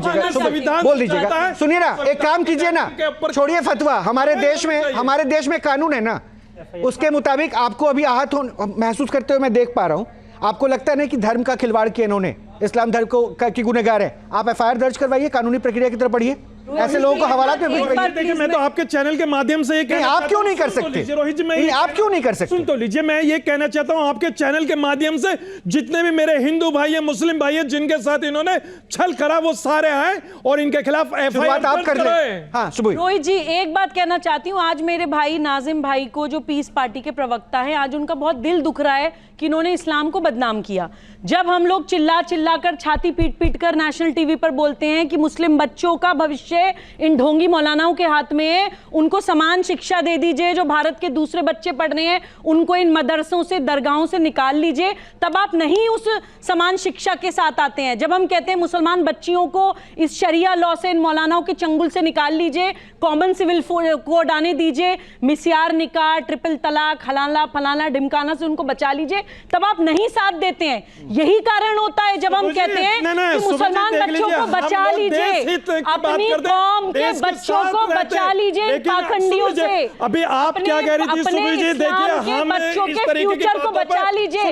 लीजिएगा, सुनिए ना, एक काम कीजिए ना, छोड़िए फतवा। हमारे देश में कानून है ना, उसके मुताबिक आपको अभी आहत महसूस करते हुए मैं देख पा रहा हूं। आपको लगता है ना कि धर्म का खिलवाड़ किया इन्होंने, इस्लाम धर्म को की गुनहगार है। आप एफआईआर दर्ज करवाइए, कानूनी प्रक्रिया की तरफ बढ़िए, ऐसे लोगों को हवालात में देखिए। मैं तो आपके चैनल के माध्यम से आप क्यों नहीं कर सकते? रोहित जी, आप क्यों नहीं कर सकते? सुन तो लीजिए, मैं ये कहना चाहता हूं आपके चैनल के माध्यम से जितने भी मेरे हिंदू भाई है, मुस्लिम भाई है, जिनके साथ इन्होंने छल करा, वो सारे आए और इनके खिलाफ एफआईआर आप कर लें। हाँ, रोहित जी, एक बात कहना चाहती हूँ। आज मेरे भाई नाजिम भाई को, जो पीस पार्टी के प्रवक्ता है, आज उनका बहुत दिल दुख रहा है कि इन्होंने इस्लाम को बदनाम किया। जब हम लोग चिल्ला चिल्ला कर, छाती पीट पीट कर नेशनल टीवी पर बोलते हैं कि मुस्लिम बच्चों का भविष्य इन ढोंगी मौलानाओं के हाथ में है, उनको समान शिक्षा दे दीजिए, जो भारत के दूसरे बच्चे पढ़ रहे हैं उनको इन मदरसों से, दरगाहों से निकाल लीजिए, तब आप नहीं उस समान शिक्षा के साथ आते हैं। जब हम कहते हैं मुसलमान बच्चियों को इस शरिया लॉ से, इन मौलानाओं के चंगुल से निकाल लीजिए, कॉमन सिविल कोड आने दीजिए, मिस्यार निकाह, ट्रिपल तलाक, हलाला फलाना ढिमकाना से उनको बचा लीजिए, तब आप नहीं साथ देते हैं। यही कारण होता है जब हम कहते हैं कि मुसलमान बच्चों को बचा लीजिए, अपनी कौम के बच्चों को बचा लीजिए पाखंडियों से। अभी आप क्या कह रही थी सुबह जी? देखिए, हम बच्चों के फ्यूचर को बचा लीजिए,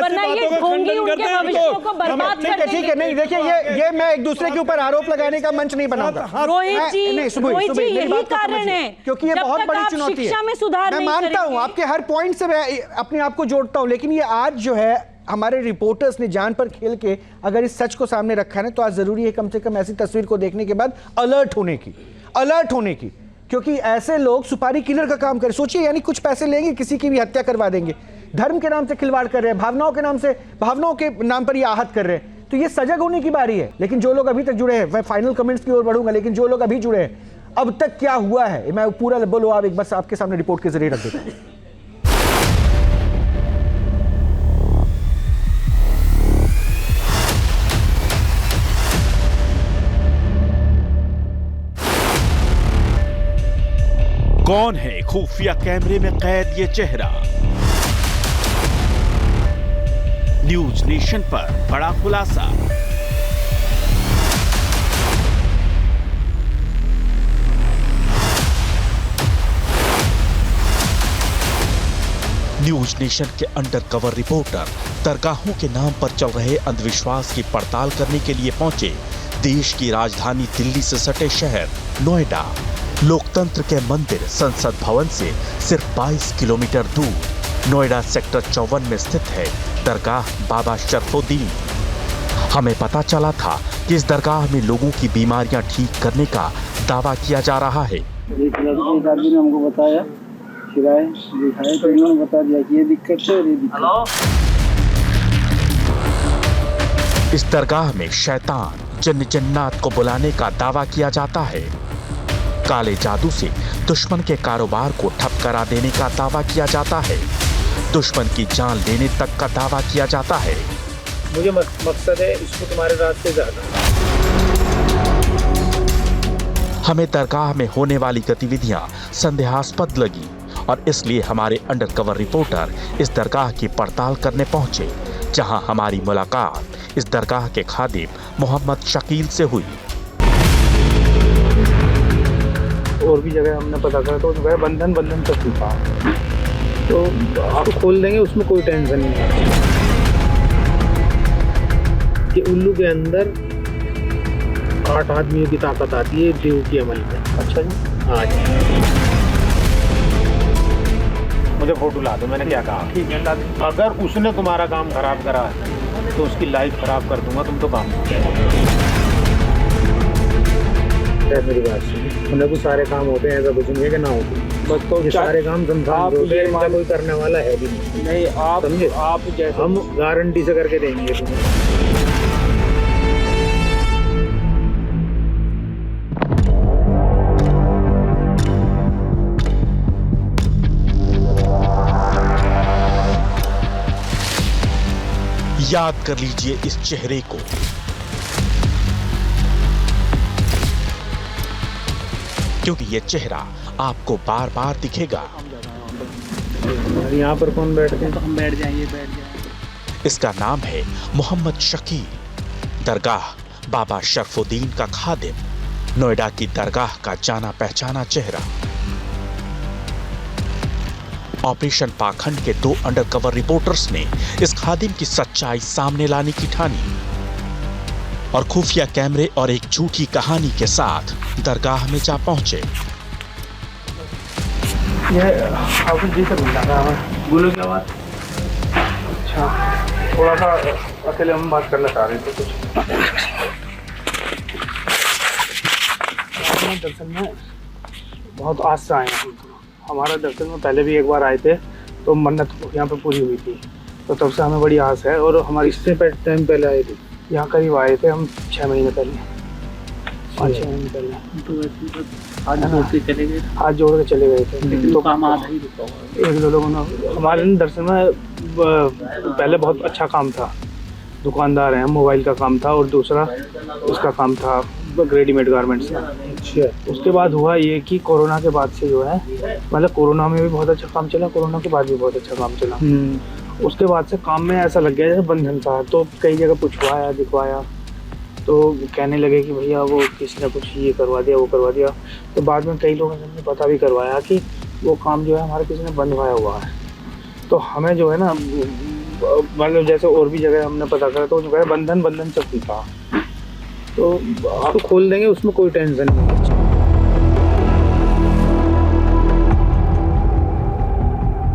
वरना ये ढोंगी उनके भविष्य को बर्बाद कर देंगे। ठीक है, नहीं देखिए, ये मैं एक दूसरे के ऊपर आरोप लगाने का मंच नहीं बनाऊंगा। रोहित जी, यही कारण है, क्योंकि ये बहुत बड़ी चुनौती है। शिक्षा में सुधार मैं मानता हूं, आपके हर पॉइंट से मैं अपने आप को जोड़ता हूं, लेकिन ये आज जो है हमारे रिपोर्टर्स ने जान पर खेल के अगर इस सच को सामने रखा है ना, तो आज जरूरी है कम से कम ऐसी तस्वीर को देखने के बाद अलर्ट होने की, क्योंकि ऐसे लोग सुपारी किलर का काम करें। सोचिए, यानी कुछ पैसे लेंगे, किसी की भी हत्या करवा देंगे, धर्म के नाम से खिलवाड़ कर रहे हैं, भावनाओं के नाम पर ये आहत कर रहे हैं। तो ये सजग होने की बारी है। लेकिन जो लोग अभी तक जुड़े हैं, मैं फाइनल कमेंट्स की ओर बढ़ूंगा, लेकिन जो लोग अभी जुड़े हैं, अब तक क्या हुआ है मैं पूरा बोलो आप, एक बस आपके सामने रिपोर्ट के जरिए रख देता हूं। कौन है खुफिया कैमरे में कैद ये चेहरा? न्यूज नेशन पर बड़ा खुलासा। न्यूज नेशन के अंडरकवर रिपोर्टर दरगाहों के नाम पर चल रहे अंधविश्वास की पड़ताल करने के लिए पहुंचे देश की राजधानी दिल्ली से सटे शहर नोएडा। लोकतंत्र के मंदिर संसद भवन से सिर्फ 22 किलोमीटर दूर नोएडा सेक्टर 54 में स्थित है दरगाह बाबा शरफुद्दीन। हमें पता चला था कि इस दरगाह में लोगों की बीमारियां ठीक करने का दावा किया जा रहा है। एक आदमी ने हमको बताया, खिलाए दिखाए तो इन्होंने बता दिया कि ये दिक्कत है, ये दिक्कत। इस दरगाह में शैतान जिन्न जन्नात को बुलाने का दावा किया जाता है। काले जादू से दुश्मन के कारोबार को ठप करा देने का दावा किया जाता है। दुश्मन की जान लेने तक का दावा किया जाता है। मुझे मकसद है इसको तुम्हारे रास्ते से हटाना। हमें दरगाह में होने वाली गतिविधियां संदेहास्पद लगी और इसलिए हमारे अंडरकवर रिपोर्टर इस दरगाह की पड़ताल करने पहुंचे, जहां हमारी मुलाकात इस दरगाह के खादिम मोहम्मद शकील से हुई। और भी जगह हमने पता करा तो उसमें बंधन तक था, तो आप खोल देंगे, उसमें कोई टेंशन नहीं है। कि उल्लू के अंदर 8 आदमियों की ताकत आती है देव के अमल में। अच्छा जी, हाँ जी। मुझे फोटो ला दो, मैंने क्या कहा। ठीक है, ला दो। अगर उसने तुम्हारा काम खराब करा तो उसकी लाइफ खराब कर दूंगा, तुम तो काम मेरी बात सुनिए। उन्हें कुछ सारे काम होते हैं, ऐसा कुछ नहीं है कि ना होते, बस तो सारे काम संसार होते हैं, इनका कोई करने वाला है भी नहीं। आप समझे, आप जैसे हम गारंटी से करके देंगे तुम्हें। याद कर लीजिए इस चेहरे को। क्योंकि ये चेहरा आपको बार बार दिखेगा। यहाँ पर कौन बैठते हैं? तो हम बैठ जाएंगे। इसका नाम है मोहम्मद शकील, दरगाह बाबा शरफुद्दीन का खादिम, नोएडा की दरगाह का जाना पहचाना चेहरा। ऑपरेशन पाखंड के 2 अंडरकवर रिपोर्टर्स ने इस खादिम की सच्चाई सामने लाने की ठानी और खुफिया कैमरे और एक झूठी कहानी के साथ दरगाह में जा पहुंचे। आपको जी से मिला था, बोलो क्या बात? अच्छा, थोड़ा सा अकेले हम बात करना चाह रहे थे कुछ। दर्शन में बहुत आस से आए हैं। हमारा दर्शन में पहले भी एक बार आए थे तो मन्नत यहाँ पे पूरी हुई थी, तो तब से हमें बड़ी आस है। और हमारी इससे टाइम पहले आए थे यहाँ करीब आए थे हम 6 महीने पहले, 5-6 महीने पहले। तो आज जोड़ के चले गए, हाथ जोड़ के चले गए थे। लेकिन तो काम आधा ही रुका हुआ है। 1-2 लोगों ने हमारे दर्शन में पहले बहुत अच्छा काम था, दुकानदार हैं, मोबाइल का काम था और दूसरा उसका काम था रेडीमेड गारमेंट्स का। अच्छा, उसके बाद हुआ ये कि कोरोना के बाद से जो है, मतलब कोरोना में भी बहुत अच्छा काम चला, कोरोना के बाद भी बहुत अच्छा काम चला। उसके बाद से काम में ऐसा लग गया जैसे बंधन था। तो कई जगह पूछवाया, दिखवाया, तो कहने लगे कि भैया वो किसी ने कुछ ये करवा दिया, वो करवा दिया। तो बाद में कई लोगों ने पता भी करवाया कि वो काम जो है हमारे किसी ने बंधवाया हुआ है। तो हमें जो है ना, मतलब जैसे और भी जगह हमने पता करा तो जो है बंधन तक था, तो आप खोल देंगे, उसमें कोई टेंशन नहीं है।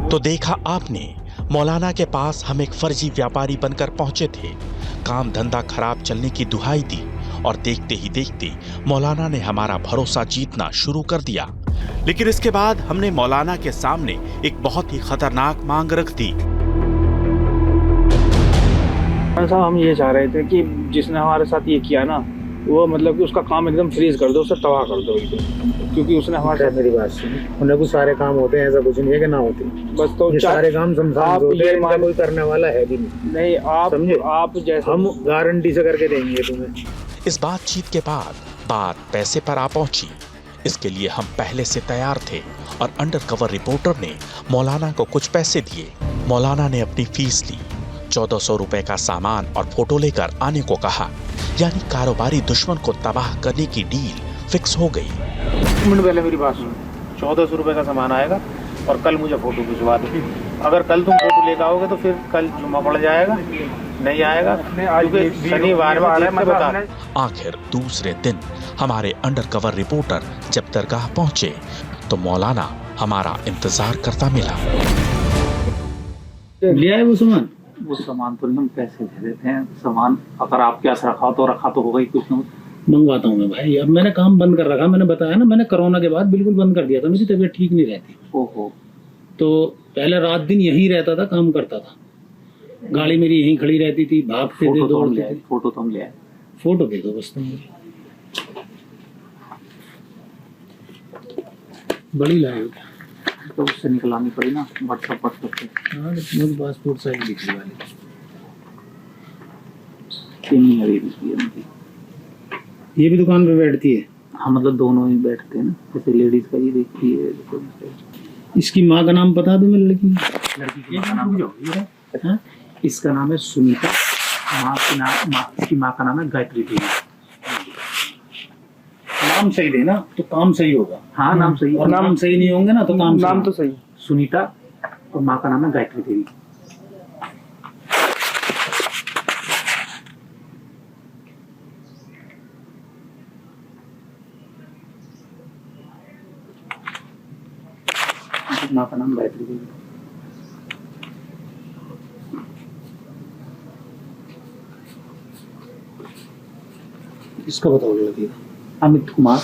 तो देखा आपने, मौलाना के पास हम एक फर्जी व्यापारी बनकर पहुंचे थे। काम धंधा खराब चलने की दुहाई दी और देखते ही देखते मौलाना ने हमारा भरोसा जीतना शुरू कर दिया। लेकिन इसके बाद हमने मौलाना के सामने एक बहुत ही खतरनाक मांग रख दी। साहब हम ये चाह रहे थे कि जिसने हमारे साथ ये किया ना, वो मतलब कि उसका काम एकदम फ्रीज कर दो, उसे तबाह कर दो बिल्कुल, क्योंकि उसने हमारे साथ। मेरी बात सुनिए, उन्हें कुछ सारे काम होते हैं, ऐसा कुछ नहीं है कि ना होते, बस तो सारे काम संसार होते हैं, इनका कोई करने वाला है भी नहीं। आप समझे, आप जैसे हम गारंटी से करके देंगे तुम्हें। इस बातचीत के बाद बात पैसे पर आ पहुंची। इसके लिए हम पहले से तैयार थे और अंडरकवर रिपोर्टर ने मौलाना को कुछ पैसे दिए। मौलाना ने अपनी फीस ली, 1400 रुपए का सामान और फोटो लेकर आने को कहा। यानी कारोबारी दुश्मन को तबाह करने की डील फिक्स हो गई। 1 मिनट पहले मेरी बात सुनो, 1400 रुपए का सामान आएगा और कल मुझे फोटो भिजवा दो। अगर कल तुम फोटो लेकर आओगे तो फिर कल जुम्मा पड़ जाएगा, नहीं आएगा क्योंकि शनिवार में बता। आखिर दूसरे दिन हमारे अंडरकवर रिपोर्टर जब दरगाह पहुंचे तो मौलाना हमारा इंतजार करता मिला। लिया है वो सामान? वो सामान तो नहीं, हम पैसे दे देते हैं। सामान अगर आपके पास रखा तो होगा ही कुछ ना मंगवाता हूँ मैं भाई। अब मैंने काम बंद कर रखा, मैंने बताया ना, मैंने कोरोना के बाद बिल्कुल बंद कर दिया था, मेरी तबीयत ठीक नहीं रहती। ओहो। तो पहले रात दिन यहीं रहता था, काम करता था, गाड़ी मेरी यहीं खड़ी रहती थी, भागते थे, दौड़ते थे। फोटो तो हम ले आए, फोटो दे दो बस तुम मुझे। बड़ी लाए हो तो उससे निकलानी पड़ी ना, व्हाट्सएप पर। हाँ, मुझे पासपोर्ट साइज दिखने वाली ये भी दुकान पे बैठती है। हाँ, मतलब दोनों ही बैठते हैं ना, जैसे लेडीज का ये देखती है। इसकी माँ का नाम बता दो मैं, लड़की का नाम, इसका नाम है सुनीता, इसकी माँ का नाम है गायत्री देवी। नाम सही देना तो काम सही होगा। हाँ, नाम सही, और नाम सही नहीं होंगे ना तो नाम तो सही। सुनीता और माँ का नाम है गायत्री देवी। माँ का नाम गायत्री देवी। इसका बताओ लड़की का। अमित कुमार,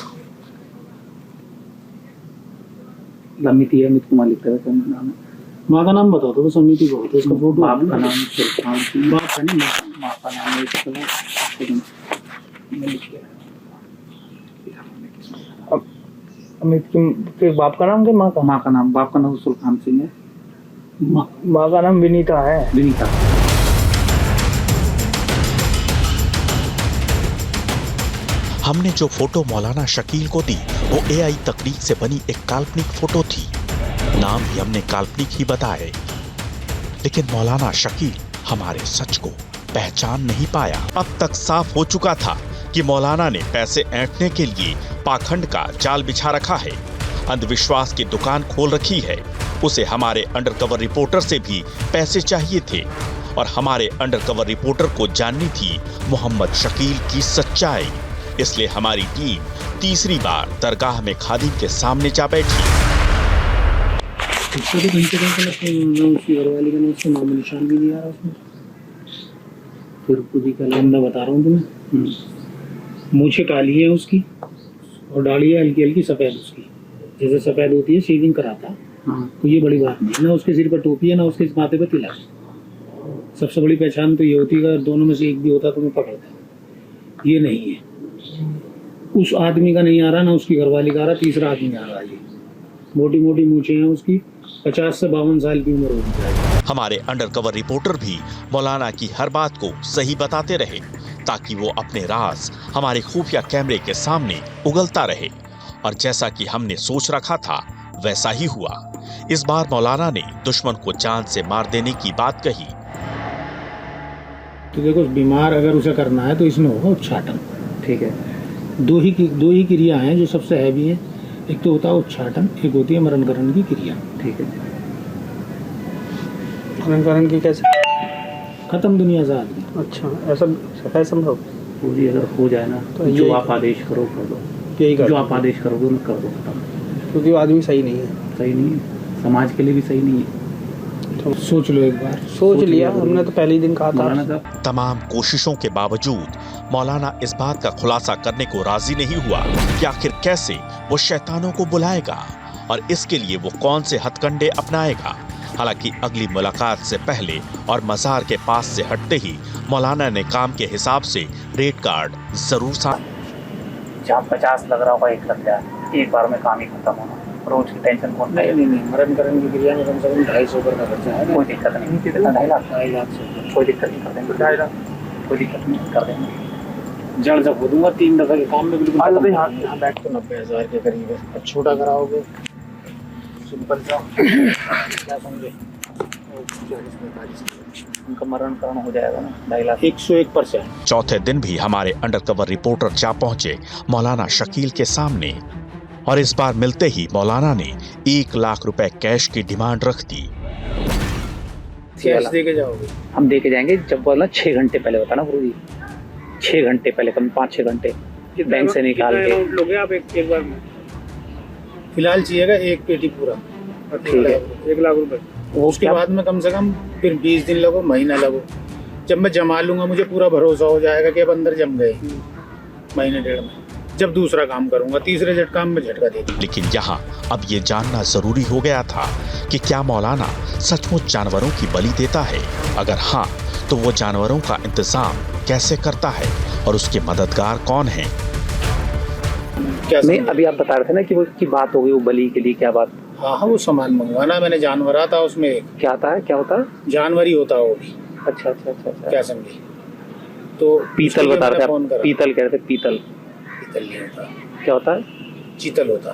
लमिति है, अमित कुमार लिखता है, नाम है। माँ का नाम बताओ तो बस अमिति बहुत है। इसका फोटो। बाप का नाम सुल्तान सिंह। बाप का नहीं, माँ का नाम है। अमित के बाप का नाम क्या, माँ का नाम? बाप का नाम सुल्तान सिंह है, माँ का नाम विनीता है। विनीता। हमने जो फोटो मौलाना शकील को दी वो एआई तकनीक से बनी एक काल्पनिक फोटो थी। नाम भी हमने काल्पनिक ही बताए, लेकिन मौलाना शकील हमारे सच को पहचान नहीं पाया। अब तक साफ हो चुका था कि मौलाना ने पैसे ऐंठने के लिए पाखंड का जाल बिछा रखा है, अंधविश्वास की दुकान खोल रखी है। उसे हमारे अंडरकवर रिपोर्टर से भी पैसे चाहिए थे और हमारे अंडरकवर रिपोर्टर को जाननी थी मोहम्मद शकील की सच्चाई। इसलिए हमारी टीम तीसरी बार दरगाह में खादिम के सामने जा बैठी। उसका तो कहीं उसकी घरवाली का उसका नाम निशान भी नहीं आ रहा उसमें। फिर पूरी का मैं बता रहा हूँ तुम्हें। मूछे काली है उसकी और दाढ़ी है हल्की हल्की सफेद उसकी, जैसे सफेद होती है शेविंग कराता। हाँ। तो ये बड़ी बात नहीं ना, उसके सिर पर टोपी है ना उसके माथे पर तिलक। सबसे बड़ी पहचान तो ये होती है, अगर दोनों में से एक भी होता तो मैं पकड़ता। ये नहीं है, उस आदमी का नहीं आ रहा ना उसकी घरवाली का आ रहा, तीसरा आदमी आ रहा है। मोटी मोटी मूछें हैं उसकी, 50 से 52 साल की उम्र होगी चाहिए। हमारे अंडरकवर रिपोर्टर भी मौलाना की हर बात को सही बताते रहे ताकि वो अपने राज हमारे खुफिया कैमरे के सामने उगलता रहे। और जैसा कि हमने सोच रखा था वैसा ही हुआ। इस बार मौलाना ने दुश्मन को जान से मार देने की बात कही। तो देखो, बीमार अगर उसे करना है तो इसमें होगा उच्चाटन। ठीक है, दो ही क्रिया हैं जो सबसे हैवी है। एक तो होता है उच्चाटन, एक होती है मरणकरण की क्रिया। ठीक है, मरणकरण की कैसे? खत्म दुनिया से आदमी। अच्छा, ऐसा है संभव? पूरी अगर हो जाए ना तो जो आप आदेश करो कर दो, यही जो आप आदेश करोगे उन्हें कर दो, खत्म। क्योंकि वो आदमी सही नहीं है। सही नहीं है, समाज के लिए भी सही नहीं है। तो सोच लो एक बार। सोच लिया हमने तो पहले ही दिन कहा था। तमाम कोशिशों के बावजूद मौलाना इस बात का खुलासा करने को राजी नहीं हुआ कि आखिर कैसे वो शैतानों को बुलाएगा और इसके लिए वो कौन से हथकंडे अपनाएगा। हालांकि अगली मुलाकात से पहले और मज़ार के पास से हटते ही मौलाना ने काम के हिसाब से रेट कार्ड जरूर जहाँ 50 लग रहा होगा 1 लग जाए, एक बार में काम ही खत्म होना। रोज की टेंशन कौन? नहीं, मरणकरण की क्रिया में कम से कम 250 का खर्चा है। कोई दिक्कत नहीं, 2.5 लाख से कोई दिक्कत नहीं, कर देंगे। 2.5 लाख कोई दिक्कत नहीं, कर देंगे। जड़ जब हो दूंगा 3 दफे के काम में बिल्कुल। यहाँ बैठ तो 90,000 के करीब है। अब छोटा कराओगे सिंपल सा, क्या समझे, उनका मरणकरण हो जाएगा ना 2.5 लाख। 101%। चौथे दिन भी हमारे अंडरकवर रिपोर्टर जा पहुंचे मौलाना शकील के सामने और इस बार मिलते ही मौलाना ने 1 लाख रुपए कैश की डिमांड रख दी। कैश दे के जाओगे? हम दे के जाएंगे जब बोला 6 घंटे पहले बताना गुरुजी, 6 घंटे पहले, कम 5-6 घंटे बैंक से निकाल के लोगे आप एक बार में। फिलहाल चाहिएगा 1 पेटी पूरा। ठीक है, 1 लाख रुपए। उसके बाद में कम से कम फिर 20 दिन लगो, महीना लगो। जब मैं जमा लूंगा मुझे पूरा भरोसा हो जाएगा कि अब अंदर जम गए, महीने डेढ़ में जब दूसरा काम करूंगा, तीसरे काम में झटका दे दूंगा। लेकिन यहाँ अब ये जानना जरूरी हो गया था कि क्या मौलाना सचमुच जानवरों की बलि देता है? अगर हाँ, तो वो जानवरों का इंतजाम कैसे करता है और उसके मददगार कौन हैं? नहीं, अभी आप बता रहे थे ना कि वो की बात हो गई वो बलि के लिए, क्या बात? हाँ, वो सामान मंगवाना, मैंने जानवर आता उसमें। क्या आता है, क्या होता है? जानवर ही होता है वो भी। अच्छा अच्छा अच्छा अच्छा, क्या समझे? तो पीतल बता रहे थे, पीतल कह रहे थे। पीतल नहीं होता। क्या होता है? चीतल होता।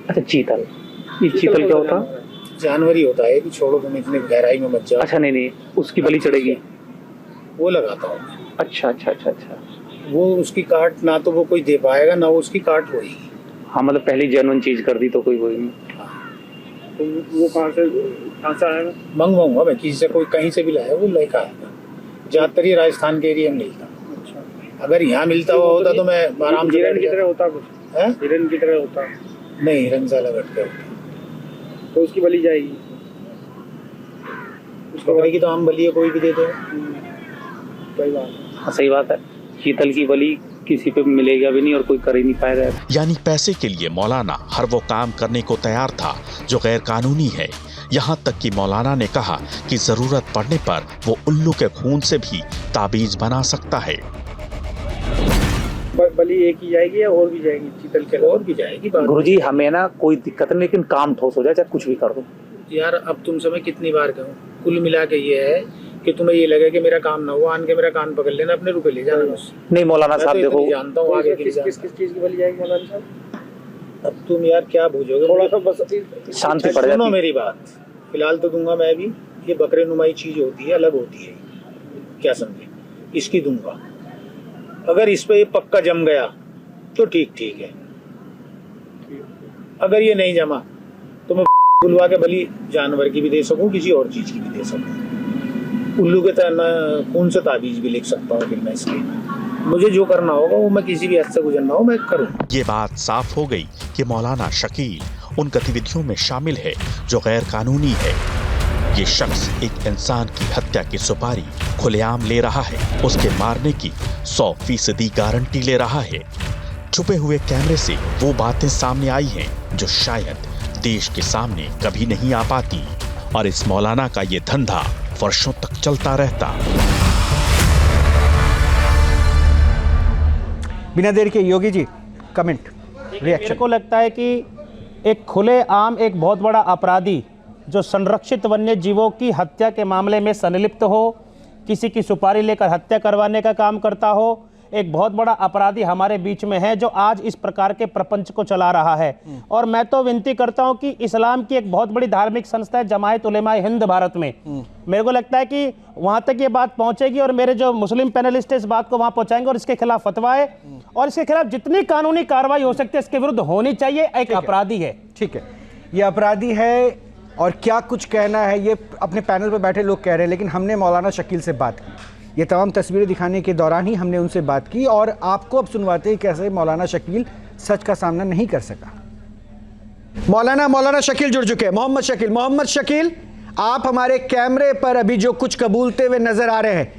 अच्छा, चीतल। ये चीतल क्या होता? जानवर ही होता है कि छोड़ो तुम इतने गहराई में मत जाओ। अच्छा, नहीं, उसकी बलि चढ़ेगी, वो लगाता हूँ। अच्छा अच्छा अच्छा अच्छा। वो उसकी काट ना तो वो कोई दे पाएगा ना वो उसकी काट होगी। हाँ, मतलब पहली जेन्युइन चीज कर दी तो कोई वही नहीं। तो वो कहाँ से आएगा? मंगवाऊंगा मैं किसी से, कोई कहीं से भी लाया वो लेकर आएगा। ज्यादातर ये राजस्थान के एरिया में मिलता। अगर यहाँ मिलता हुआ होता तो मैं आराम से। हिरन की तरह होता कुछ? हिरन की तरह होता? नहीं, हिरन से अलग हटके होता। तो उसकी बलि जाएगी? बकरे की तो आम बलि है, कोई भी दे दो। सही बात। हाँ, सही बात है। चीतल की बलि किसी पे मिलेगा भी नहीं और कोई कर ही नहीं पाएगा। यानी पैसे के लिए मौलाना हर वो काम करने को तैयार था जो गैर कानूनी है। यहाँ तक कि मौलाना ने कहा कि जरूरत पड़ने पर वो उल्लू के खून से भी ताबीज बना सकता है। बलि एक ही जाएगी या और भी जाएगी? चीतल के और भी जाएगी। गुरुजी, हमें ना कोई दिक्कत नहीं, लेकिन काम ठोस हो जाए, चाहे कुछ भी कर दो। यार अब तुमसे मैं कितनी बार कहूँ, कुल मिला के ये है कि तुम्हें ये लगे कि मेरा काम ना हुआ, आन के मेरा कान पकड़ लेना, अपने रुपए ले जाना मुझसे। नहीं मौलाना साहब, देखो जानता हूँ आगे किस चीज की बलि जाएगी मौलाना साहब? अब तुम यार क्या बुझोगे? थोड़ा सा बस शांति पड़ जाती। सुनो मेरी बात, फिलहाल तो दूंगा मैं भी। ये बकरे नुमाई चीज होती है, अलग होती है, क्या समझे? इसकी दूंगा। अगर इस पे ये पक्का जम गया तो ठीक है, अगर ये नहीं जमा तो मैं बुलवा के बलि जानवर की भी दे सकूं, किसी और चीज की भी दे सकूं। उल्लू के खून से ताबीज भी लिख सकता हूँ। फिर मैं इसलिए मुझे जो करना होगा वो मैं किसी भी हद से गुजरना हो मैं करूँ। ये बात साफ हो गई कि मौलाना शकील उन गतिविधियों में शामिल है जो गैर कानूनी है। ये शख्स एक इंसान की हत्या की सुपारी खुलेआम ले रहा है, उसके मारने की 100% गारंटी ले रहा है। छुपे हुए कैमरे से वो बातें सामने आई हैं जो शायद देश के सामने कभी नहीं आ पाती, और इस मौलाना का ये धंधा वर्षों तक चलता रहता। बिना देर के योगी जी कमेंट, रिएक्शन। मेरे को लगता है कि एक खुलेआम एक बहुत बड़ा अपराधी जो संरक्षित वन्य जीवों की हत्या के मामले में संलिप्त हो, किसी की सुपारी लेकर हत्या करवाने का काम करता हो, एक बहुत बड़ा अपराधी हमारे बीच में है जो आज इस प्रकार के प्रपंच को चला रहा है। और मैं तो विनती करता हूं कि इस्लाम की एक बहुत बड़ी धार्मिक संस्था है जमायत उलेमाए हिंद भारत में, मेरे को लगता है कि वहां तक ये बात पहुंचेगी और मेरे जो मुस्लिम पैनलिस्ट इस बात को वहां पहुंचाएंगे और इसके खिलाफ फतवा है और इसके खिलाफ जितनी कानूनी कार्रवाई हो सकती है इसके विरुद्ध होनी चाहिए। एक अपराधी है, ठीक है, ये अपराधी है और क्या कुछ कहना है ये अपने पैनल पर बैठे लोग कह रहे हैं, लेकिन हमने मौलाना शकील से बात की। ये तमाम तस्वीरें दिखाने के दौरान ही हमने उनसे बात की और आपको अब सुनवाते हैं कैसे मौलाना शकील सच का सामना नहीं कर सका। मौलाना शकील जुड़ चुके हैं। मोहम्मद शकील, आप हमारे कैमरे पर अभी जो कुछ कबूलते हुए नजर आ रहे हैं,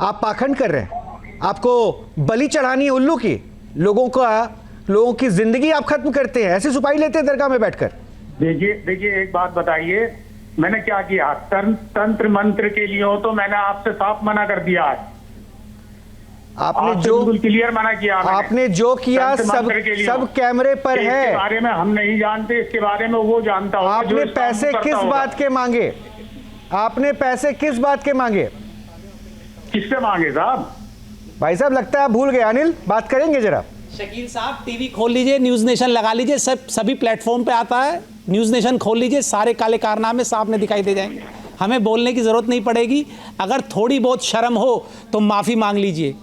आप पाखंड कर रहे हैं, आपको बलि चढ़ानी है उल्लू की, लोगों की जिंदगी आप खत्म करते हैं, ऐसे सुपारी लेते हैं दरगाह में बैठकर। देखिए एक बात बताइए, मैंने क्या किया? तंत्र मंत्र के लिए हो तो मैंने आपसे साफ मना कर दिया आज। आपने जो बिल्कुल क्लियर मना किया, आपने जो किया सब कैमरे पर है। इसके बारे में हम नहीं जानते, इसके बारे में वो जानता होगा। आपने पैसे किस बात के मांगे? आपने पैसे किस बात के मांगे? किससे मांगे साहब? भाई साहब लगता है आप भूल गए। अनिल, बात करेंगे जरा। शकील साहब टीवी खोल लीजिए, न्यूज़ नेशन लगा लीजिए, सभी प्लेटफॉर्म पे आता है। न्यूज़ नेशन खोल लीजिए, सारे काले कारनामे सामने दिखाई दे जाएंगे। हमें बोलने की ज़रूरत नहीं पड़ेगी। अगर थोड़ी बहुत शर्म हो तो माफ़ी मांग लीजिए।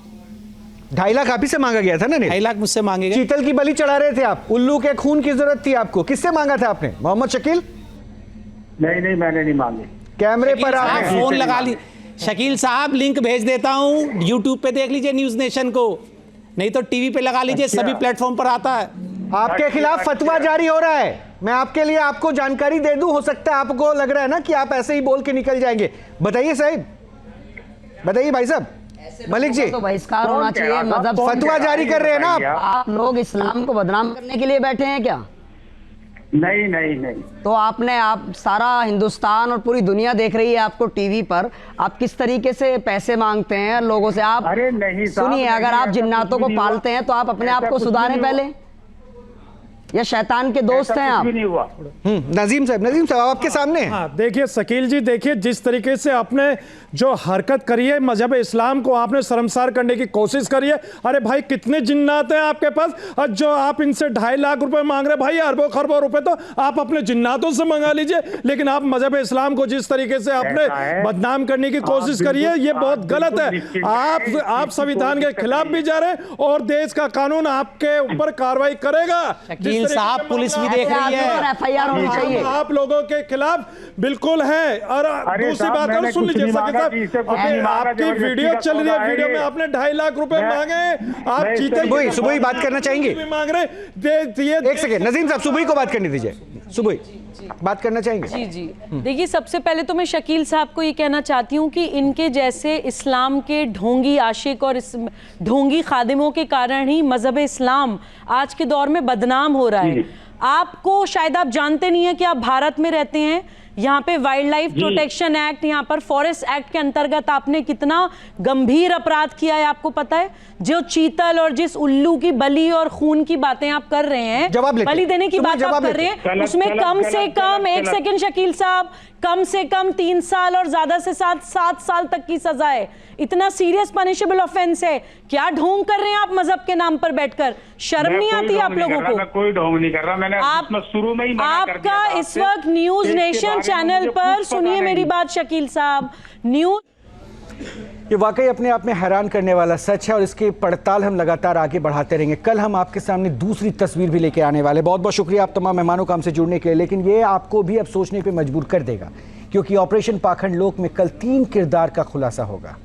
2.5 लाख आप ही से मांगा गया था ना? 2.5 लाख मुझसे मांगे गए। चीतल की बलि चढ़ा रहे थे आप, उल्लू के खून की जरूरत थी आपको, किससे मांगा था आपने? मोहम्मद शकील? नहीं, मैंने नहीं मांगे। कैमरे पर आप फोन लगा ली। शकील साहब लिंक भेज देता हूँ, यूट्यूब पे देख लीजिए न्यूज़ नेशन को, नहीं तो टीवी पे लगा लीजिए, सभी प्लेटफॉर्म पर आता है। आपके खिलाफ फतवा जारी हो रहा है, मैं आपके लिए आपको जानकारी दे दूं, हो सकता है आपको लग रहा है ना कि आप ऐसे ही बोल के निकल जाएंगे। बताइए साहब, बताइए भाई साहब, मलिक जी। तो बहिष्कार होना चाहिए, मजहब फतवा जारी कर रहे हैं ना आप लोग इस्लाम को बदनाम करने के लिए बैठे हैं क्या? नहीं नहीं नहीं। तो आप सारा हिंदुस्तान और पूरी दुनिया देख रही है आपको टीवी पर, आप किस तरीके से पैसे मांगते हैं लोगों से। आप अरे नहीं सुनिए, अगर आप जिन्नातों को पालते हैं तो आप अपने आप को सुधारें पहले, या शैतान के दोस्त हैं आप? नजीम साहब आपके सामने है। हाँ, देखिए शकील जी, देखिए जिस तरीके से आपने जो हरकत करी है, मजहब इस्लाम को आपने शर्मसार करने की कोशिश करी है। अरे भाई, कितने जिन्नात हैं आपके पास, और जो आप इनसे 2.5 लाख रुपए मांग रहे हैं, भाई अरबों खरबों रुपए तो आप अपने जिन्नातों से मंगा लीजिए। लेकिन आप मजहब इस्लाम को जिस तरीके से आपने बदनाम करने की कोशिश करी है, ये बहुत गलत है। आप संविधान के खिलाफ भी जा रहे हैं और देश का कानून आपके ऊपर कार्रवाई करेगा। साहब, पुलिस भी देख रही है, FIR होनी चाहिए। आप लोगों के खिलाफ बिल्कुल है। और दूसरी बात और सुन लीजिए आपकी वीडियो चल रही है, वीडियो में आपने 2.5 लाख रुपए मांगे, आप जीते। सुबह ही बात करना चाहेंगे? मांग रहे, एक सेकेंड नजीम साहब, सुबह को बात करने दीजिए। सुबह बात करना चाहेंगे? जी जी। देखिए, सबसे पहले तो मैं शकील साहब को ये कहना चाहती हूँ कि इनके जैसे इस्लाम के ढोंगी आशिक और ढोंगी खादिमों के कारण ही मजहब इस्लाम आज के दौर में बदनाम हो रहा है। आपको शायद आप जानते नहीं है कि आप भारत में रहते हैं, यहाँ पे वाइल्ड लाइफ प्रोटेक्शन एक्ट, यहाँ पर फॉरेस्ट एक्ट के अंतर्गत आपने कितना गंभीर अपराध किया है आपको पता है? जो चीतल और जिस उल्लू की बलि और खून की बातें आप कर रहे हैं, बलि देने की बात आप कर रहे हैं, उसमें कम से कम, एक सेकंड शकील साहब, कम से कम 3 साल और ज्यादा से 7 साल तक की सजा है। इतना सीरियस पनिशेबल ऑफेंस है। क्या ढोंग कर रहे हैं आप मजहब के नाम पर बैठकर? शर्म नहीं आती आप लोगों को? मैं कोई ढोंग नहीं कर रहा, मैंने शुरू में ही मना कर दिया आपका इस वक्त न्यूज नेशन चैनल पर, सुनिए मेरी बात शकील साहब, न्यूज ये वाकई अपने आप में हैरान करने वाला सच है और इसकी पड़ताल हम लगातार आगे बढ़ाते रहेंगे। कल हम आपके सामने दूसरी तस्वीर भी लेके आने वाले। बहुत बहुत शुक्रिया आप तमाम मेहमानों का हमसे जुड़ने के लिए। लेकिन ये आपको भी अब सोचने पे मजबूर कर देगा, क्योंकि ऑपरेशन पाखंड लोक में कल 3 किरदार का खुलासा होगा।